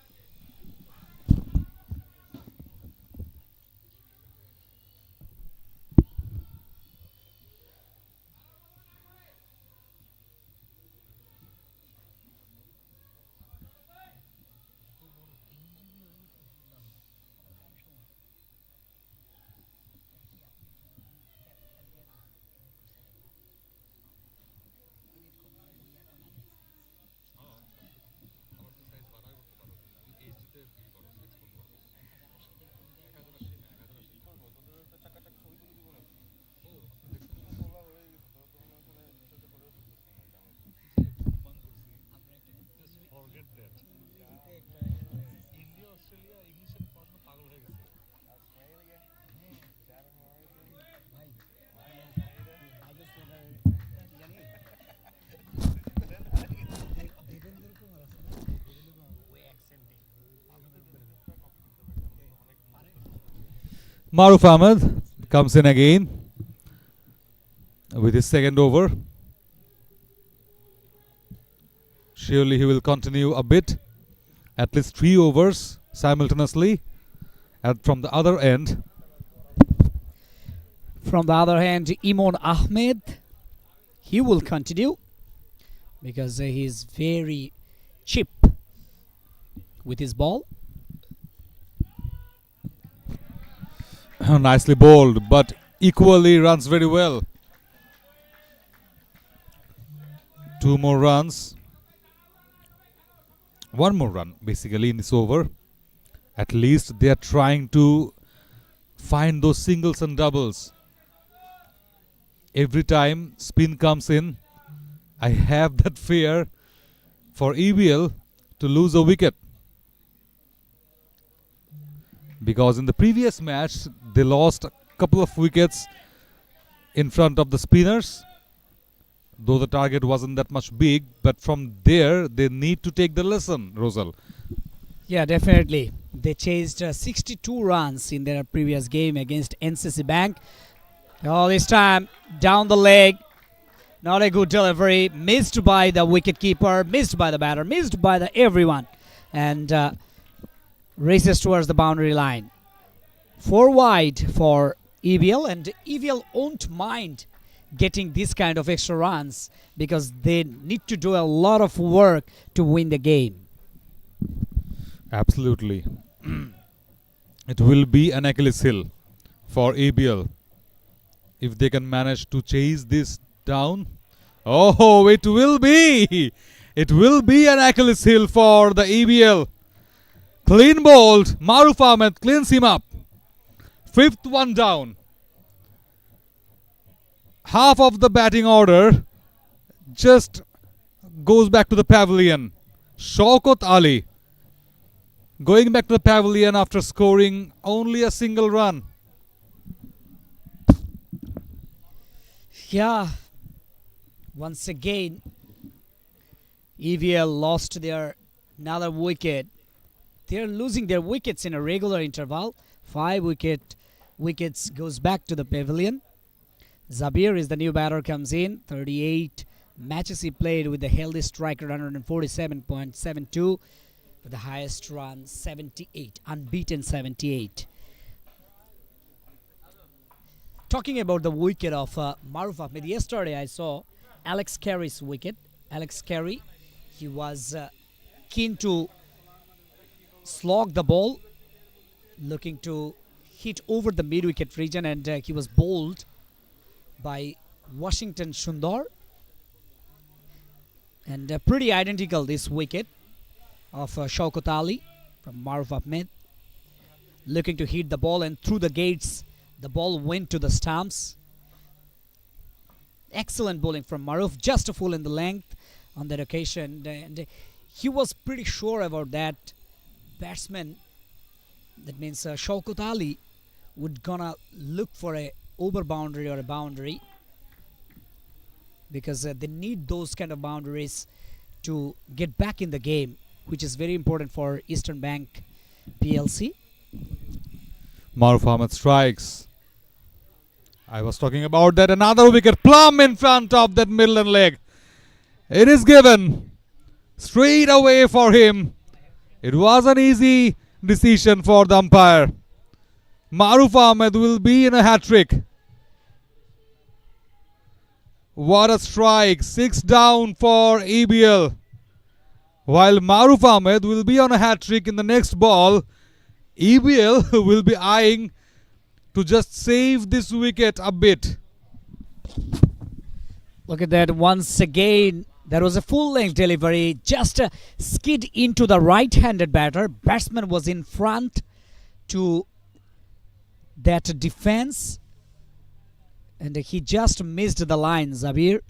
Maruf Ahmed comes in again with his second over. Surely he will continue a bit, at least 3 overs simultaneously. And from the other end, Imon Ahmed, he will continue because he is very cheap with his ball. nicely bowled, but equally runs very well. 2 more runs. 1 more run basically in this over. At least they are trying to find those singles and doubles. Every time spin comes in, I have that fear for EBL to lose a wicket. Because in the previous match, they lost a couple of wickets in front of the spinners. Though the target wasn't that much big, but from there, they need to take the lesson, Rosal. Yeah, definitely. They chased 62 runs in their previous game against NCC Bank. All this time, down the leg. Not a good delivery. Missed by the wicketkeeper, missed by the batter, missed by the everyone. And races towards the boundary line. 4 wide for EBL, and EBL won't mind getting this kind of extra runs because they need to do a lot of work to win the game. Absolutely. It will be an Achilles heel for ABL if they can manage to chase this down. Oh, it will be! It will be an Achilles heel for the ABL. Clean bowled. Maruf Ahmed cleans him up. 5th one down. Half of the batting order just goes back to the pavilion. Shaukat Ali going back to the pavilion after scoring only a single run. Yeah, once again, EVL lost their another wicket. They're losing their wickets in a regular interval. 5 wickets goes back to the pavilion. Zabir is the new batter, comes in. 38 matches he played with the healthy striker, 147.72. With the highest run, 78. Unbeaten 78. Talking about the wicket of Maruf Ahmed, yesterday I saw Alex Carey's wicket. Alex Carey, he was keen to slog the ball, looking to hit over the mid-wicket region, and he was bowled by Washington Sundar. And pretty identical this wicket of Shaukat Ali from Maruf Ahmed. Looking to hit the ball, and through the gates, the ball went to the stumps. Excellent bowling from Maruf, just a full in the length on that occasion. And he was pretty sure about that batsman. That means Shaukat Ali would gonna look for a over boundary or a boundary, because they need those kind of boundaries to get back in the game, which is very important for Eastern Bank PLC. Maruf Ahmed strikes. I was talking about that. Another wicket plumb in front of that middle and leg. It is given straight away for him. It was an easy decision for the umpire. Maruf Ahmed will be in a hat-trick. What a strike. 6 down for EBL. While Maruf Ahmed will be on a hat-trick in the next ball, EBL will be eyeing to just save this wicket a bit. Look at that once again. There was a full-length delivery, just skid into the right-handed batter. Batsman was in front to that defense, and he just missed the line, Zabir.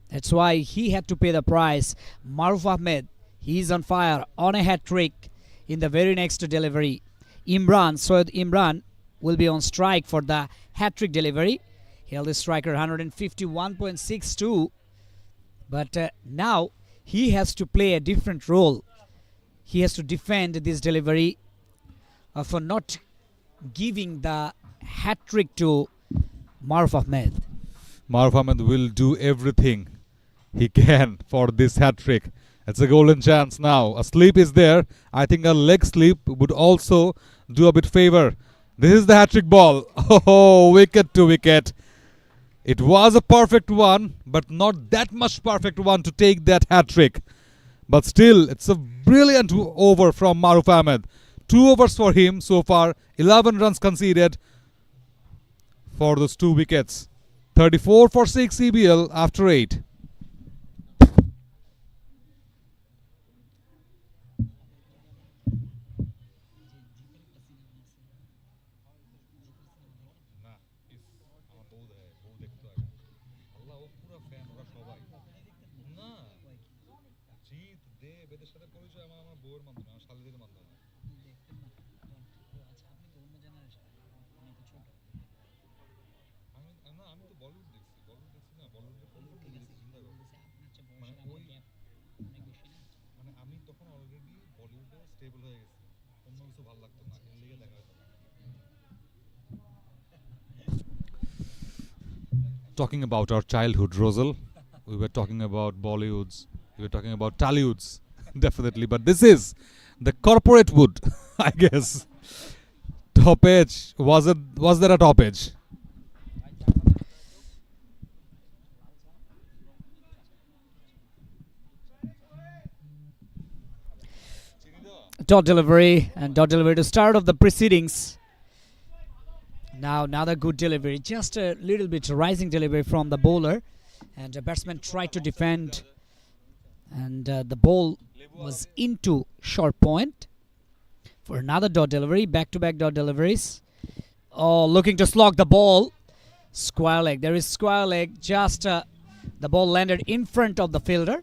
That's why he had to pay the price. Maruf Ahmed, he's on fire, on a hat-trick in the very next delivery. Soed Imran will be on strike for the hat-trick delivery. Held the striker 151.62. But now he has to play a different role. He has to defend this delivery for not giving the hat trick to Maruf Ahmed. Maruf Ahmed will do everything he can for this hat trick. It's a golden chance now. A sleep is there. I think a leg sleep would also do a bit favor. This is the hat trick ball. Oh, wicket to wicket. It was a perfect one, but not that much perfect one to take that hat trick. But still, it's a brilliant over from Maruf Ahmed. 2 overs for him so far. 11 runs conceded for those 2 wickets. 34 for 6 EBL after 8. Talking about our childhood, Rosal, we were talking about Bollywoods, we were talking about Tollywoods, definitely. But this is the corporate wood, I guess. Top edge. Was there a top edge? Dot delivery and dot delivery to start of the proceedings. Now another good delivery, just a little bit rising delivery from the bowler, and the batsman tried to defend, and the ball was into short point for another dot delivery. Back-to-back dot deliveries. Oh, looking to slog the ball. Square leg. There is square leg. Just the ball landed in front of the fielder.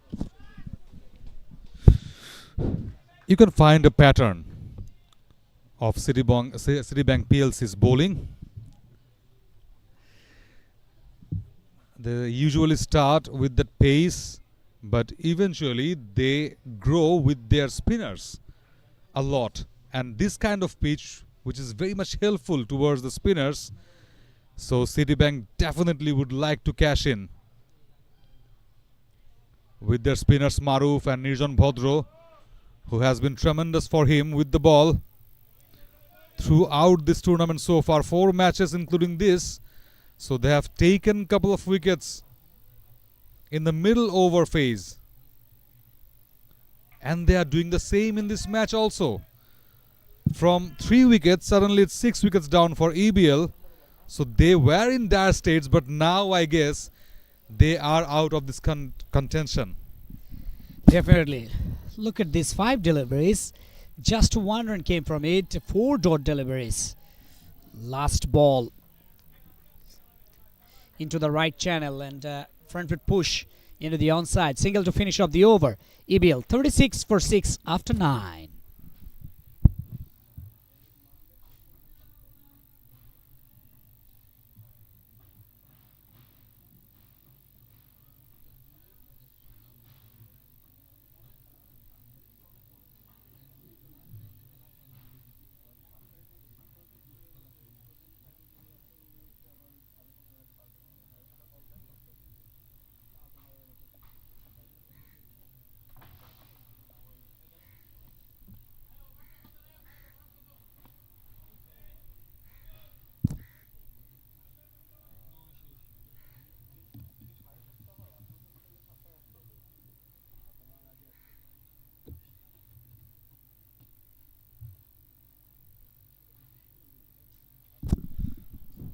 You can find a pattern of Citibank PLC's bowling. They usually start with that pace, but eventually they grow with their spinners a lot. And this kind of pitch, which is very much helpful towards the spinners, so Citibank definitely would like to cash in with their spinners Maruf and Nirjan Bhodro, who has been tremendous for him with the ball throughout this tournament so far. 4 matches including this. So they have taken a couple of wickets in the middle over phase. And they are doing the same in this match also. From 3 wickets, suddenly it's 6 wickets down for EBL. So they were in dire states, but now I guess they are out of this contention. Definitely. Look at these 5 deliveries. Just 1 run came from it. 4 dot deliveries. Last ball into the right channel and front foot push into the onside. Single to finish off the over. EBL 36 for 6 after 9.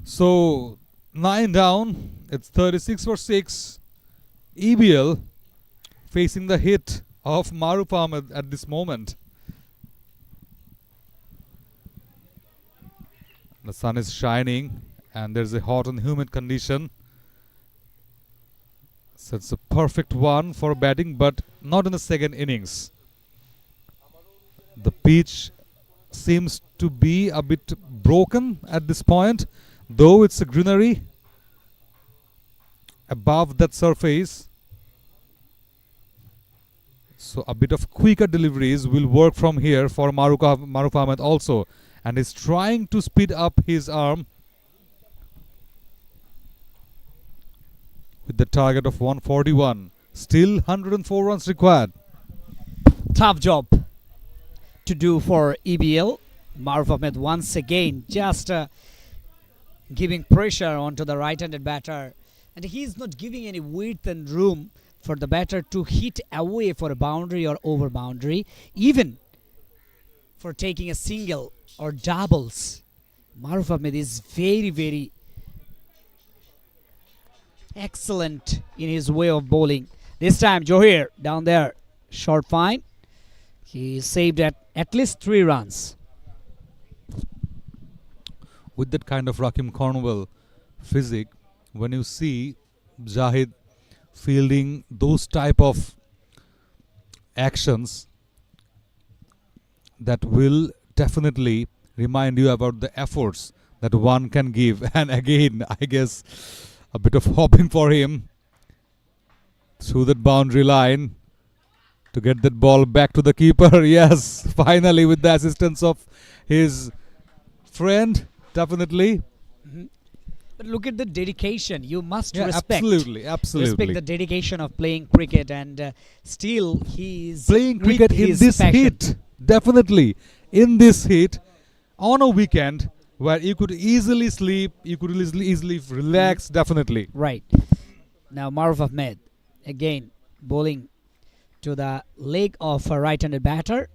So 9 down, it's 36 for 6. EBL facing the hit of Maruf Ahmed at this moment. The sun is shining and there's a hot and humid condition. So it's a perfect one for batting, but not in the second innings. The pitch seems to be a bit broken at this point, though it's a greenery above that surface. So a bit of quicker deliveries will work from here for Maruf Ahmed also. and is trying to speed up his arm with the target of 141. Still 104 runs required. Tough job to do for EBL. Maruf Ahmed once again just giving pressure onto the right-handed batter, and he's not giving any width and room for the batter to hit away for a boundary or over boundary, even for taking a single or doubles. Maruf Ahmed is very excellent in his way of bowling. This time Johir down there, short fine. He saved at least 3 runs. With that kind of Rakim Cornwell physique, when you see Zahid fielding those type of actions, that will definitely remind you about the efforts that one can give. And again, I guess a bit of hopping for him through that boundary line to get that ball back to the keeper. Yes, finally with the assistance of his friend, definitely. But look at the dedication. You must Yeah, respect. absolutely. Respect the dedication of playing cricket, and still he's Playing with cricket in his this passion. heat, definitely in this heat, on a weekend where you could easily sleep, you could easily relax, definitely. Right. Now Maruf Ahmed again bowling to the leg of a right-handed batter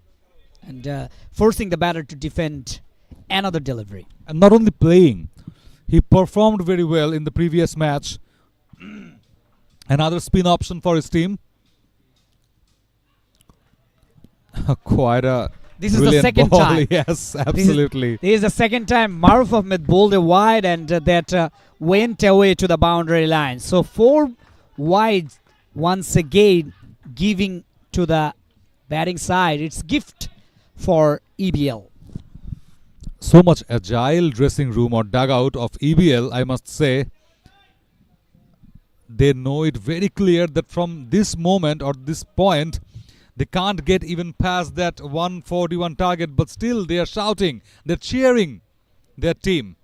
and forcing the batter to defend another delivery. And not only playing, he performed very well in the previous match. Another spin option for his team. Quite a This is the brilliant second ball. time. Yes, absolutely. This is the second time Maruf Ahmed bowled a wide and that went away to the boundary line. So 4 wide once again giving to the batting side. It's gift for EBL. So much agile dressing room or dugout of EBL, I must say. They know it very clear that from this moment or this point, they can't get even past that 141 target, but still they are shouting, they're cheering their team.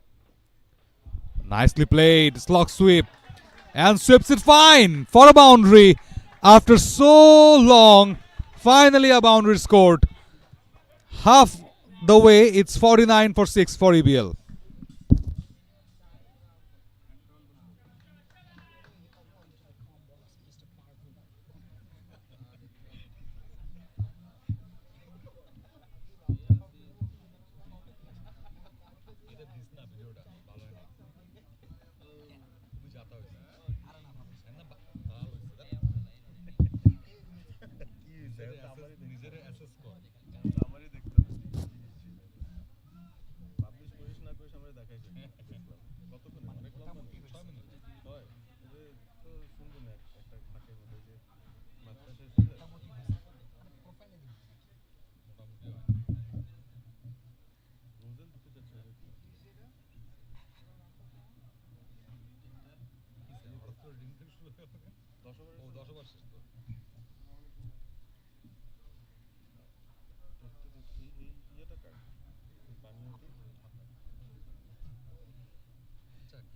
Nicely played, slog sweep, and sweeps it fine for a boundary. After so long, finally a boundary scored. Half the way, it's 49 for 6 for EBL.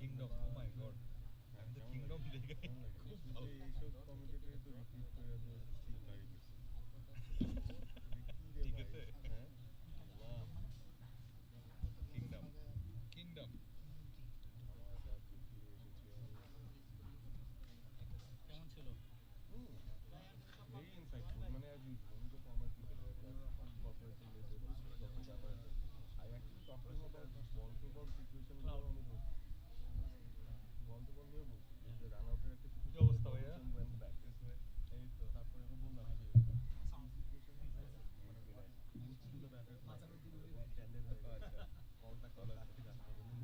Kingdom, oh my god. I'm the kingdom Kingdom. কি অবস্থা ভাইয়া?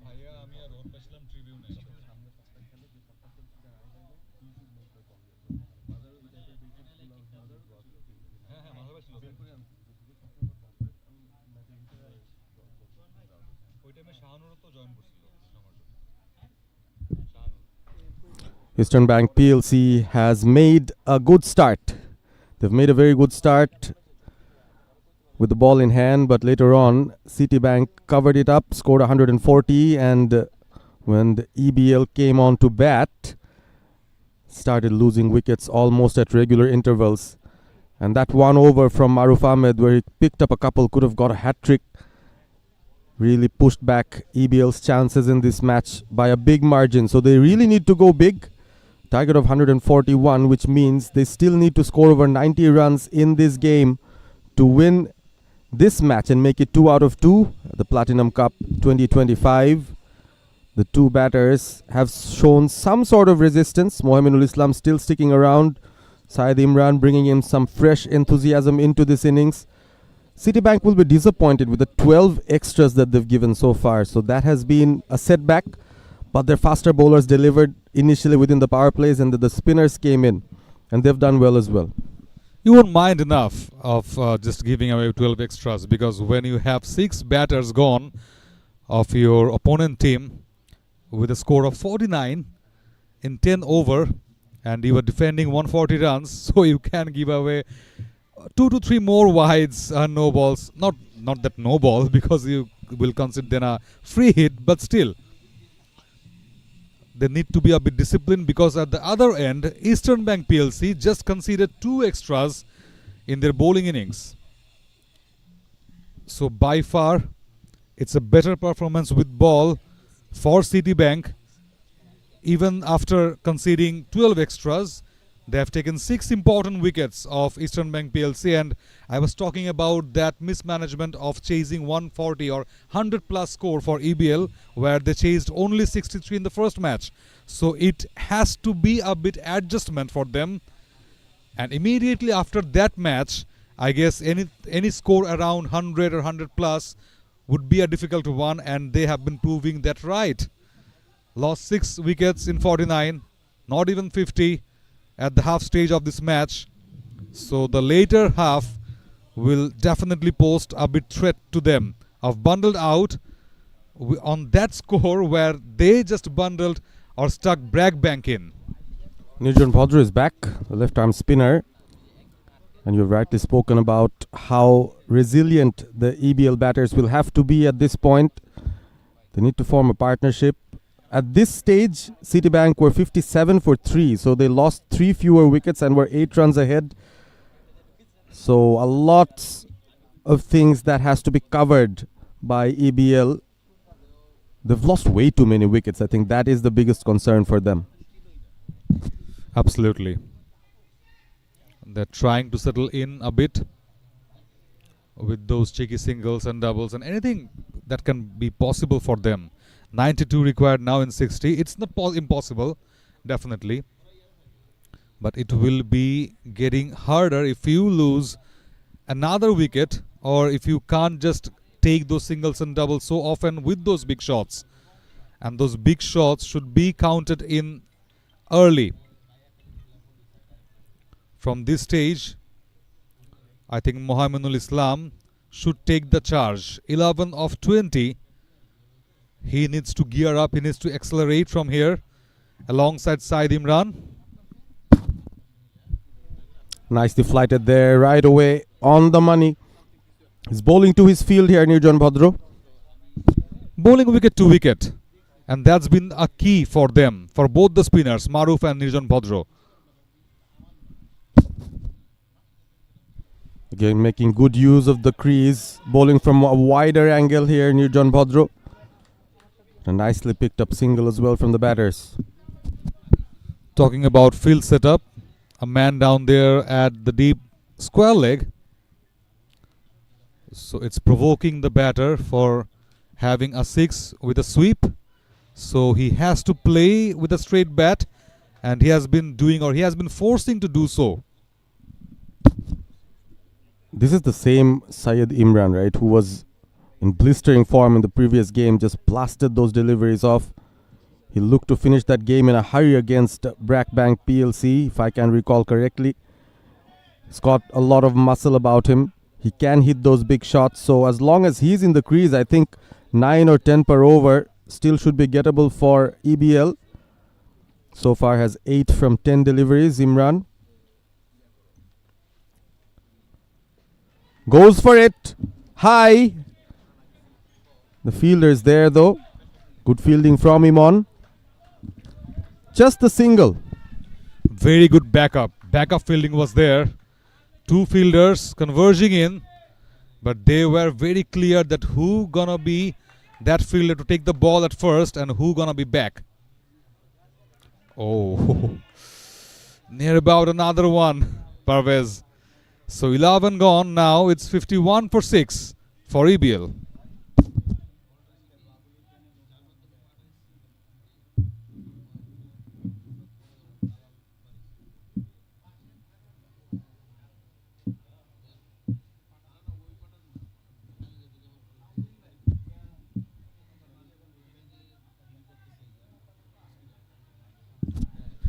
ভাইয়া আমি আর ওর পেছিলাম ট্রিবিউনে। হ্যাঁ হ্যাঁ মাথা পাইছিল। ওই টাইমে শাহানুরও তো জয়েন করছিল আমার জন্য। Eastern Bank PLC has made a good start. They've made a very good start. with the ball in hand, but later on Citibank covered it up, scored 140, and when the EBL came on to bat, started losing wickets almost at regular intervals. And that one over from Maruf Ahmed where he picked up a couple, could have got a hat-trick, really pushed back EBL's chances in this match by a big margin. So they really need to go big. Target of 141, which means they still need to score over 90 runs in this game to win this match and make it 2 out of 2 at the Platinum Cup 2025. The two batters have shown some sort of resistance. Mohammedul Islam still sticking around. Syed Imran bringing in some fresh enthusiasm into this innings. Citibank will be disappointed with the 12 extras that they've given so far. So that has been a setback. But their faster bowlers delivered initially within the power plays, and the spinners came in. And they've done well as well. You won't mind enough of just giving away 12 extras, because when you have 6 batters gone of your opponent team with a score of 49 in 10 over, and you are defending 140 runs, so you can give away 2 to 3 more wides and no balls. Not that no ball, because you will consider then a free hit, but still they need to be a bit disciplined, because at the other end Eastern Bank PLC just conceded 2 extras in their bowling innings. So by far it's a better performance with ball for Citibank. Even after conceding 12 extras, they have taken 6 important wickets of Eastern Bank PLC, and I was talking about that mismanagement of chasing 140 or 100 plus score for EBL, where they chased only 63 in the first match. So it has to be a bit adjustment for them, and immediately after that match, I guess any score around 100 or 100 plus would be a difficult one, and they have been proving that right. Lost 6 wickets in 49, not even 50 at the half stage of this match. So the later half will definitely pose a bit threat to them of bundled out on that score where they just bundled or stuck Bragbank in. Nirjan Bhadra is back, the left arm spinner. And you've rightly spoken about how resilient the EBL batters will have to be at this point. They need to form a partnership. At this stage, Citibank were 57 for 3, so they lost 3 fewer wickets and were 8 runs ahead. So a lot of things that has to be covered by EBL. They've lost way too many wickets. I think that is the biggest concern for them. Absolutely. They're trying to settle in a bit with those cheeky singles and doubles and anything that can be possible for them. 92 required now in 60. It's not impossible, definitely. But it will be getting harder if you lose another wicket, or if you can't just take those singles and doubles so often with those big shots. And those big shots should be counted in early. From this stage, I think Mohammedul Islam should take the charge. 11 of 20. He needs to gear up. He needs to accelerate from here alongside Syed Imran. Nicely flighted there right away on the money. He's bowling to his field here, Nirjan Bhadra. Bowling wicket to wicket. And that's been a key for them, for both the spinners, Maruf and Nirjan Bhadra. Again, making good use of the crease. Bowling from a wider angle here, Nirjan Bhadra. A nicely picked up single as well from the batters. Talking about field setup, a man down there at the deep square leg. So it's provoking the batter for having a 6 with a sweep. So he has to play with a straight bat, and he has been doing, or he has been forcing to do so. This is the same Syed Imran, right, who was in blistering form in the previous game, just blasted those deliveries off. He looked to finish that game in a hurry against Bragbank PLC, if I can recall correctly. He's got a lot of muscle about him. He can hit those big shots. So as long as he's in the crease, I think 9 or 10 per over still should be gettable for EBL. So far has 8 from 10 deliveries, Imran. Goes for it. High. The fielder is there though. Good fielding from Imon. Just the single. Very good backup. Backup fielding was there. Two fielders converging in, but they were very clear that who gonna be that fielder to take the ball at first and who gonna be back. Oh, near about another one, Parvez. So 11 gone now. It's 51 for 6 for EBL.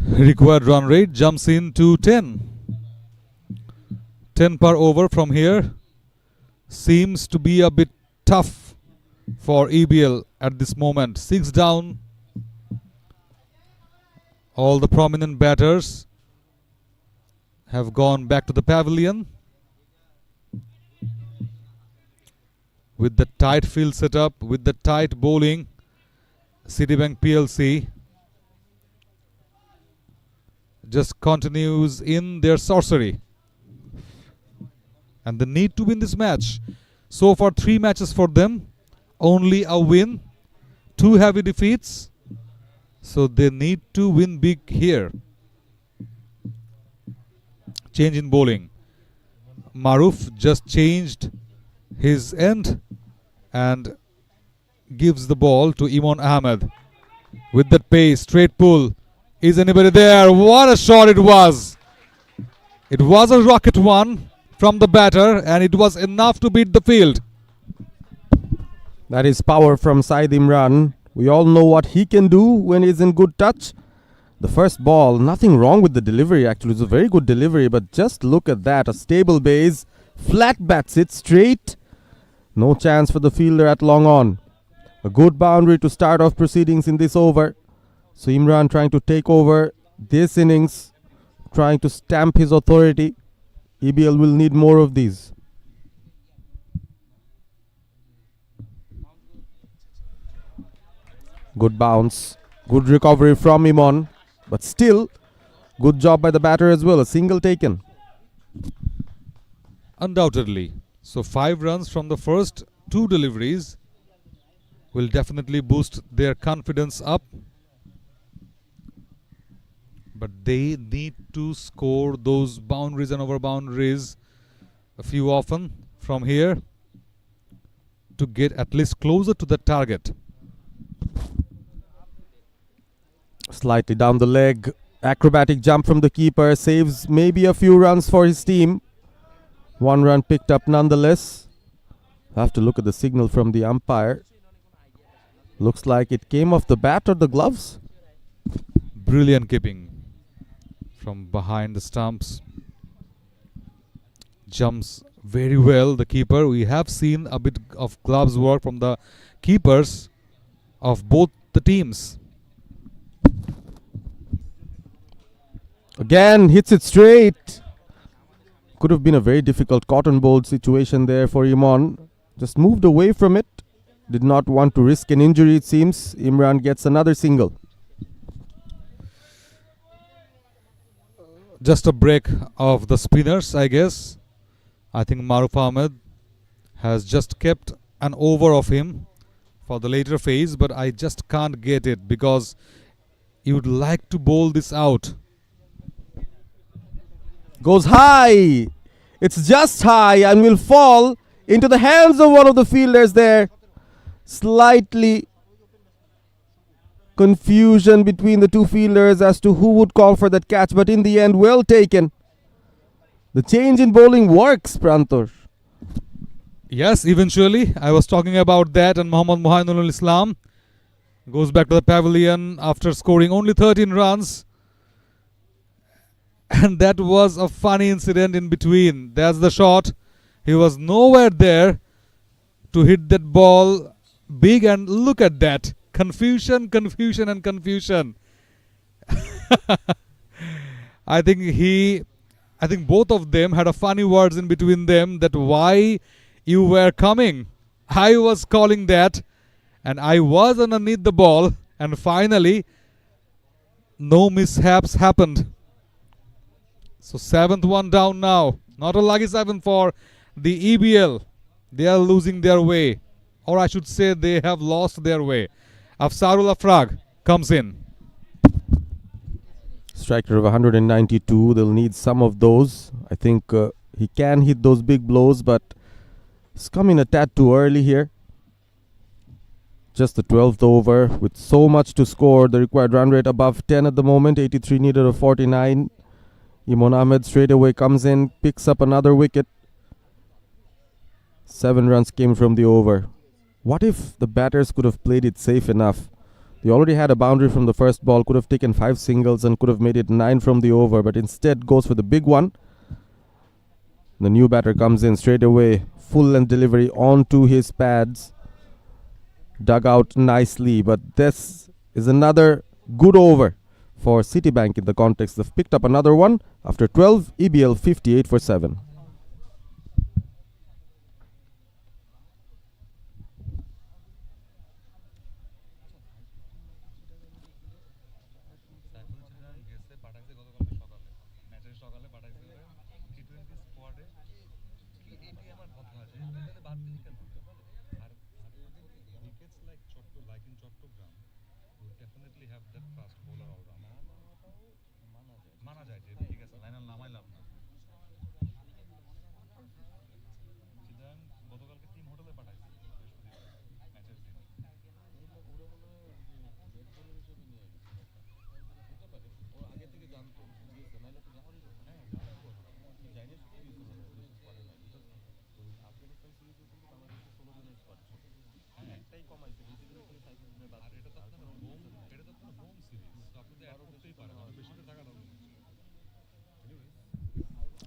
Required run rate jumps in to 10. 10 per over from here. Seems to be a bit tough for EBL at this moment. 6 down. All the prominent batters have gone back to the pavilion. With the tight field setup, with the tight bowling, Citibank PLC just continues in their sorcery. And they need to win this match. So far 3 matches for them. Only a win. 2 heavy defeats. So they need to win big here. Change in bowling. Maruf just changed his end and gives the ball to Imon Ahmed. With that pace, straight pull. Is anybody there? What a shot it was! It was a rocket one from the batter and it was enough to beat the field. That is power from Said Imran. We all know what he can do when he's in good touch. The first ball, nothing wrong with the delivery actually. It's a very good delivery, but just look at that. A stable base, flat bats it straight. No chance for the fielder at long on. A good boundary to start off proceedings in this over. So Imran trying to take over this innings, trying to stamp his authority. EBL will need more of these. Good bounce, good recovery from Imon, but still good job by the batter as well. A single taken. Undoubtedly. So 5 runs from the first 2 deliveries will definitely boost their confidence up. But they need to score those boundaries and over boundaries a few often from here to get at least closer to the target. Slightly down the leg, acrobatic jump from the keeper, saves maybe a few runs for his team. 1 run picked up nonetheless. Have to look at the signal from the umpire. Looks like it came off the bat or the gloves. Brilliant keeping from behind the stumps. Jumps very well the keeper. We have seen a bit of gloves work from the keepers of both the teams. Again hits it straight. Could have been a very difficult cotton bowled situation there for Imon. Just moved away from it. Did not want to risk an injury it seems. Imran gets another single. Just a break of the spinners, I guess. I think Maruf Ahmed has just kept an over of him for the later phase, but I just can't get it because you would like to bowl this out. Goes high. It's just high and will fall into the hands of one of the fielders there. Slightly confusion between the 2 fielders as to who would call for that catch, but in the end, well taken. The change in bowling works, Prantor. Yes, eventually. I was talking about that, and Mohammad Mohinul Islam goes back to the pavilion after scoring only 13 runs. And that was a funny incident in between. That's the shot. He was nowhere there to hit that ball big, and look at that. Confusion, confusion, and confusion. I think he I think both of them had a funny words in between them that why you were coming. I was calling that, and I was underneath the ball, and finally no mishaps happened. So 7th one down now. Not a lucky 7 for the EBL. They are losing their way, or I should say they have lost their way. Afsarul Afrag comes in. Strike rate of 192. They'll need some of those. I think he can hit those big blows, but he's coming a tad too early here. Just the 12th over with so much to score. The required run rate above 10 at the moment. 83 needed of 49. Imon Ahmed straight away comes in, picks up another wicket. 7 runs came from the over. What if the batters could have played it safe enough? They already had a boundary from the first ball, could have taken 5 singles and could have made it 9 from the over, but instead goes for the big one. The new batter comes in straight away, full length delivery onto his pads. Dug out nicely, but this is another good over for Citibank in the context. They've picked up another one after 12, EBL 58 for 7.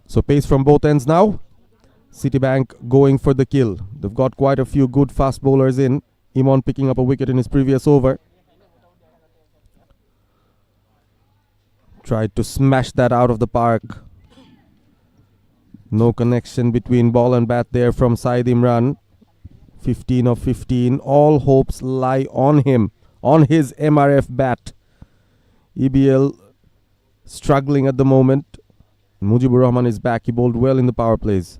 So pace from both ends now. Citibank going for the kill. They've got quite a few good fast bowlers in. Imon picking up a wicket in his previous over. Tried to smash that out of the park. No connection between ball and bat there from Said Imran. 15 of 15. All hopes lie on him, on his MRF bat. EBL struggling at the moment. Mujibur Rahman is back. He bowled well in the power plays.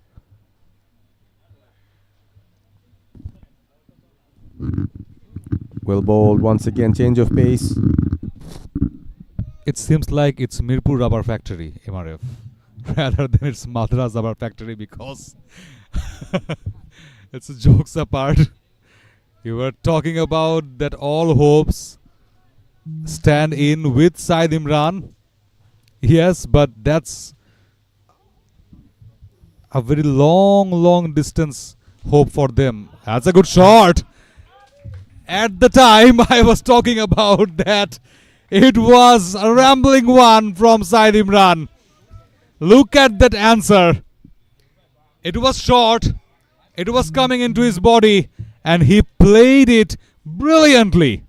Well bowled once again. Change of pace. It seems like it's Mirpur Rubber Factory, MRF, rather than it's Madras Rubber Factory, because it's jokes apart. You were talking about that all hopes stand in with Said Imran. Yes, but that's a very long distance hope for them. That's a good shot. At the time I was talking about that, it was a rambling one from Said Imran. Look at that answer. It was short, it was coming into his body, and he played it brilliantly.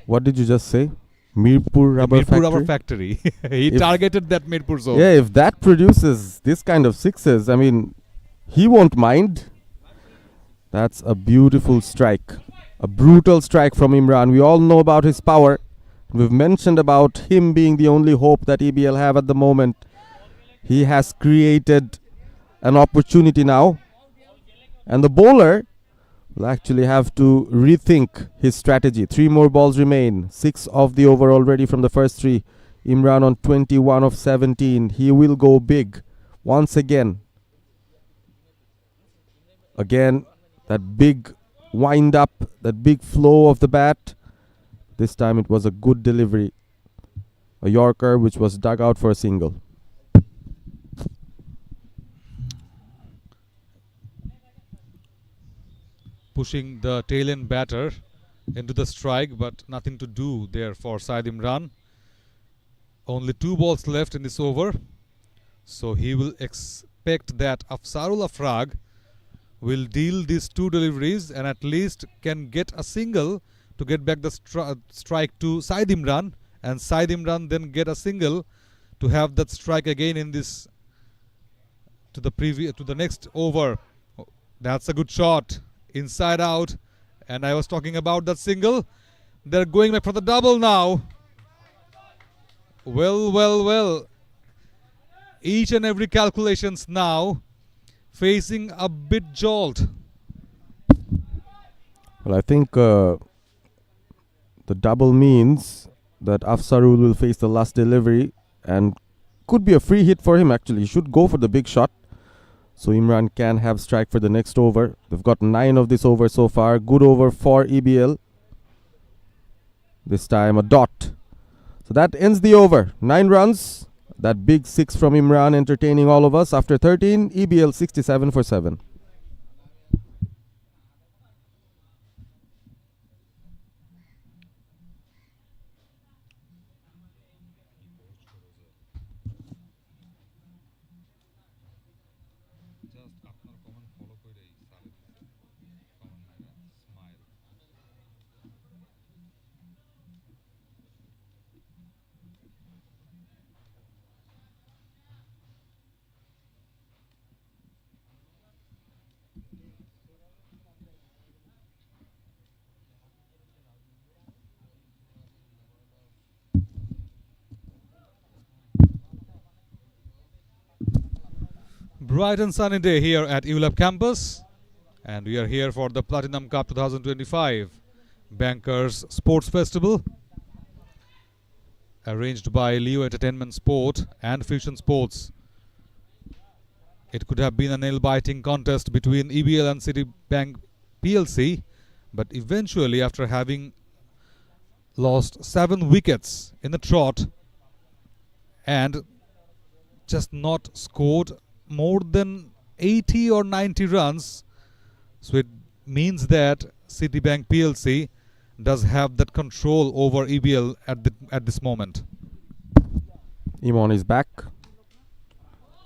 What did you just say? Mirpur Rubber Mirpur Factory? Rubber Factory. He targeted that Mirpur zone. Yeah, if that produces this kind of sixes, I mean, he won't mind. That's a beautiful strike. A brutal strike from Imran. We all know about his power. We've mentioned about him being the only hope that EBL have at the moment. He has created an opportunity now. And the bowler will actually have to rethink his strategy. 3 more balls remain. 6 of the over already from the first 3. Imran on 21 of 17. He will go big once again. Again, that big wind up, that big flow of the bat. This time it was a good delivery. A Yorker which was dug out for a single. Pushing the tail end batter into the strike, but nothing to do there for Said Imran. Only 2 balls left in this over, so he will expect that Afsarul Afrag will deal these 2 deliveries and at least can get a single to get back the strike to Said Imran, and Said Imran then get a single to have that strike again in this to the next over. That's a good shot, inside out, and I was talking about that single. They're going back for the double now. Well. Each and every calculations now facing a bit jolt. Well, I think the double means that Afsarul will face the last delivery and could be a free hit for him actually. He should go for the big shot. So Imran can have strike for the next over. They've got 9 of this over so far. Good over for EBL. This time a dot. So that ends the over. 9 runs. That big 6 from Imran entertaining all of us. After 13, EBL 67 for 7. Bright and sunny day here at ULAB campus, and we are here for the Platinum Cup 2025 Bankers Sports Festival, arranged by Leo Entertainment Sport and Fusion Sports. It could have been a nail-biting contest between EBL and Citibank PLC, but eventually, after having lost 7 wickets in the trot and just not scored more than 80 or 90 runs, so it means that Citibank PLC does have that control over EBL at this moment. Imran is back.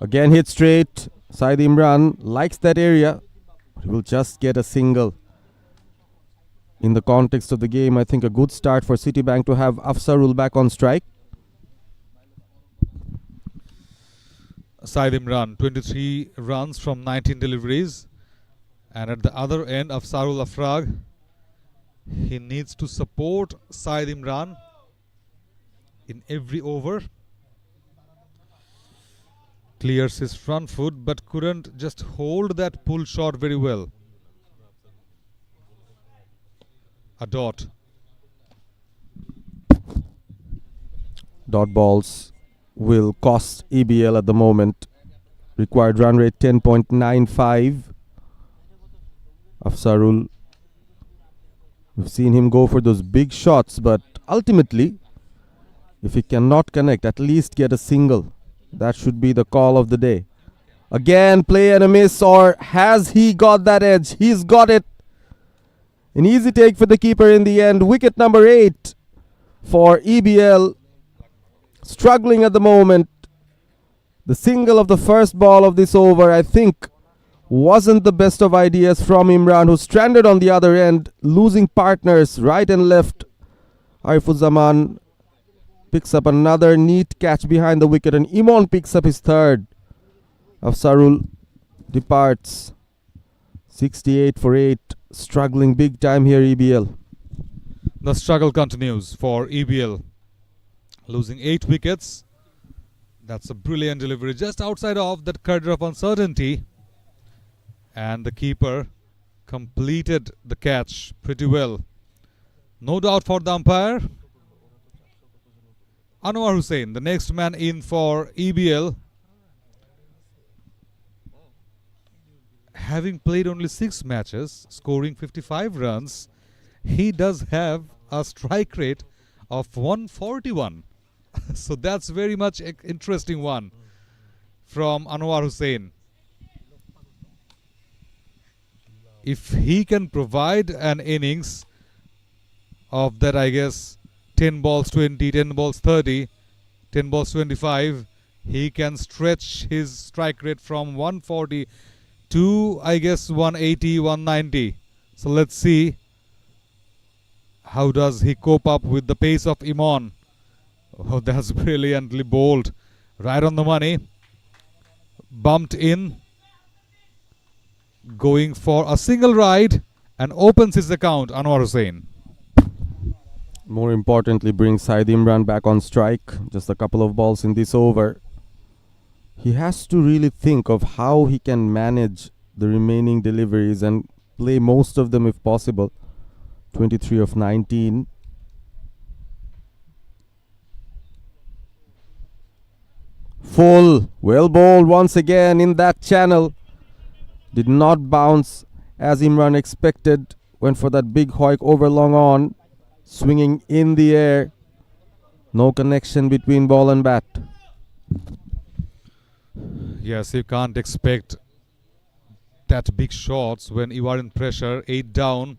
Again hit straight. Said Imran likes that area. He will just get a single. In the context of the game, I think a good start for Citibank to have Afsarul back on strike. Said Imran, 23 runs from 19 deliveries. And at the other end, Afsarul Afrag, he needs to support Said Imran in every over. Clears his front foot but couldn't just hold that pull shot very well. A dot. Dot balls will cost EBL at the moment. Required run rate 10.95. Afsarul, we've seen him go for those big shots, but ultimately, if he cannot connect, at least get a single. That should be the call of the day. Again, play and a miss, or has he got that edge? He's got it. An easy take for the keeper in the end. Wicket number 8 for EBL. Struggling at the moment. The single of the first ball of this over, I think, wasn't the best of ideas from Imran, who stranded on the other end, losing partners right and left. Arifuzzaman picks up another neat catch behind the wicket, and Imon picks up his third. Afsarul departs. 68 for 8. Struggling big time here, EBL. The struggle continues for EBL. Losing 8 wickets. That's a brilliant delivery just outside of that corridor of uncertainty. And the keeper completed the catch pretty well. No doubt for the umpire. Anwar Hussain, the next man in for EBL. Having played only 6 matches, scoring 55 runs, he does have a strike rate of 141. So that's very much an interesting one from Anwar Hussain. If he can provide an innings of that, I guess, 10 balls 20, 10 balls 30, 10 balls 25, he can stretch his strike rate from 140 to, I guess, 180, 190. So let's see how does he cope up with the pace of Imon. Oh, that's brilliantly bowled. Right on the money. Bumped in. Going for a single ride and opens his account, Anwar Hussain. More importantly, brings Saeed Imran back on strike. Just a couple of balls in this over. He has to really think of how he can manage the remaining deliveries and play most of them if possible. 23 of 19. Full. Well bowled once again in that channel. Did not bounce as Imran expected. Went for that big hoik over long on. Swinging in the air. No connection between ball and bat. Yes, you can't expect that big shots when you are in pressure, 8 down,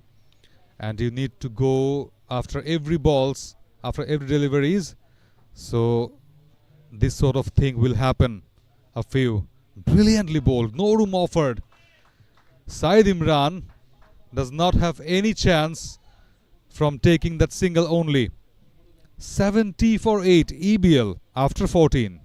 and you need to go after every balls, after every deliveries. So this sort of thing will happen. A few. Brilliantly bowled. No room offered. Saeed Imran does not have any chance from taking that single only. 70 for 8 EBL after 14.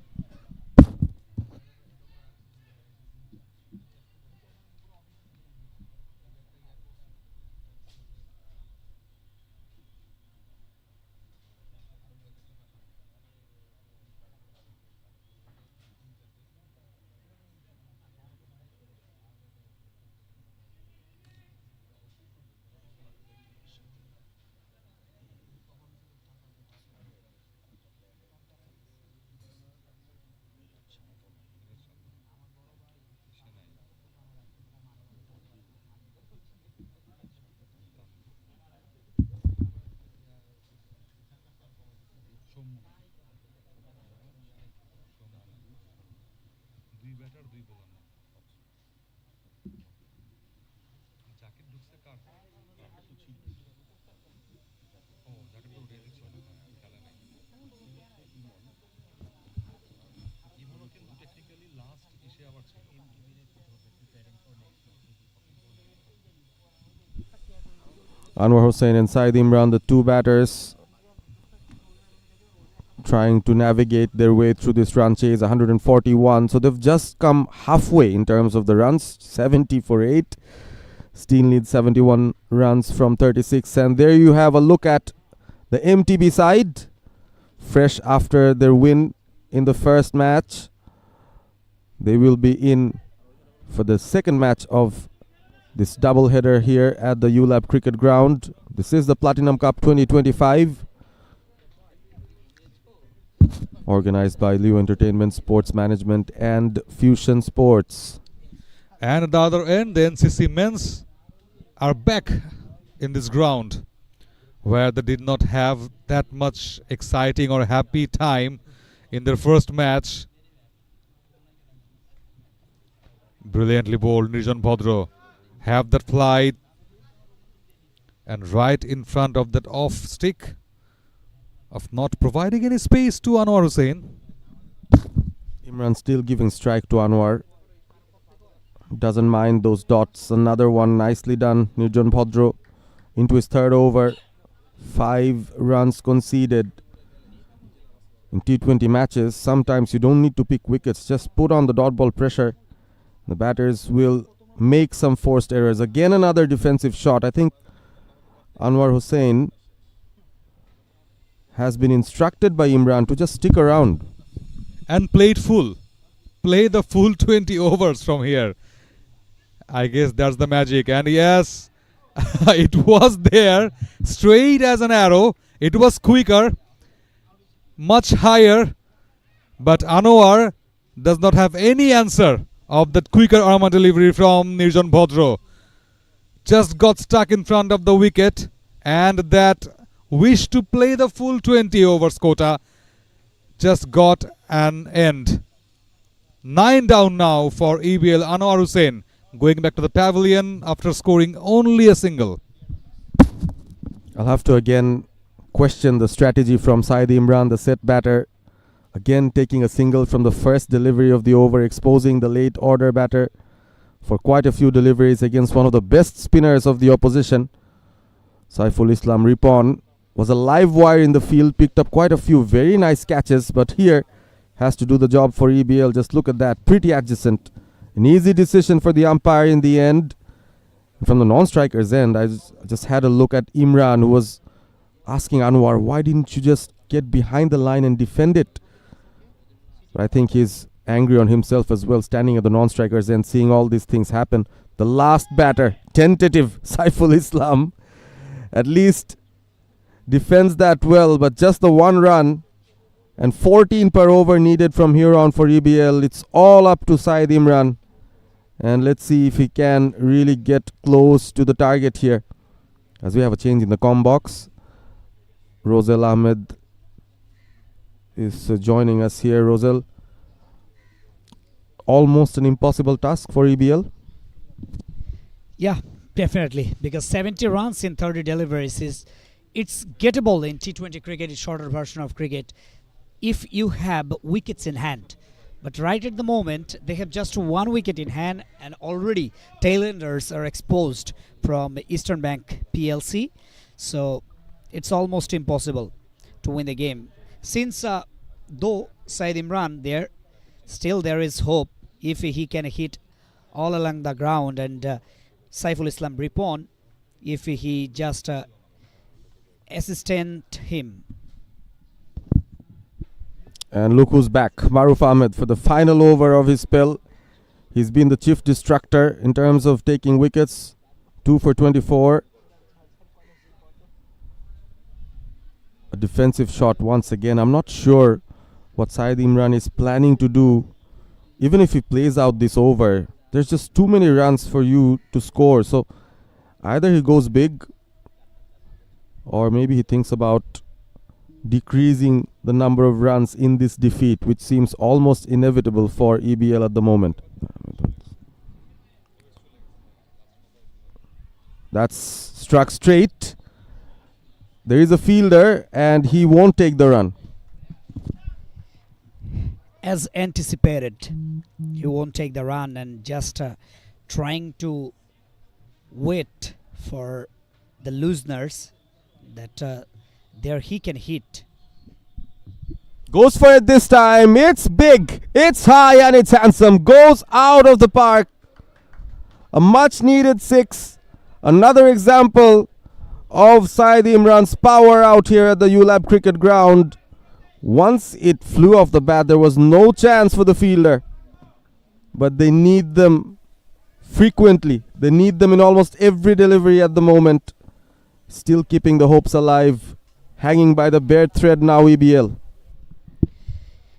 Anwar Hussain and Saeed Imran, the two batters, trying to navigate their way through this run chase. 141. So they've just come halfway in terms of the runs. 70 for 8. Steen leads 71 runs from 36. And there you have a look at the MTB side. Fresh after their win in the first match. They will be in for the second match of this doubleheader here at the ULAB Cricket Ground. This is the Platinum Cup 2025. Organized by Liu Entertainment, Sports Management and Fusion Sports. And at the other end, the NCC men's are back in this ground where they did not have that much exciting or happy time in their first match. Brilliantly bowled Nirjan Bhadra. Have that flight and right in front of that off stick of not providing any space to Anwar Hussain. Imran still giving strike to Anwar. Doesn't mind those dots. Another one nicely done. Nirjan Bhadra into his third over. 5 runs conceded. In T20 matches, sometimes you don't need to pick wickets. Just put on the dot ball pressure. The batters will make some forced errors. Again, another defensive shot. I think Anwar Hussain has been instructed by Imran to just stick around. And play it full. Play the full 20 overs from here. I guess that's the magic. And yes, it was there. Straight as an arrow. It was quicker. Much higher. But Anwar does not have any answer of that quicker arm delivery from Nirjan Bhadra. Just got stuck in front of the wicket. And that wish to play the full 20 overs quota just got an end. 9 down now for EBL. Anwar Hussain going back to the pavilion after scoring only a single. I'll have to again question the strategy from Saeed Imran, the set batter. Again taking a single from the first delivery of the over, exposing the late order batter for quite a few deliveries against one of the best spinners of the opposition. Saiful Islam Ripon was a live wire in the field, picked up quite a few very nice catches, but here has to do the job for EBL. Just look at that. Pretty adjacent. An easy decision for the umpire in the end. From the non-striker's end, I just had a look at Imran, who was asking Anwar, why didn't you just get behind the line and defend it? But I think he's angry on himself as well, standing at the non-striker's end, seeing all these things happen. The last batter, tentative, Saiful Islam, at least defends that well, but just the one run and 14 per over needed from here on for EBL. It's all up to Syed Imran. And let's see if he can really get close to the target here. As we have a change in the comm box. Rosel Ahmed is joining us here. Rosel, almost an impossible task for EBL. Yeah, definitely. Because 70 runs in 30 deliveries it's gettable in T20 cricket, it's shorter version of cricket, if you have wickets in hand. But right at the moment, they have just one wicket in hand, and already tailenders are exposed from Eastern Bank PLC. So it's almost impossible to win the game. Since though Syed Imran there, still there is hope if he can hit all along the ground, and Saiful Islam Ripon, if he just assistant him. And look who's back, Maruf Ahmed, for the final over of his spell. He's been the chief destructor in terms of taking wickets. 2 for 24. A defensive shot once again. I'm not sure what Syed Imran is planning to do. Even if he plays out this over, there's just too many runs for you to score. So either he goes big, or maybe he thinks about decreasing the number of runs in this defeat, which seems almost inevitable for EBL at the moment. That's struck straight. There is a fielder and he won't take the run. As anticipated, he won't take the run, and just trying to wait for the looseners that there he can hit. Goes for it this time. It's big, it's high, and it's handsome. Goes out of the park. A much needed 6. Another example of Syed Imran's power out here at the ULAB cricket ground. Once it flew off the bat, there was no chance for the fielder. But they need them frequently. They need them in almost every delivery at the moment. Still keeping the hopes alive. Hanging by the bare thread now, EBL.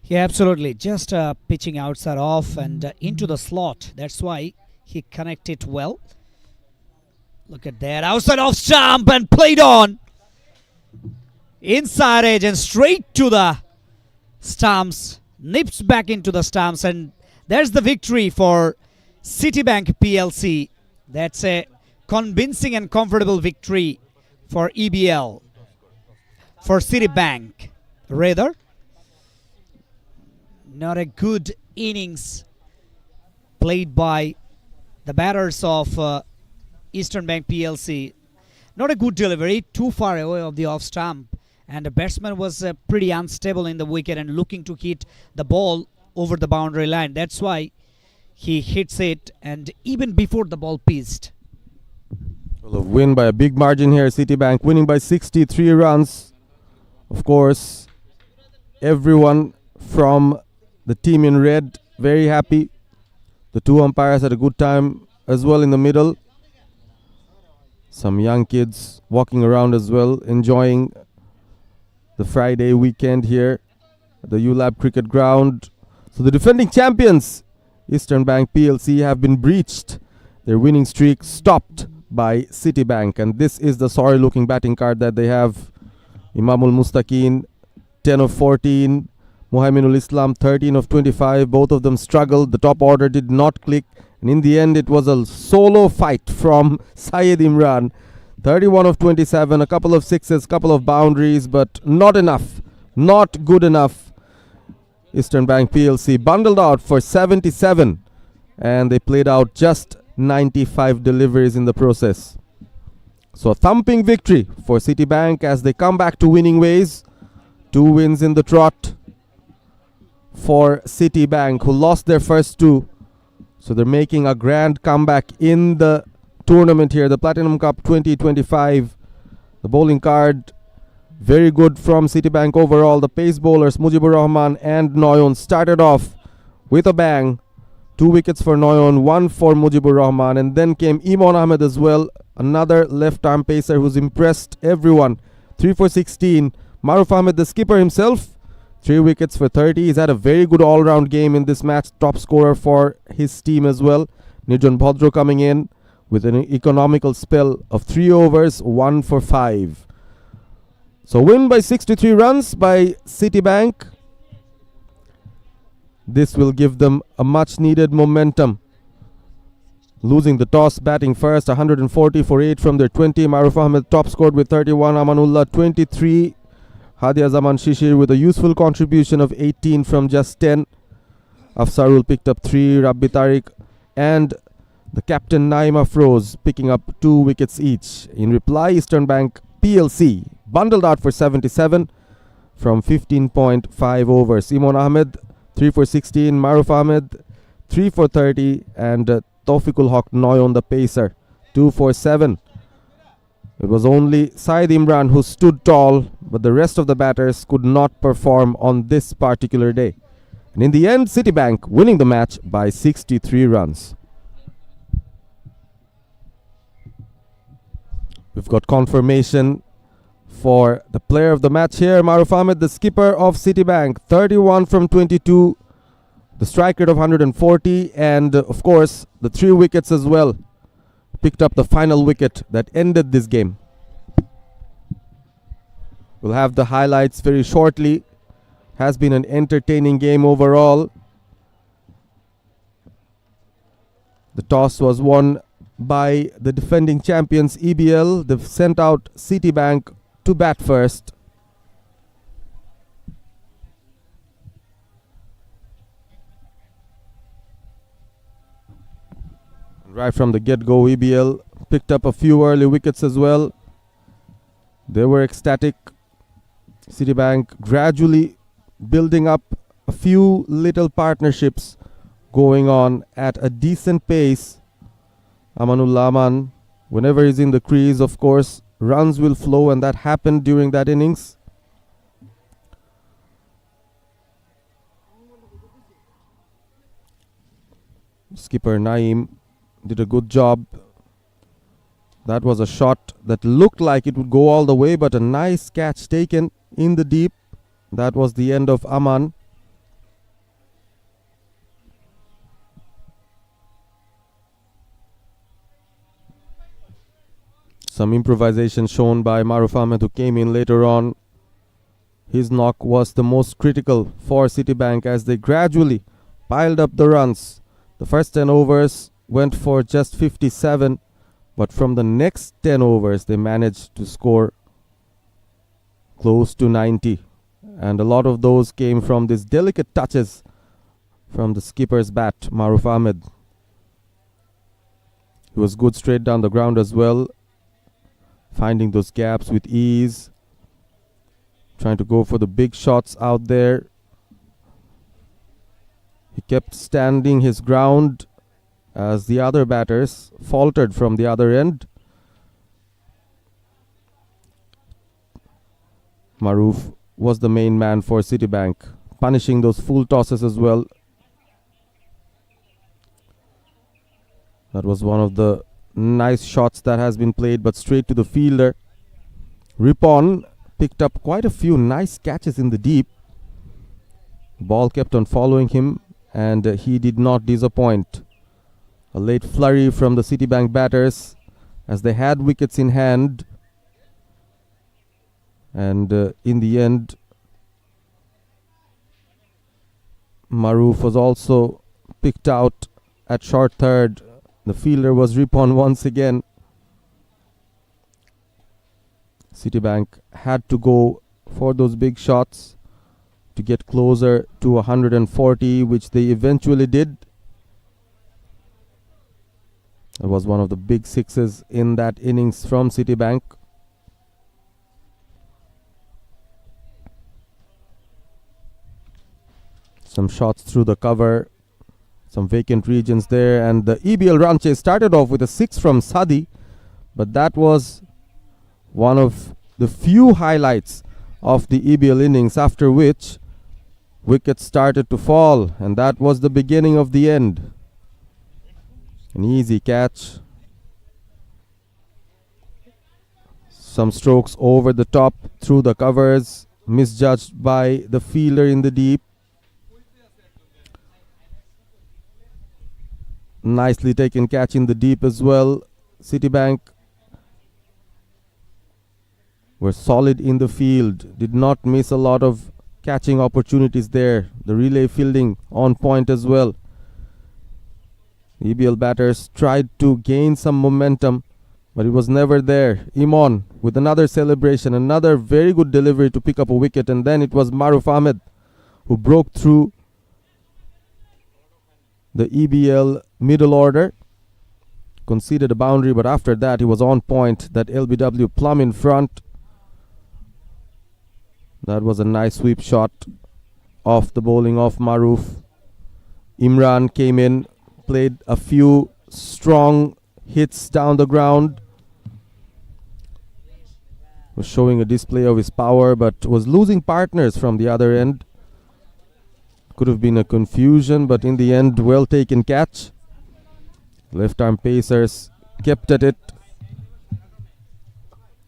Yeah, absolutely. Just pitching outside off and into the slot. That's why he connected well. Look at that. Outside off stump and played on. Inside edge and straight to the stumps. Nips back into the stumps, and there's the victory for Citibank PLC. That's a convincing and comfortable victory for EBL. For Citibank, rather. Not a good innings played by the batters of Eastern Bank PLC. Not a good delivery, too far away of the off stump, and the batsman was pretty unstable in the wicket and looking to hit the ball over the boundary line. That's why he hits it, and even before the ball pitched. Well, a win by a big margin here. Citibank winning by 63 runs. Of course, everyone from the team in red very happy. The two umpires had a good time as well in the middle. Some young kids walking around as well, enjoying the Friday weekend here at the ULAB cricket ground. So the defending champions, Eastern Bank PLC, have been breached. Their winning streak stopped by Citibank, and this is the sorry looking batting card that they have. Imamul Mustaqeen 10 of 14, Muhammadul Islam 13 of 25. Both of them struggled. The top order did not click, and in the end it was a solo fight from Syed Imran. 31 of 27, a couple of sixes, couple of boundaries, but not enough, not good enough. Eastern Bank PLC bundled out for 77, and they played out just 95 deliveries in the process. So a thumping victory for Citibank as they come back to winning ways. 2 wins in the trot for Citibank, who lost their first two. So they're making a grand comeback in the tournament here, the Platinum Cup 2025. The bowling card, very good from Citibank overall. The pace bowlers, Mujibur Rahman and Noyon, started off with a bang. 2 wickets for Noyon, 1 for Mujibur Rahman. And then came Imon Ahmed as well, another left-arm pacer who's impressed everyone. 3 for 16. Maruf Ahmed, the skipper himself, 3 wickets for 30. He's had a very good all-round game in this match. Top scorer for his team as well. Nirjan Bhadro coming in with an economical spell of 3 overs, 1 for 5. So win by 63 runs by Citibank. This will give them a much needed momentum. Losing the toss, batting first, 140 for 8 from their 20. Maruf Ahmed top scored with 31. Amanullah 23. Hadia Zaman Shishir with a useful contribution of 18 from just 10. Afsarul picked up 3. Rabbi Tariq and the captain Naim Afroz picking up 2 wickets each. In reply, Eastern Bank PLC bundled out for 77 from 15.5 overs. Imon Ahmed 3 for 16. Maruf Ahmed 3 for 30. And Tawfiqul Haq Noyon, the pacer, 2 for 7. It was only Saeed Imran who stood tall, but the rest of the batters could not perform on this particular day. And in the end, Citibank winning the match by 63 runs. We've got confirmation for the player of the match here, Maruf Ahmed, the skipper of Citibank, 31 from 22, the strike rate of 140, and of course the 3 wickets as well. Picked up the final wicket that ended this game. We'll have the highlights very shortly. Has been an entertaining game overall. The toss was won by the defending champions EBL. They've sent out Citibank to bat first. Right from the get-go, EBL picked up a few early wickets as well. They were ecstatic. Citibank gradually building up a few little partnerships going on at a decent pace. Amanullah Aman, whenever he's in the crease, of course, runs will flow, and that happened during that innings. Skipper Naeem did a good job. That was a shot that looked like it would go all the way, but a nice catch taken in the deep. That was the end of Aman. Some improvisation shown by Maruf Ahmed, who came in later on. His knock was the most critical for Citibank as they gradually piled up the runs. The first 10 overs went for just 57, but from the next 10 overs they managed to score close to 90, and a lot of those came from these delicate touches from the skipper's bat, Maruf Ahmed. He was good straight down the ground as well, finding those gaps with ease, trying to go for the big shots out there. He kept standing his ground as the other batters faltered from the other end. Maruf was the main man for Citibank, punishing those full tosses as well. That was one of the nice shots that has been played, but straight to the fielder. Ripon picked up quite a few nice catches in the deep. Ball kept on following him, and he did not disappoint. A late flurry from the Citibank batters as they had wickets in hand. And in the end, Maruf was also picked out at short third. The fielder was Ripon once again. Citibank had to go for those big shots to get closer to 140, which they eventually did. It was one of the big sixes in that innings from Citibank. Some shots through the cover, some vacant regions there, and the EBL run chase started off with a 6 from Sadi, but that was one of the few highlights of the EBL innings, after which wickets started to fall, and that was the beginning of the end. An easy catch. Some strokes over the top through the covers, misjudged by the fielder in the deep. Nicely taken catch in the deep as well. Citibank were solid in the field, did not miss a lot of catching opportunities there. The relay fielding on point as well. The EBL batters tried to gain some momentum, but it was never there. Imon with another celebration, another very good delivery to pick up a wicket, and then it was Maruf Ahmed who broke through the EBL middle order, conceded a boundary, but after that he was on point. That LBW plumb in front. That was a nice sweep shot off the bowling of Maruf. Imran came in, played a few strong hits down the ground, was showing a display of his power, but was losing partners from the other end. Could have been a confusion, but in the end, well taken catch. Left arm pacers kept at it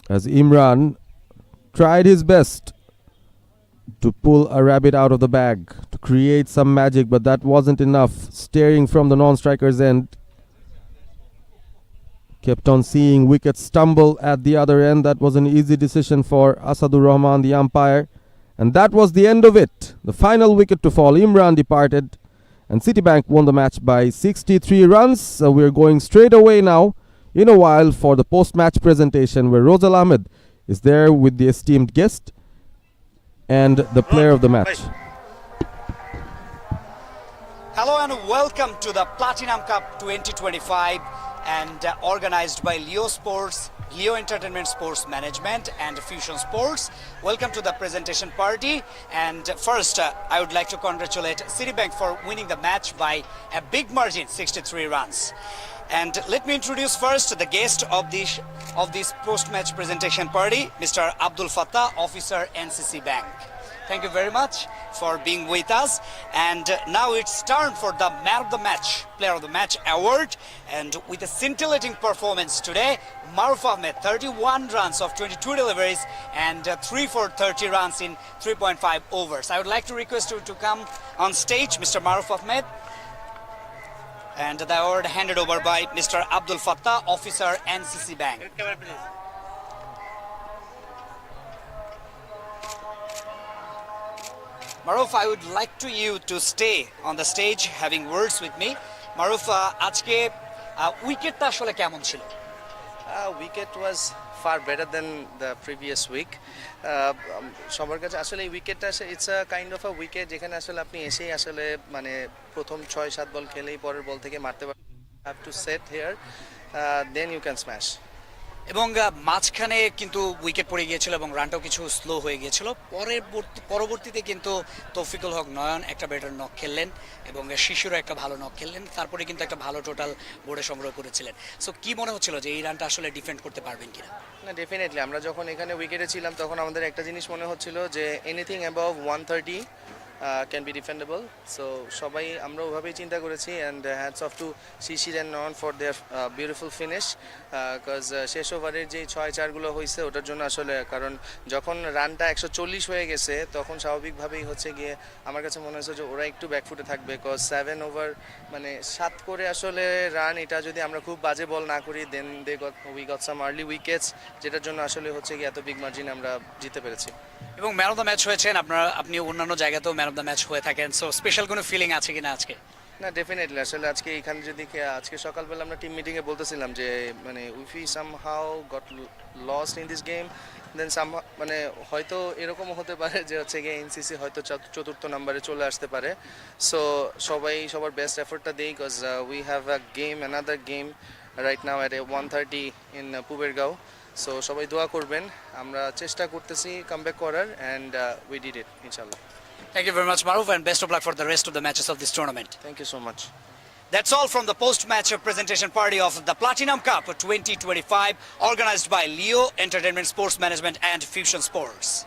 as Imran tried his best to pull a rabbit out of the bag, to create some magic, but that wasn't enough. Staring from the non-striker's end, kept on seeing wickets stumble at the other end. That was an easy decision for Asadur Rahman, the umpire. And that was the end of it. The final wicket to fall. Imran departed, and Citibank won the match by 63 runs. So we're going straight away now, in a while, for the post-match presentation, where Rozal Ahmed is there with the esteemed guest and the player of the match. Hello and welcome to the Platinum Cup 2025, and organized by Leo Sports, Leo Entertainment Sports Management and Fusion Sports. Welcome to the presentation party. And first, I would like to congratulate Citibank for winning the match by a big margin, 63 runs. And let me introduce first the guest of this post-match presentation party, Mr. Abdul Fattah, Officer, NCC Bank. Thank you very much for being with us. And now it's time for the Man of the Match, Player of the Match award. And with a scintillating performance today, Maruf Ahmed, 31 runs of 22 deliveries and 3 for 30 runs in 3.5 overs. I would like to request you to come on stage, Mr. Maruf Ahmed. And the award handed over by Mr. Abdul Fattah, Officer, NCC Bank. Maruf, I would like you to stay on the stage having words with me. Maruf, আজকে উইকেটটা আসলে কেমন ছিল? Wicket was far better than the previous week. সবার কাছে আসলে এই উইকেটটা it's a kind of a wicket, যেখানে আসলে আপনি এসেই আসলে মানে প্রথম 6-7 বল খেলেই পরের বল থেকে মারতে পারেন। Have to set here, then you can smash. এবং মাঝখানে কিন্তু উইকেট পড়ে গিয়েছিল এবং রানটাও কিছু স্লো হয়ে গিয়েছিল। পরবর্তীতে কিন্তু তৌফিকুল হক নয়ন একটা বেটার নক খেললেন এবং শিশুরও একটা ভালো নক খেললেন, তারপরে কিন্তু একটা ভালো টোটাল বোর্ডে সংগ্রহ করেছিলেন। সো কি মনে হচ্ছিল যে এই রানটা আসলে ডিফেন্ড করতে পারবেন কিনা? না, ডেফিনেটলি আমরা যখন এখানে উইকেটে ছিলাম তখন আমাদের একটা জিনিস মনে হচ্ছিল যে anything above 130 can be defendable. So সবাই আমরা ওভাবেই চিন্তা করেছি, and hats off to Shishir and Nayan for their beautiful finish, because শেষ ওভারের যে 6-4 হয়েছে ওটার জন্য আসলে, কারণ যখন রানটা 140 হয়ে গেছে তখন স্বাভাবিকভাবেই হচ্ছে গিয়ে আমার কাছে মনে হচ্ছে যে ওরা একটু ব্যাকফুটে থাকবে, বিকজ 7 ওভার মানে 7 করে আসলে রান, এটা যদি আমরা খুব বাজে বল না করি দেন we got some early wickets, যেটার জন্য আসলে হচ্ছে গিয়ে এত বিগ মার্জিন আমরা জিতে পেরেছি। এবং ম্যান অফ দ্য ম্যাচ হয়েছেন আপনি অন্যান্য জায়গাতেও ম্যান অফ দ্য ম্যাচ হয়ে থাকেন, সো স্পেশাল কোনো ফিলিং আছে কিনা আজকে? না, ডেফিনেটলি আসলে আজকে এখানে যদি আজকে সকালবেলা আমরা টিম মিটিংয়ে বলতেছিলাম যে মানে উইফ we somehow got lost in this game, then মানে হয়তো এরকমও হতে পারে যে হচ্ছে গিয়ে এনসিসি হয়তো চতুর্থ নম্বরে চলে আসতে পারে। সো সবাই সবার বেস্ট এফোর্টটা দেই, because we have a game, another game right now at 1:30 ইন পুবেরগাঁও। সো সবাই দোয়া করবেন, আমরা চেষ্টা করতেছি কামব্যাক করার, অ্যান্ড উই ডিড ইট ইনশাল্লাহ। Thank you very much, Maruf, and best of luck for the rest of the matches of this tournament. Thank you so much. That's all from the post-match presentation party of the Platinum Cup 2025, organized by Leo Entertainment Sports Management and Fusion Sports.